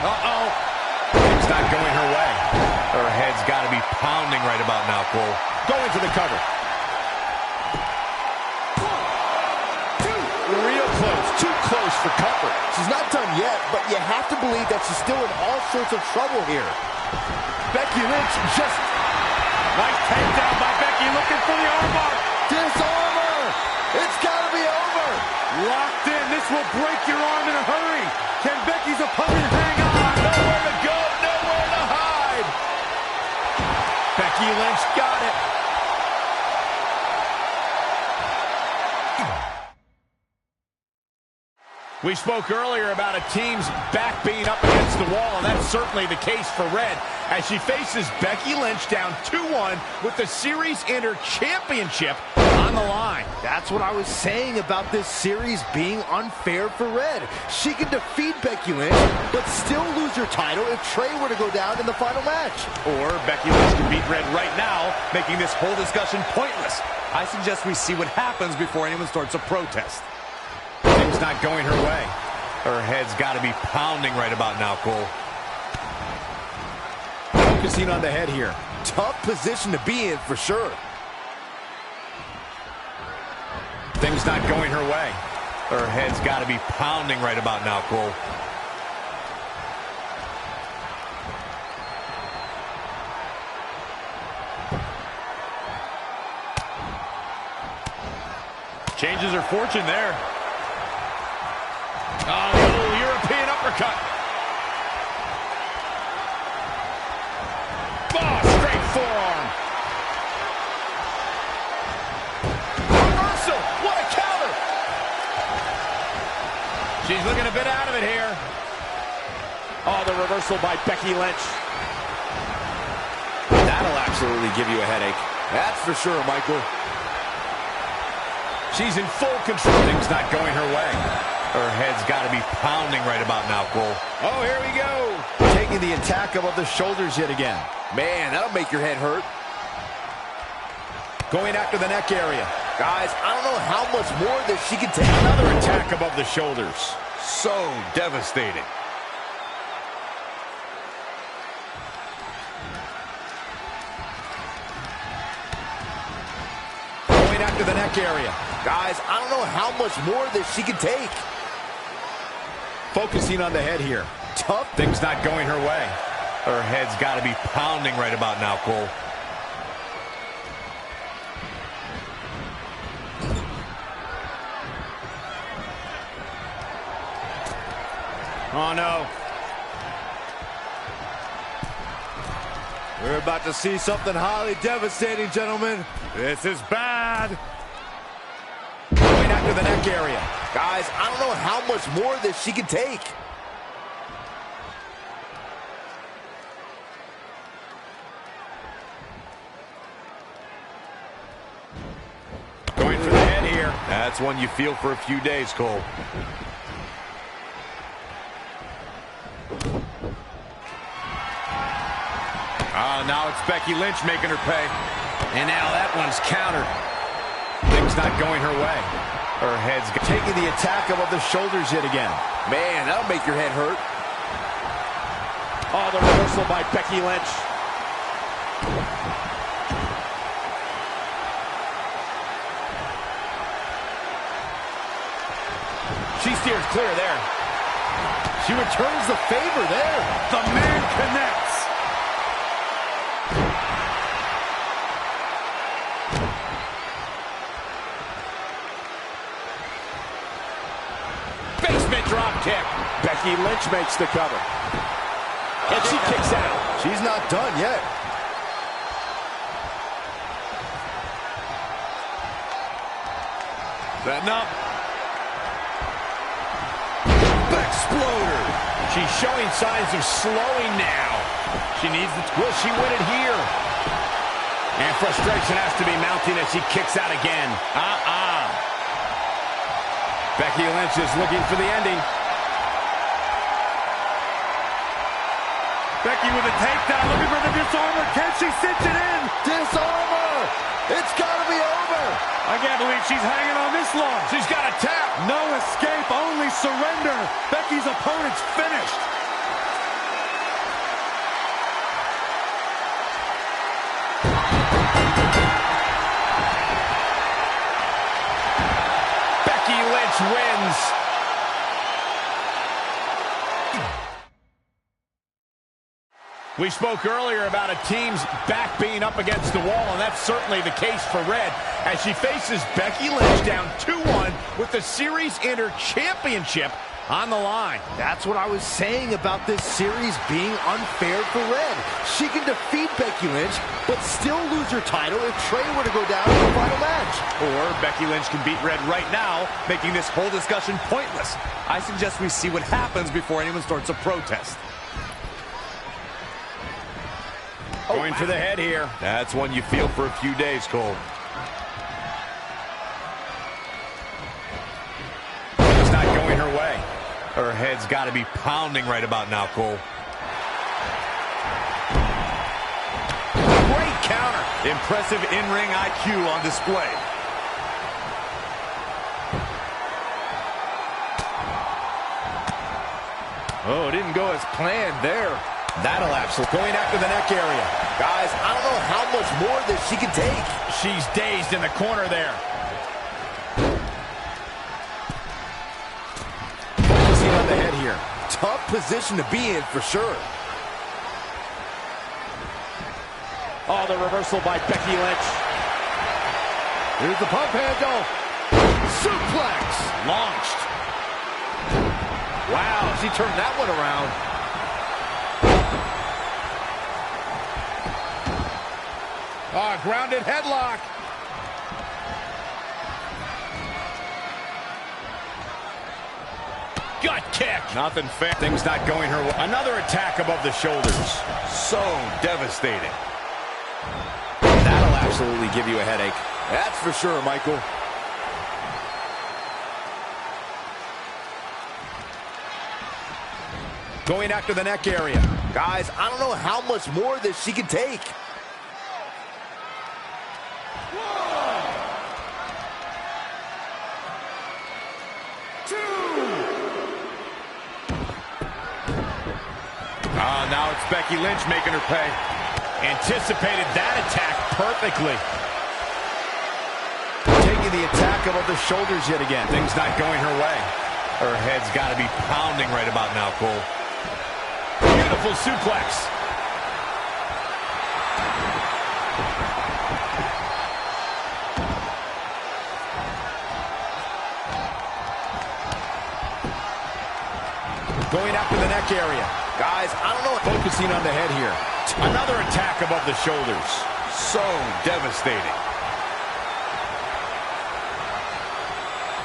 Uh-oh. It's not going her way. Her head's got to be pounding right about now, Cole. Going for the cover. Real close. Too close for comfort. She's not done yet, but you have to believe that she's still in all sorts of trouble here. Becky Lynch just... Nice takedown by Becky, looking for the armbar. Disarm her! It's got to be over! Locked in. This will break your arm in a hurry. Can Becky's opponent hang on? Nowhere to go, nowhere to hide. Becky Lynch got it. We spoke earlier about a team's back being up against the wall, and that's certainly the case for Red as she faces Becky Lynch down 2-1 with the Series Inter Championship on the line. That's what I was saying about this series being unfair for Red. She can defeat Becky Lynch, but still lose her title if Trey were to go down in the final match. Or Becky Lynch can beat Red right now, making this whole discussion pointless. I suggest we see what happens before anyone starts a protest. Things not going her way. Her head's got to be pounding right about now, Cole. Focusing on the head here. Tough position to be in for sure. Things not going her way. Her head's got to be pounding right about now, Cole. Changes her fortune there. Oh, the little European uppercut. Oh, straight forearm. Reversal. What a counter. She's looking a bit out of it here. Oh, the reversal by Becky Lynch. That'll absolutely give you a headache. That's for sure, Michael. She's in full control. Things not going her way. Her head's got to be pounding right about now, Cole. Oh, here we go. Taking the attack above the shoulders yet again. Man, that'll make your head hurt. Going after the neck area. Guys, I don't know how much more of this she can take. Another attack above the shoulders. So devastating. Going after the neck area. Guys, I don't know how much more of this she can take. Focusing on the head here. Tough. Things not going her way. Her head's got to be pounding right about now, Cole. Oh, no. We're about to see something highly devastating, gentlemen. This is bad. Going after the neck area. Guys, I don't know how much more of this she can take. Going for the head here. That's one you feel for a few days, Cole. Now it's Becky Lynch making her pay. And now that one's countered. Things not going her way. Her head's taking the attack above the shoulders yet again. Man, that'll make your head hurt. Oh, the reversal by Becky Lynch. She steers clear there. She returns the favor there. The man connects. Basement drop kick. Becky Lynch makes the cover. And she kicks out. She's not done yet. Setting up. Exploder. She's showing signs of slowing now. She needs it. Will she win it here? And frustration has to be mounting as she kicks out again. Becky Lynch is looking for the ending. Becky with a takedown, looking for the disarmer. Can she cinch it in? Disarmer! It's gotta be over! I can't believe she's hanging on this long. She's got a tap. No escape, only surrender. Becky's opponent's finished. Becky Lynch wins. We spoke earlier about a team's back being up against the wall, and that's certainly the case for Red as she faces Becky Lynch down 2-1 with the Series Inter Championship on the line. That's what I was saying about this series being unfair for Red. She can defeat Becky Lynch, but still lose her title if Trey were to go down in the final match. Or Becky Lynch can beat Red right now, making this whole discussion pointless. I suggest we see what happens before anyone starts a protest. Going for the head here. That's one you feel for a few days, Cole. It's not going her way. Her head's got to be pounding right about now, Cole. Great counter. Impressive in-ring IQ on display. Oh, it didn't go as planned there. That'll absolutely going after the neck area. Guys, I don't know how much more of this she can take. She's dazed in the corner there. Focusing on the head here. Tough position to be in for sure. Oh, the reversal by Becky Lynch. Here's the pump handle. Suplex. Launched. Wow, she turned that one around. Grounded headlock. Gut kick. Nothing fair. Things not going her way. Another attack above the shoulders. So devastating. That'll absolutely give you a headache. That's for sure, Michael. Going after the neck area. Guys, I don't know how much more of this she can take. Now it's Becky Lynch making her pay. Anticipated that attack perfectly. Taking the attack above the shoulders yet again. Things not going her way. Her head's got to be pounding right about now, Cole. Beautiful suplex. Going after the neck area. Guys, I don't know. Focusing on the head here. Another attack above the shoulders. So devastating.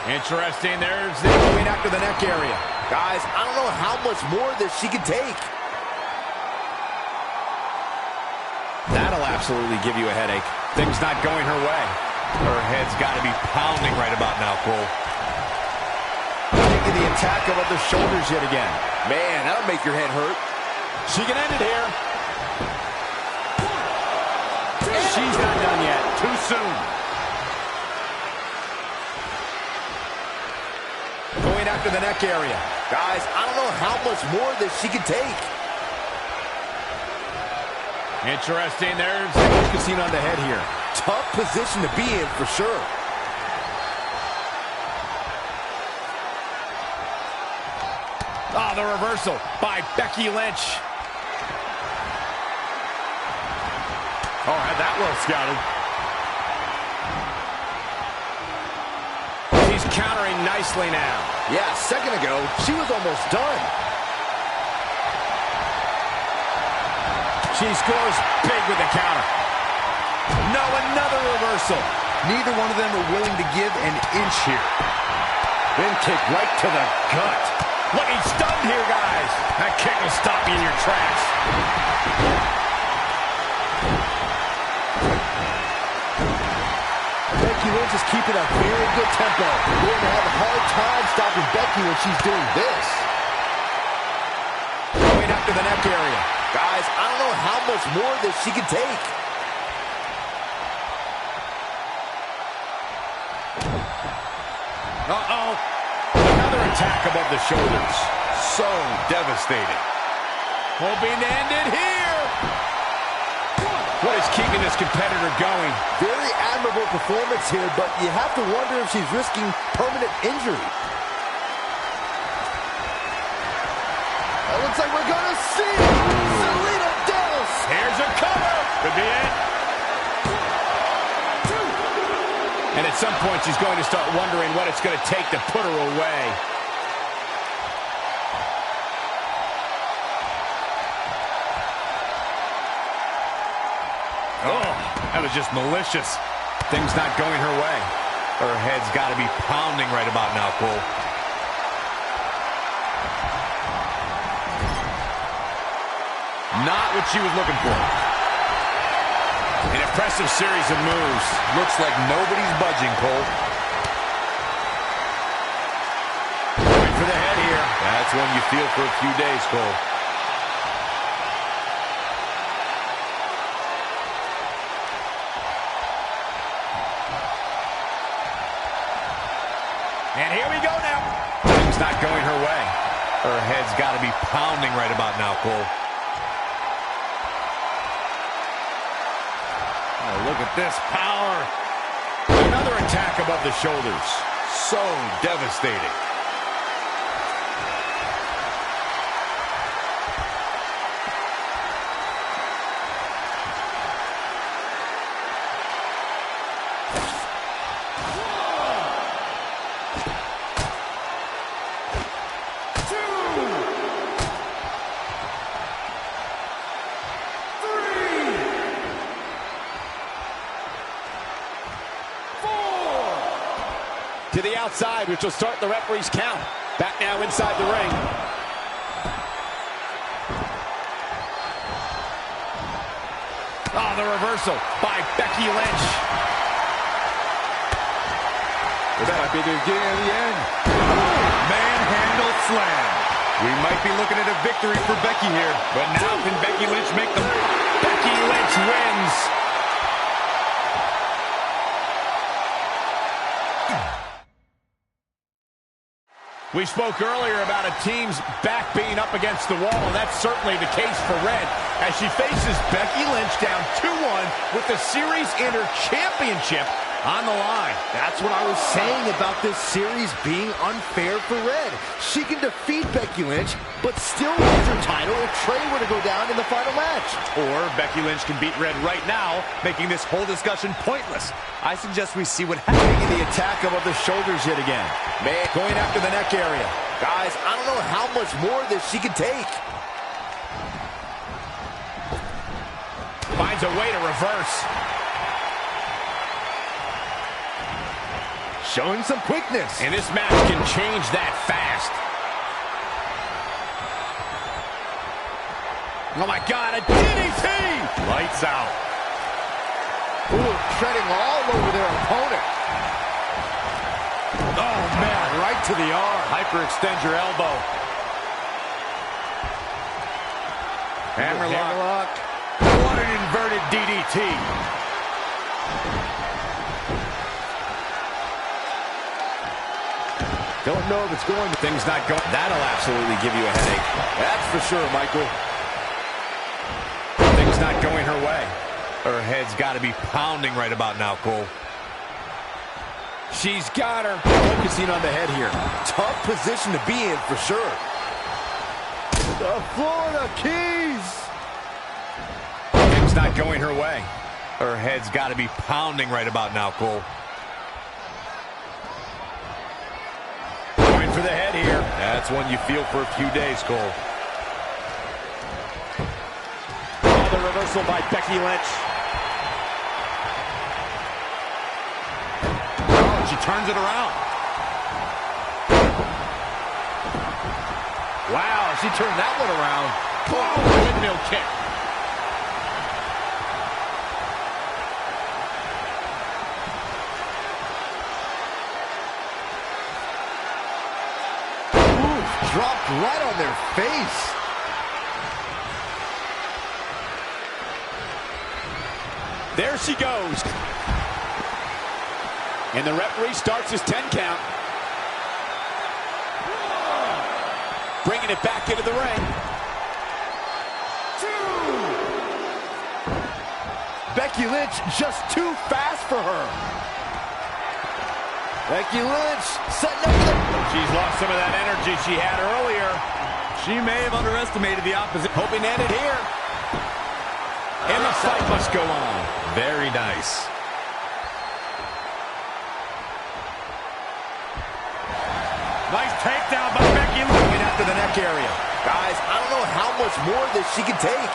Interesting. There's the going after the neck area. Guys, I don't know how much more of this she can take. That'll absolutely give you a headache. Things not going her way. Her head's got to be pounding right about now, Cole. Taking the attack above the shoulders yet again. Man, that'll make your head hurt. She can end it here. She's not done yet. Too soon. Going after the neck area. Guys, I don't know how much more of this she can take. Interesting. There's focusing on the head here. Tough position to be in for sure. Oh, the reversal by Becky Lynch. Oh, had that well scouted. She's countering nicely now. Yeah, a second ago, she was almost done. She scores big with the counter. No, another reversal. Neither one of them are willing to give an inch here. Then kick right to the gut. Looking stunned here, guys. That kick will stop you in your tracks. Becky Lynch is keeping a very good tempo. We're going to have a hard time stopping Becky when she's doing this. Going after the neck area. Guys, I don't know how much more of this she can take. Uh-oh. Another attack above the shoulders. So devastating. Hoping to end it here. What is keeping this competitor going? Very admirable performance here, but you have to wonder if she's risking permanent injury. It looks like we're going to see Zelina Vega. Here's a cover. Could be it. And at some point, she's going to start wondering what it's going to take to put her away. Oh, that was just malicious. Things not going her way. Her head's got to be pounding right about now, Cole. Not what she was looking for. An impressive series of moves. Looks like nobody's budging, Cole. Going for the head here. That's one you feel for a few days, Cole. And here we go now. Things not going her way. Her head's got to be pounding right about now, Cole. Oh, look at this power. Another attack above the shoulders. So devastating. To the outside, which will start the referee's count. Back now inside the ring. Oh, the reversal by Becky Lynch. This might be the beginning of the end. Manhandle slam. We might be looking at a victory for Becky here. But now can Becky Lynch make them? Becky Lynch wins. We spoke earlier about a team's back being up against the wall, and that's certainly the case for Red as she faces Becky Lynch down 2-1 with the series and her championship on the line. That's what I was saying about this series being unfair for Red. She can defeat Becky Lynch, but still lose her title if Trey were to go down in the final match. Or Becky Lynch can beat Red right now, making this whole discussion pointless. I suggest we see what happens. The attack above the shoulders yet again. Man, going after the neck area. Guys, I don't know how much more of this she can take. Finds a way to reverse. Showing some quickness. And this match can change that fast. Oh my God, a DDT! Lights out. Ooh, treading all over their opponent. Oh man, right to the arm. Hyperextend your elbow. Hammerlock. What an inverted DDT. Don't know if it's going to... Things not going... That'll absolutely give you a headache. That's for sure, Michael. Things not going her way. Her head's got to be pounding right about now, Cole. She's got her. Focusing on the head here. Tough position to be in for sure. The Florida Keys. Things not going her way. Her head's got to be pounding right about now, Cole. Going for the head here. That's one you feel for a few days, Cole. Oh, the reversal by Becky Lynch. She turns it around. Wow, she turned that one around. Oh, windmill kick. Ooh, dropped right on their face. There she goes. And the referee starts his 10 count. Bringing it back into the ring. 2. Becky Lynch just too fast for her. Becky Lynch setting up the... She's lost some of that energy she had earlier. She may have underestimated the opposition. Hoping to end it here. And the fight must go on. Very nice. Nice takedown by Becky Lynch. Going after the neck area. Guys, I don't know how much more of this she can take.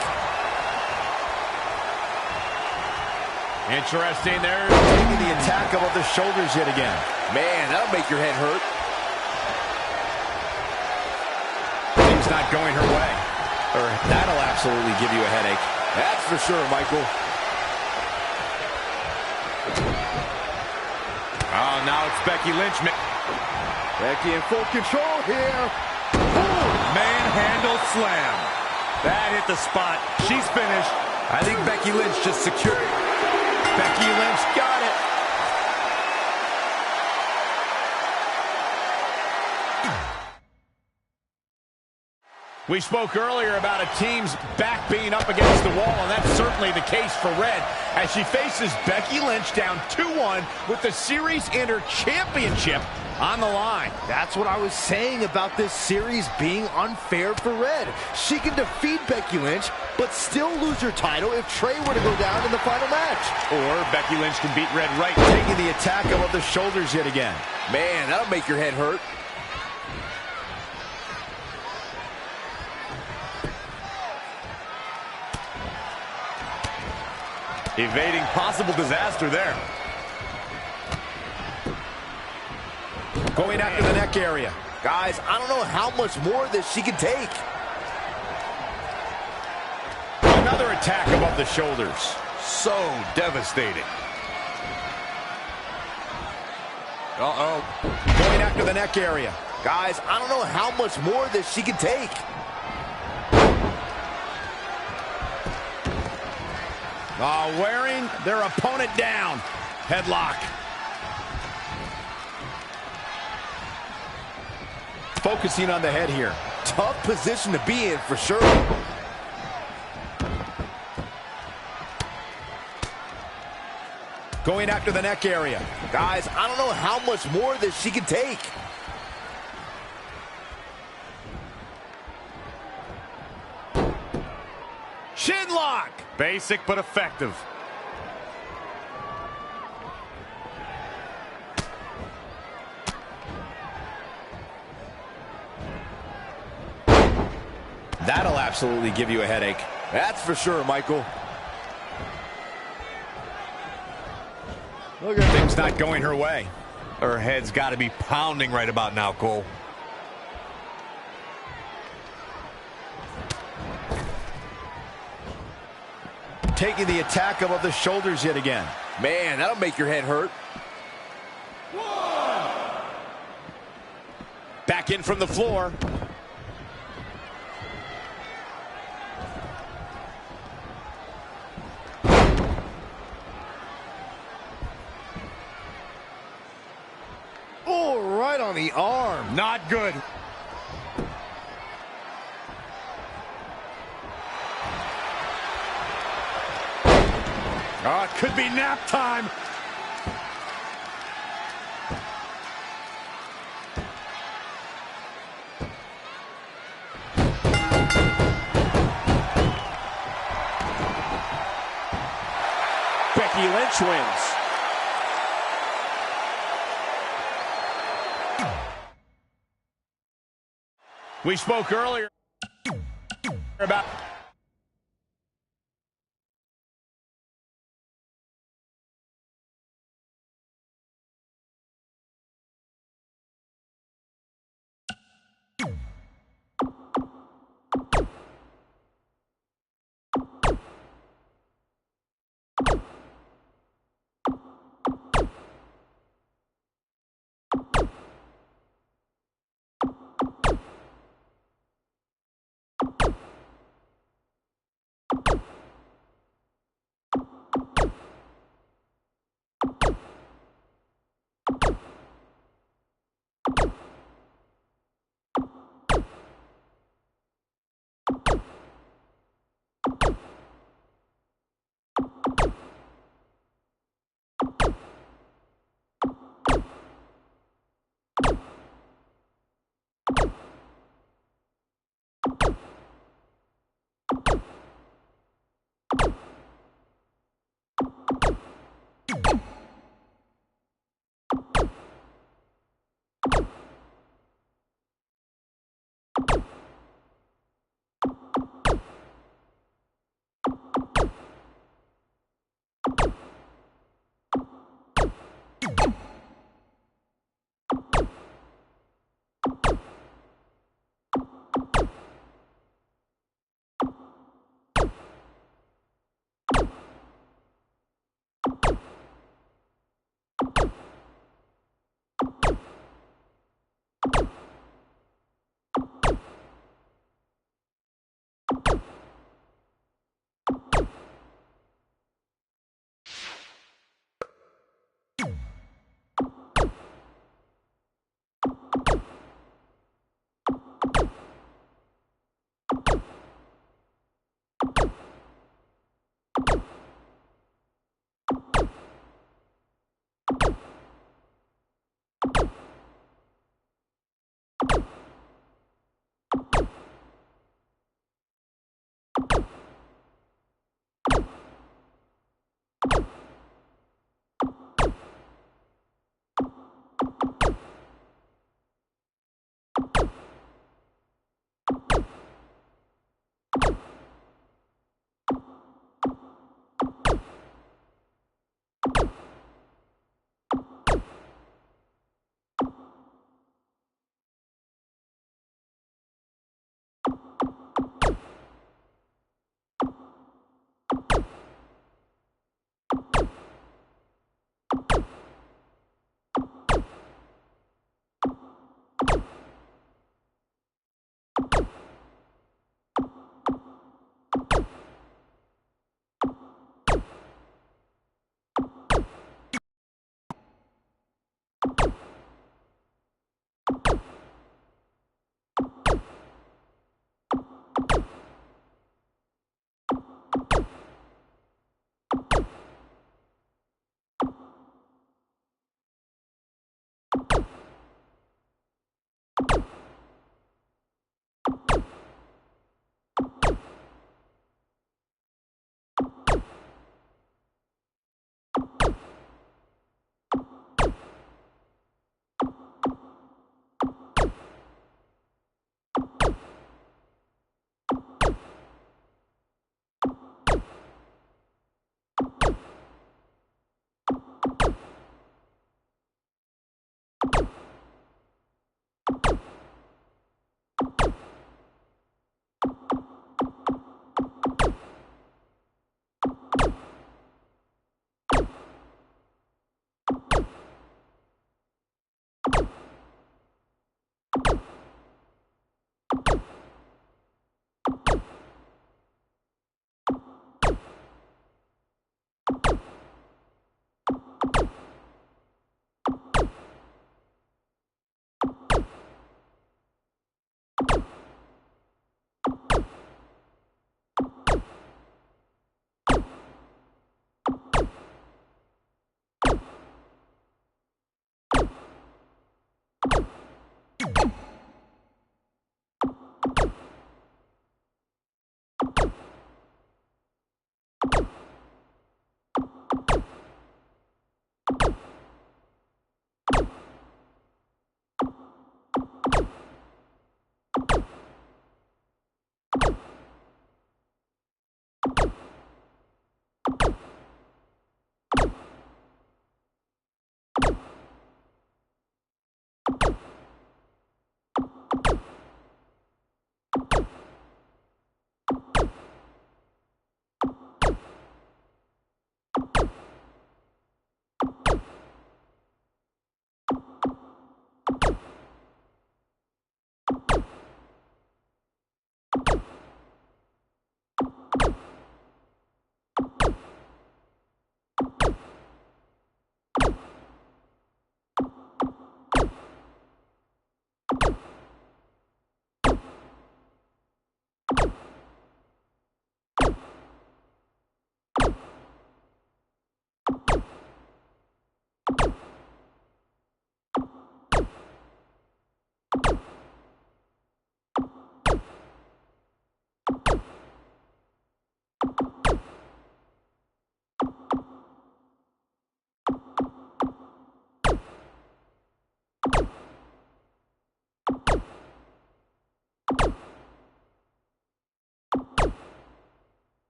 Interesting there. Taking the attack above the shoulders yet again. Man, that'll make your head hurt. Things not going her way. Or that'll absolutely give you a headache. That's for sure, Michael. Oh, now it's Becky Lynch. Becky in full control here. Manhandle slam. That hit the spot. She's finished. I think Becky Lynch just secured it. Becky Lynch got it. We spoke earlier about a team's back being up against the wall, and that's certainly the case for Red as she faces Becky Lynch down 2-1 with the Series Inter Championship on the line. That's what I was saying about this series being unfair for Red. She can defeat Becky Lynch, but still lose her title if Trey were to go down in the final match. Or Becky Lynch can beat Red right. Taking the attack above the shoulders yet again. Man, that'll make your head hurt. Evading possible disaster there. Going after the neck area. Guys, I don't know how much more of this she can take. Another attack above the shoulders. So devastating. Uh-oh. Going after the neck area. Guys, I don't know how much more of this she can take. Wearing their opponent down. Headlock. Focusing on the head here. Tough position to be in for sure. Going after the neck area. Guys, I don't know how much more of this she can take. Shinlock. Basic but effective. That'll absolutely give you a headache. That's for sure, Michael. Look at things not going her way. Her head's got to be pounding right about now, Cole. Taking the attack above the shoulders yet again. Man, that'll make your head hurt. Back in from the floor. Oh, right on the arm. Not good. Oh, it could be nap time. Becky Lynch wins. We spoke earlier about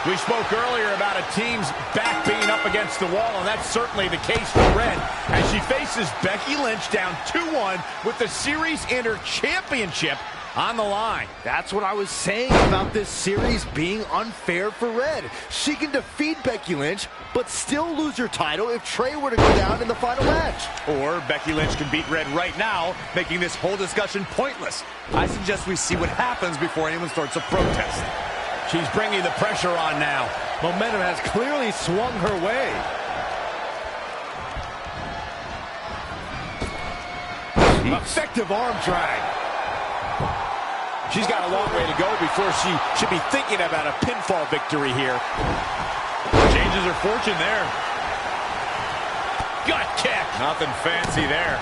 We spoke earlier about a team's back being up against the wall, and that's certainly the case for Red as she faces Becky Lynch down 2-1 with the Series Inter Championship on the line. That's what I was saying about this series being unfair for Red. She can defeat Becky Lynch, but still lose her title if Trey were to go down in the final match. Or Becky Lynch can beat Red right now, making this whole discussion pointless. I suggest we see what happens before anyone starts a protest. She's bringing the pressure on now. Momentum has clearly swung her way. Effective arm drag. She's got a long way to go before she should be thinking about a pinfall victory here. Changes her fortune there. Gut kick. Nothing fancy there.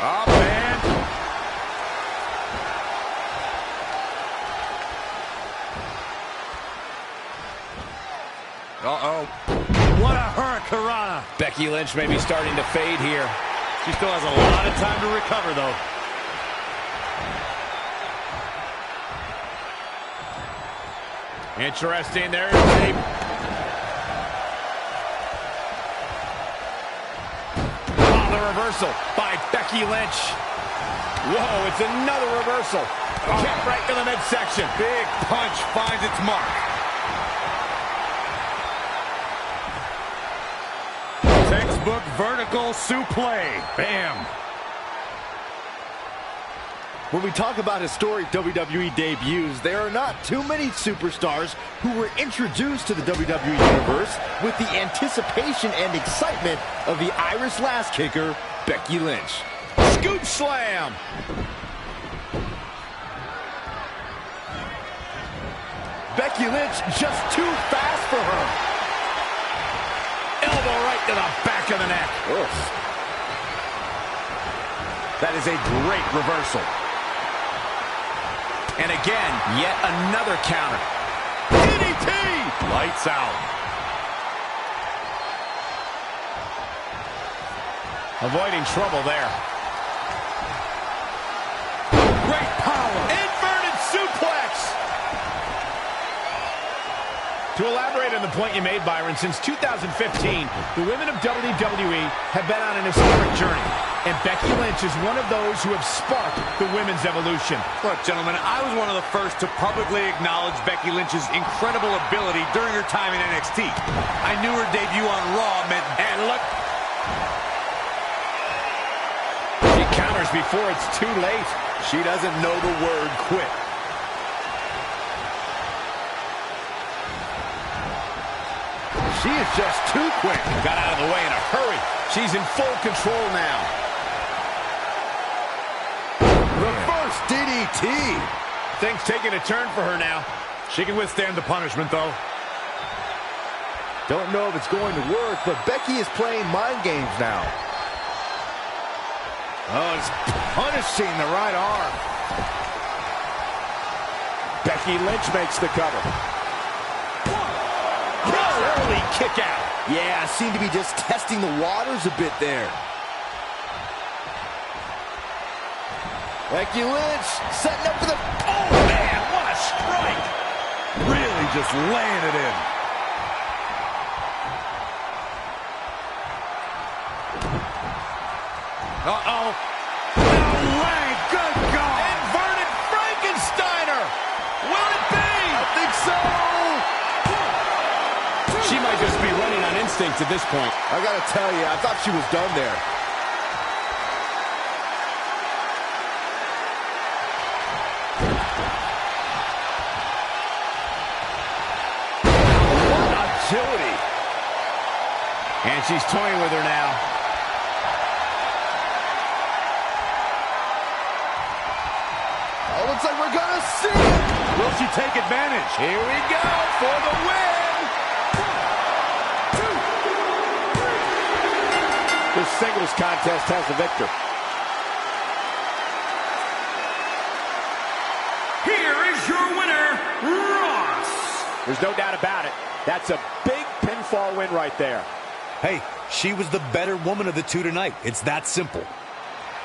Oh, man. Uh-oh. What a hurricanrana. Becky Lynch may be starting to fade here. She still has a lot of time to recover, though. Interesting. There's a... Oh, the reversal by Becky Lynch. Whoa, it's another reversal. Kick right to the midsection. Big punch finds its mark. Textbook vertical suplex. Bam. When we talk about historic WWE debuts, there are not too many superstars who were introduced to the WWE Universe with the anticipation and excitement of the Irish Lass Kicker, Becky Lynch. Scoop slam. Becky Lynch just too fast for her. Elbow right to the back of the neck. Oof. That is a great reversal. And again, yet another counter. DDT! Lights out. Avoiding trouble there. Great power. Inverted suplex. To elaborate on the point you made, Byron, since 2015, the women of WWE have been on an historic journey. And Becky Lynch is one of those who have sparked the women's evolution. Look, gentlemen, I was one of the first to publicly acknowledge Becky Lynch's incredible ability during her time in NXT. I knew her debut on Raw meant... And look... She counters before it's too late. She doesn't know the word quit. She is just too quick. Got out of the way in a hurry. She's in full control now. Reverse DDT. Things taking a turn for her now. She can withstand the punishment, though. Don't know if it's going to work, but Becky is playing mind games now. Oh, it's punishing the right arm. Becky Lynch makes the cover. Early kick out. Yeah, seemed to be just testing the waters a bit there. Becky Lynch setting up for the... Oh, man, what a strike. Really just laying it in. Uh-oh. No way. Good God. Inverted Frankensteiner. Will it be? I think so. She might just be running on instinct at this point. I gotta tell you, I thought she was done there. What agility. And she's toying with her now. Oh, looks like we're gonna see it. Will she take advantage? Here we go for the win. This singles contest has the victor. Here is your winner, Ross. There's no doubt about it. That's a big pinfall win right there. Hey, she was the better woman of the two tonight. It's that simple.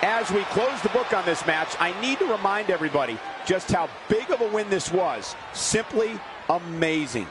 As we close the book on this match, I need to remind everybody just how big of a win this was. Simply amazing.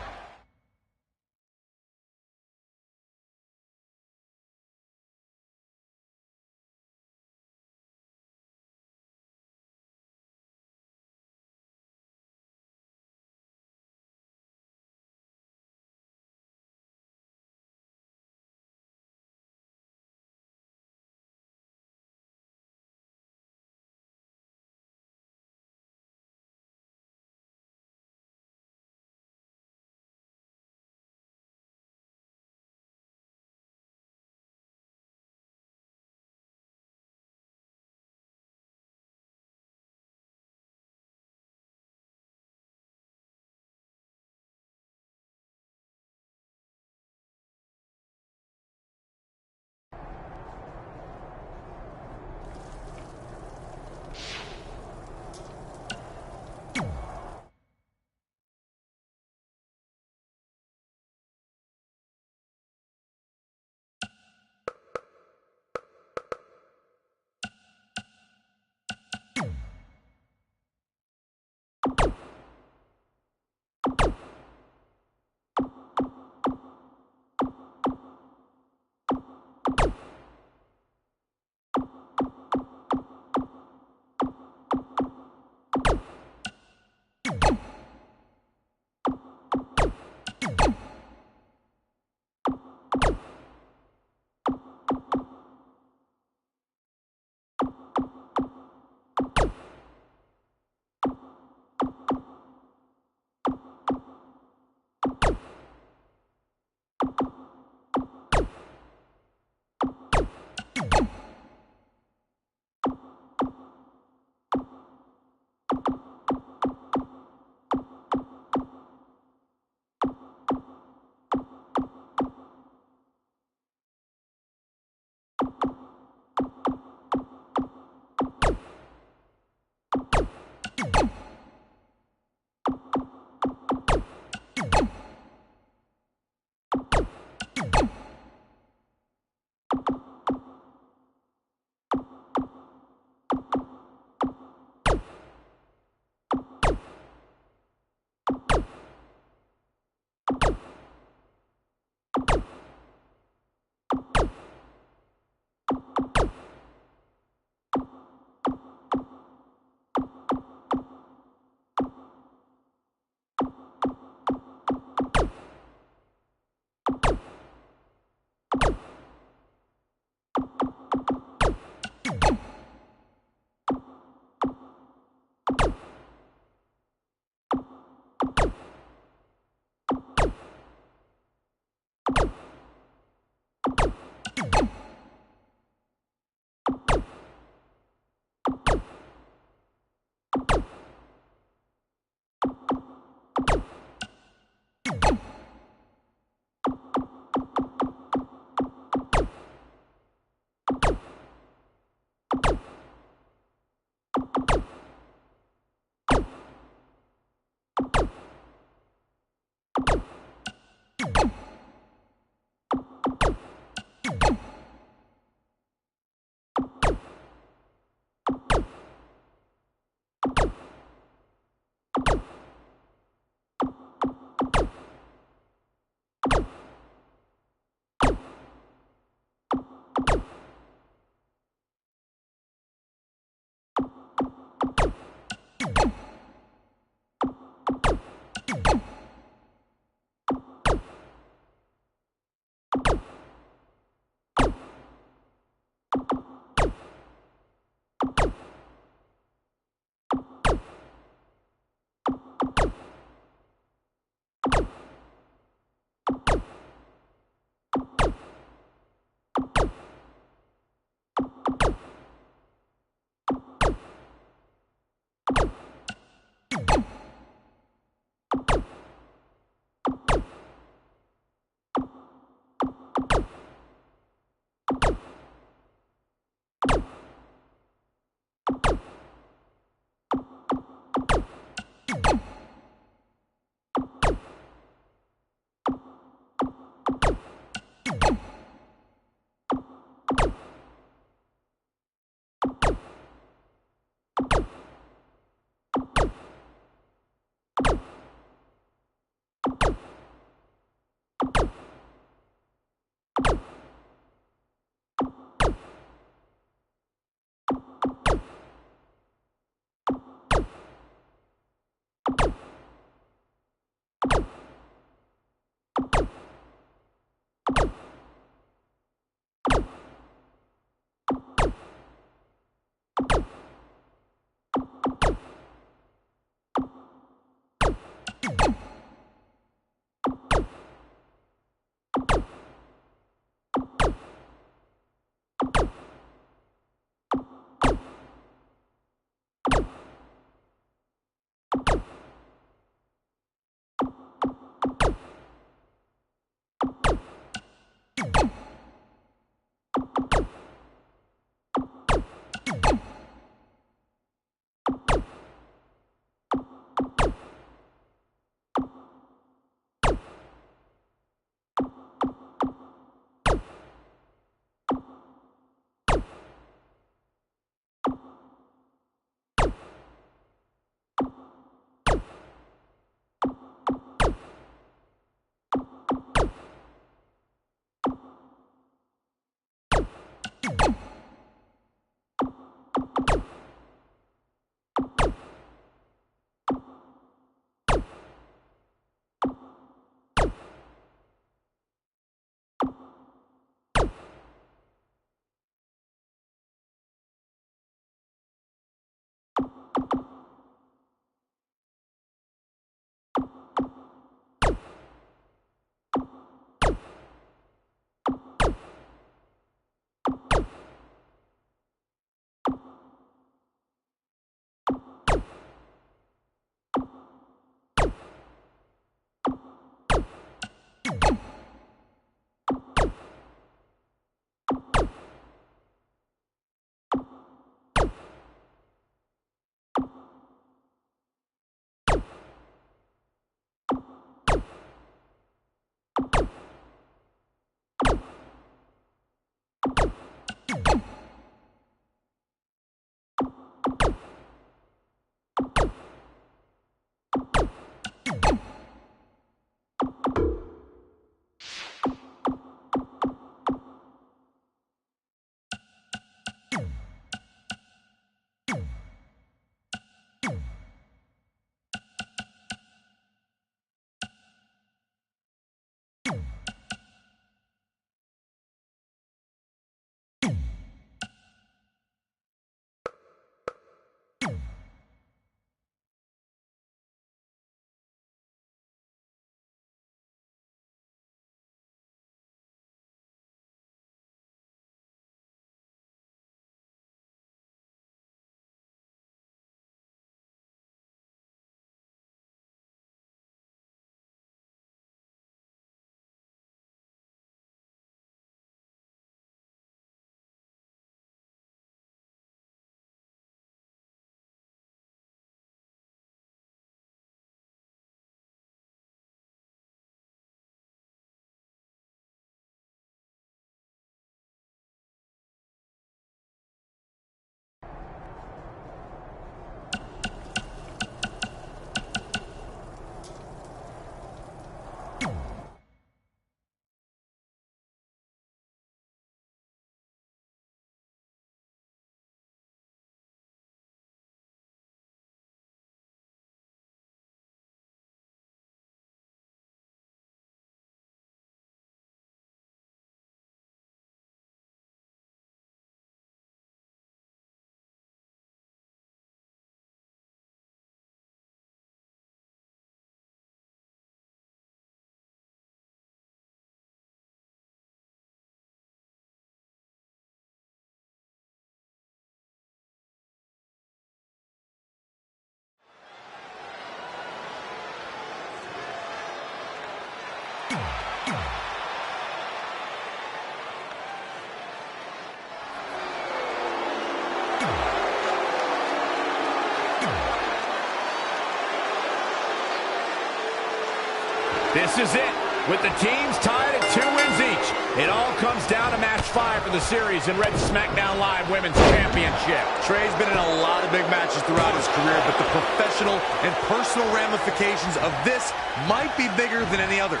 this is it, with the teams tied at 2 wins each. It all comes down to match 5 of the series in Red SmackDown Live Women's Championship. Trey's been in a lot of big matches throughout his career, but the professional and personal ramifications of this might be bigger than any other.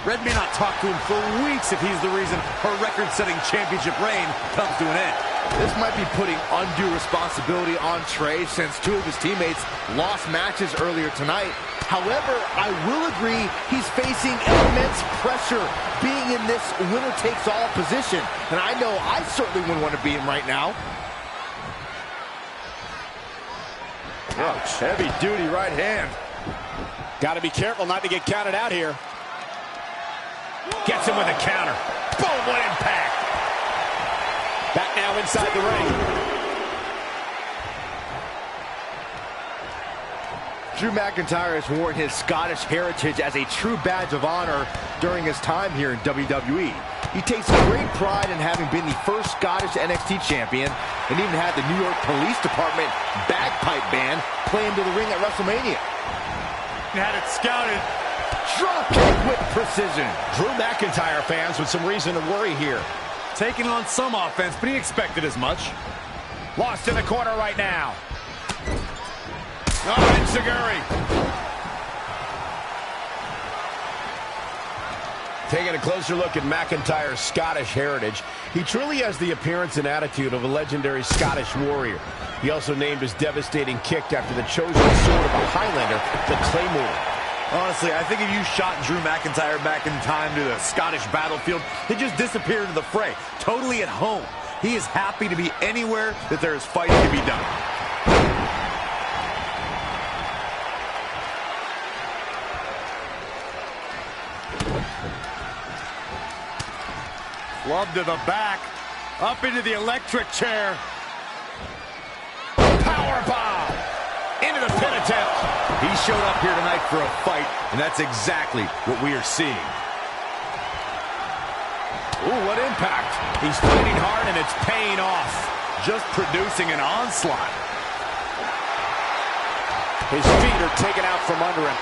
Red may not talk to him for weeks if he's the reason her record-setting championship reign comes to an end. This might be putting undue responsibility on Trey since 2 of his teammates lost matches earlier tonight. However, I will agree he's facing immense pressure being in this winner-takes-all position. And I know I certainly wouldn't want to be him right now. Ouch, heavy-duty right hand. Got to be careful not to get counted out here. Gets him with a counter. Boom, what impact. Back now inside the ring. Drew McIntyre has worn his Scottish heritage as a true badge of honor during his time here in WWE. He takes great pride in having been the first Scottish NXT champion and even had the New York Police Department bagpipe band play him to the ring at WrestleMania. Had it scouted. Drop kick with precision. Drew McIntyre fans with some reason to worry here. Taking on some offense, but he expected as much. Lost in the corner right now. Oh, Enziguri. Taking a closer look at McIntyre's Scottish heritage, he truly has the appearance and attitude of a legendary Scottish warrior. He also named his devastating kick after the chosen sword of a Highlander, the Claymore. Honestly, I think if you shot Drew McIntyre back in time to the Scottish battlefield, he'd just disappear into the fray, totally at home. He is happy to be anywhere that there is fighting to be done. Club to the back, up into the electric chair. Powerbomb into the pin attempt. He showed up here tonight for a fight, and that's exactly what we are seeing. Ooh, what impact. He's fighting hard, and it's paying off. Just producing an onslaught. His feet are taken out from under him.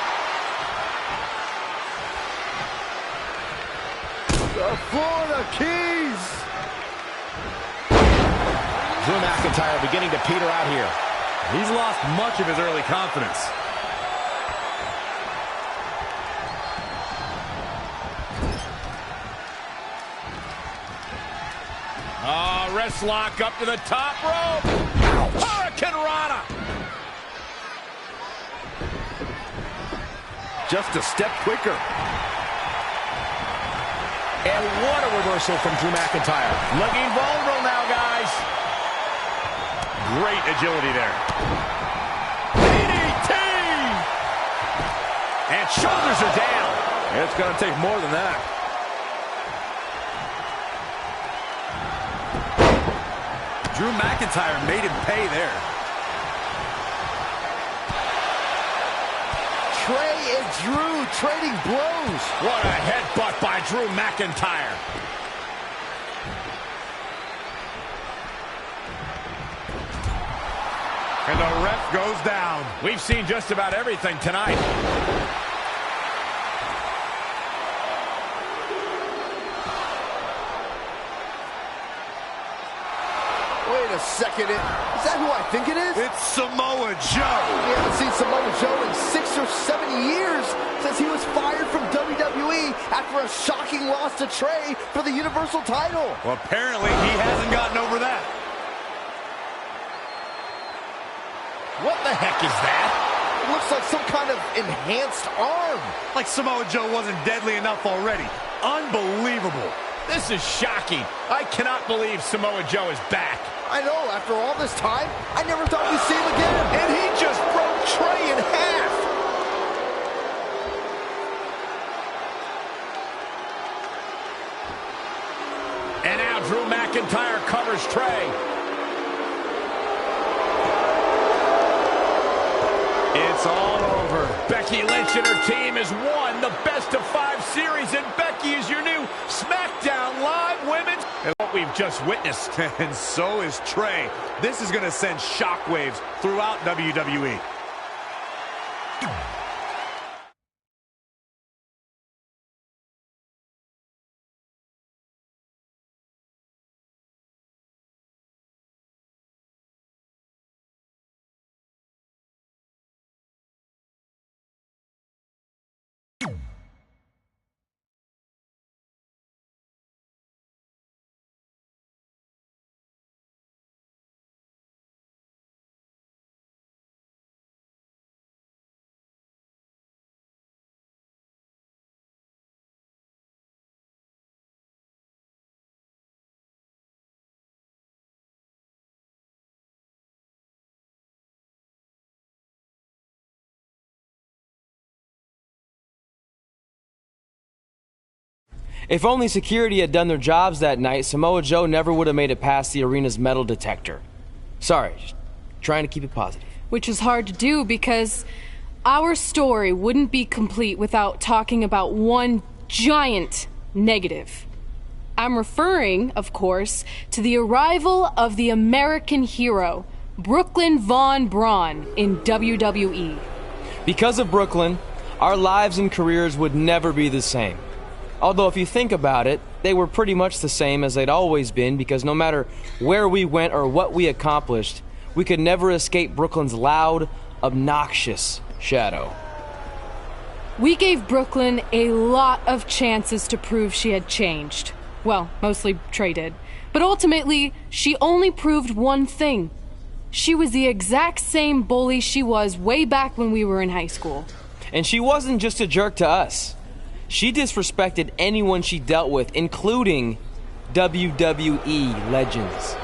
The Florida Keys. Drew McIntyre beginning to peter out here. He's lost much of his early confidence. Wrist lock up to the top rope. Hurricane Rana. Just a step quicker. And what a reversal from Drew McIntyre. Looking vulnerable now, guys. Great agility there. DDT! And shoulders are down. It's going to take more than that. Drew McIntyre made him pay there. Trey and Drew trading blows. What a headbutt by Drew McIntyre. And the ref goes down. We've seen just about everything tonight. Wait a second. Is that who I think it is? It's Samoa Joe. We haven't seen Samoa Joe in 6 or 7 years since he was fired from WWE after a shocking loss to Trey for the Universal title. Well, apparently he hasn't gotten over that. What the heck is that? It looks like some kind of enhanced arm. Like Samoa Joe wasn't deadly enough already. Unbelievable. This is shocking. I cannot believe Samoa Joe is back. I know, after all this time, I never thought we'd see him again. And he just broke Trey in half. And now Drew McIntyre covers Trey. It's all over. Becky Lynch and her team has won the best-of-5 series, and Becky is your new SmackDown Live Women's. And what we've just witnessed. And so is Trey. This is going to send shockwaves throughout WWE. If only security had done their jobs that night, Samoa Joe never would have made it past the arena's metal detector. Sorry, just trying to keep it positive. Which is hard to do because our story wouldn't be complete without talking about one giant negative. I'm referring, of course, to the arrival of the American hero, Brooklyn Von Braun, in WWE. Because of Brooklyn, our lives and careers would never be the same. Although if you think about it, they were pretty much the same as they'd always been, because no matter where we went or what we accomplished, we could never escape Brooklyn's loud, obnoxious shadow. We gave Brooklyn a lot of chances to prove she had changed. Well, mostly Trey did. But ultimately, she only proved one thing. She was the exact same bully she was way back when we were in high school. And she wasn't just a jerk to us. She disrespected anyone she dealt with, including WWE legends.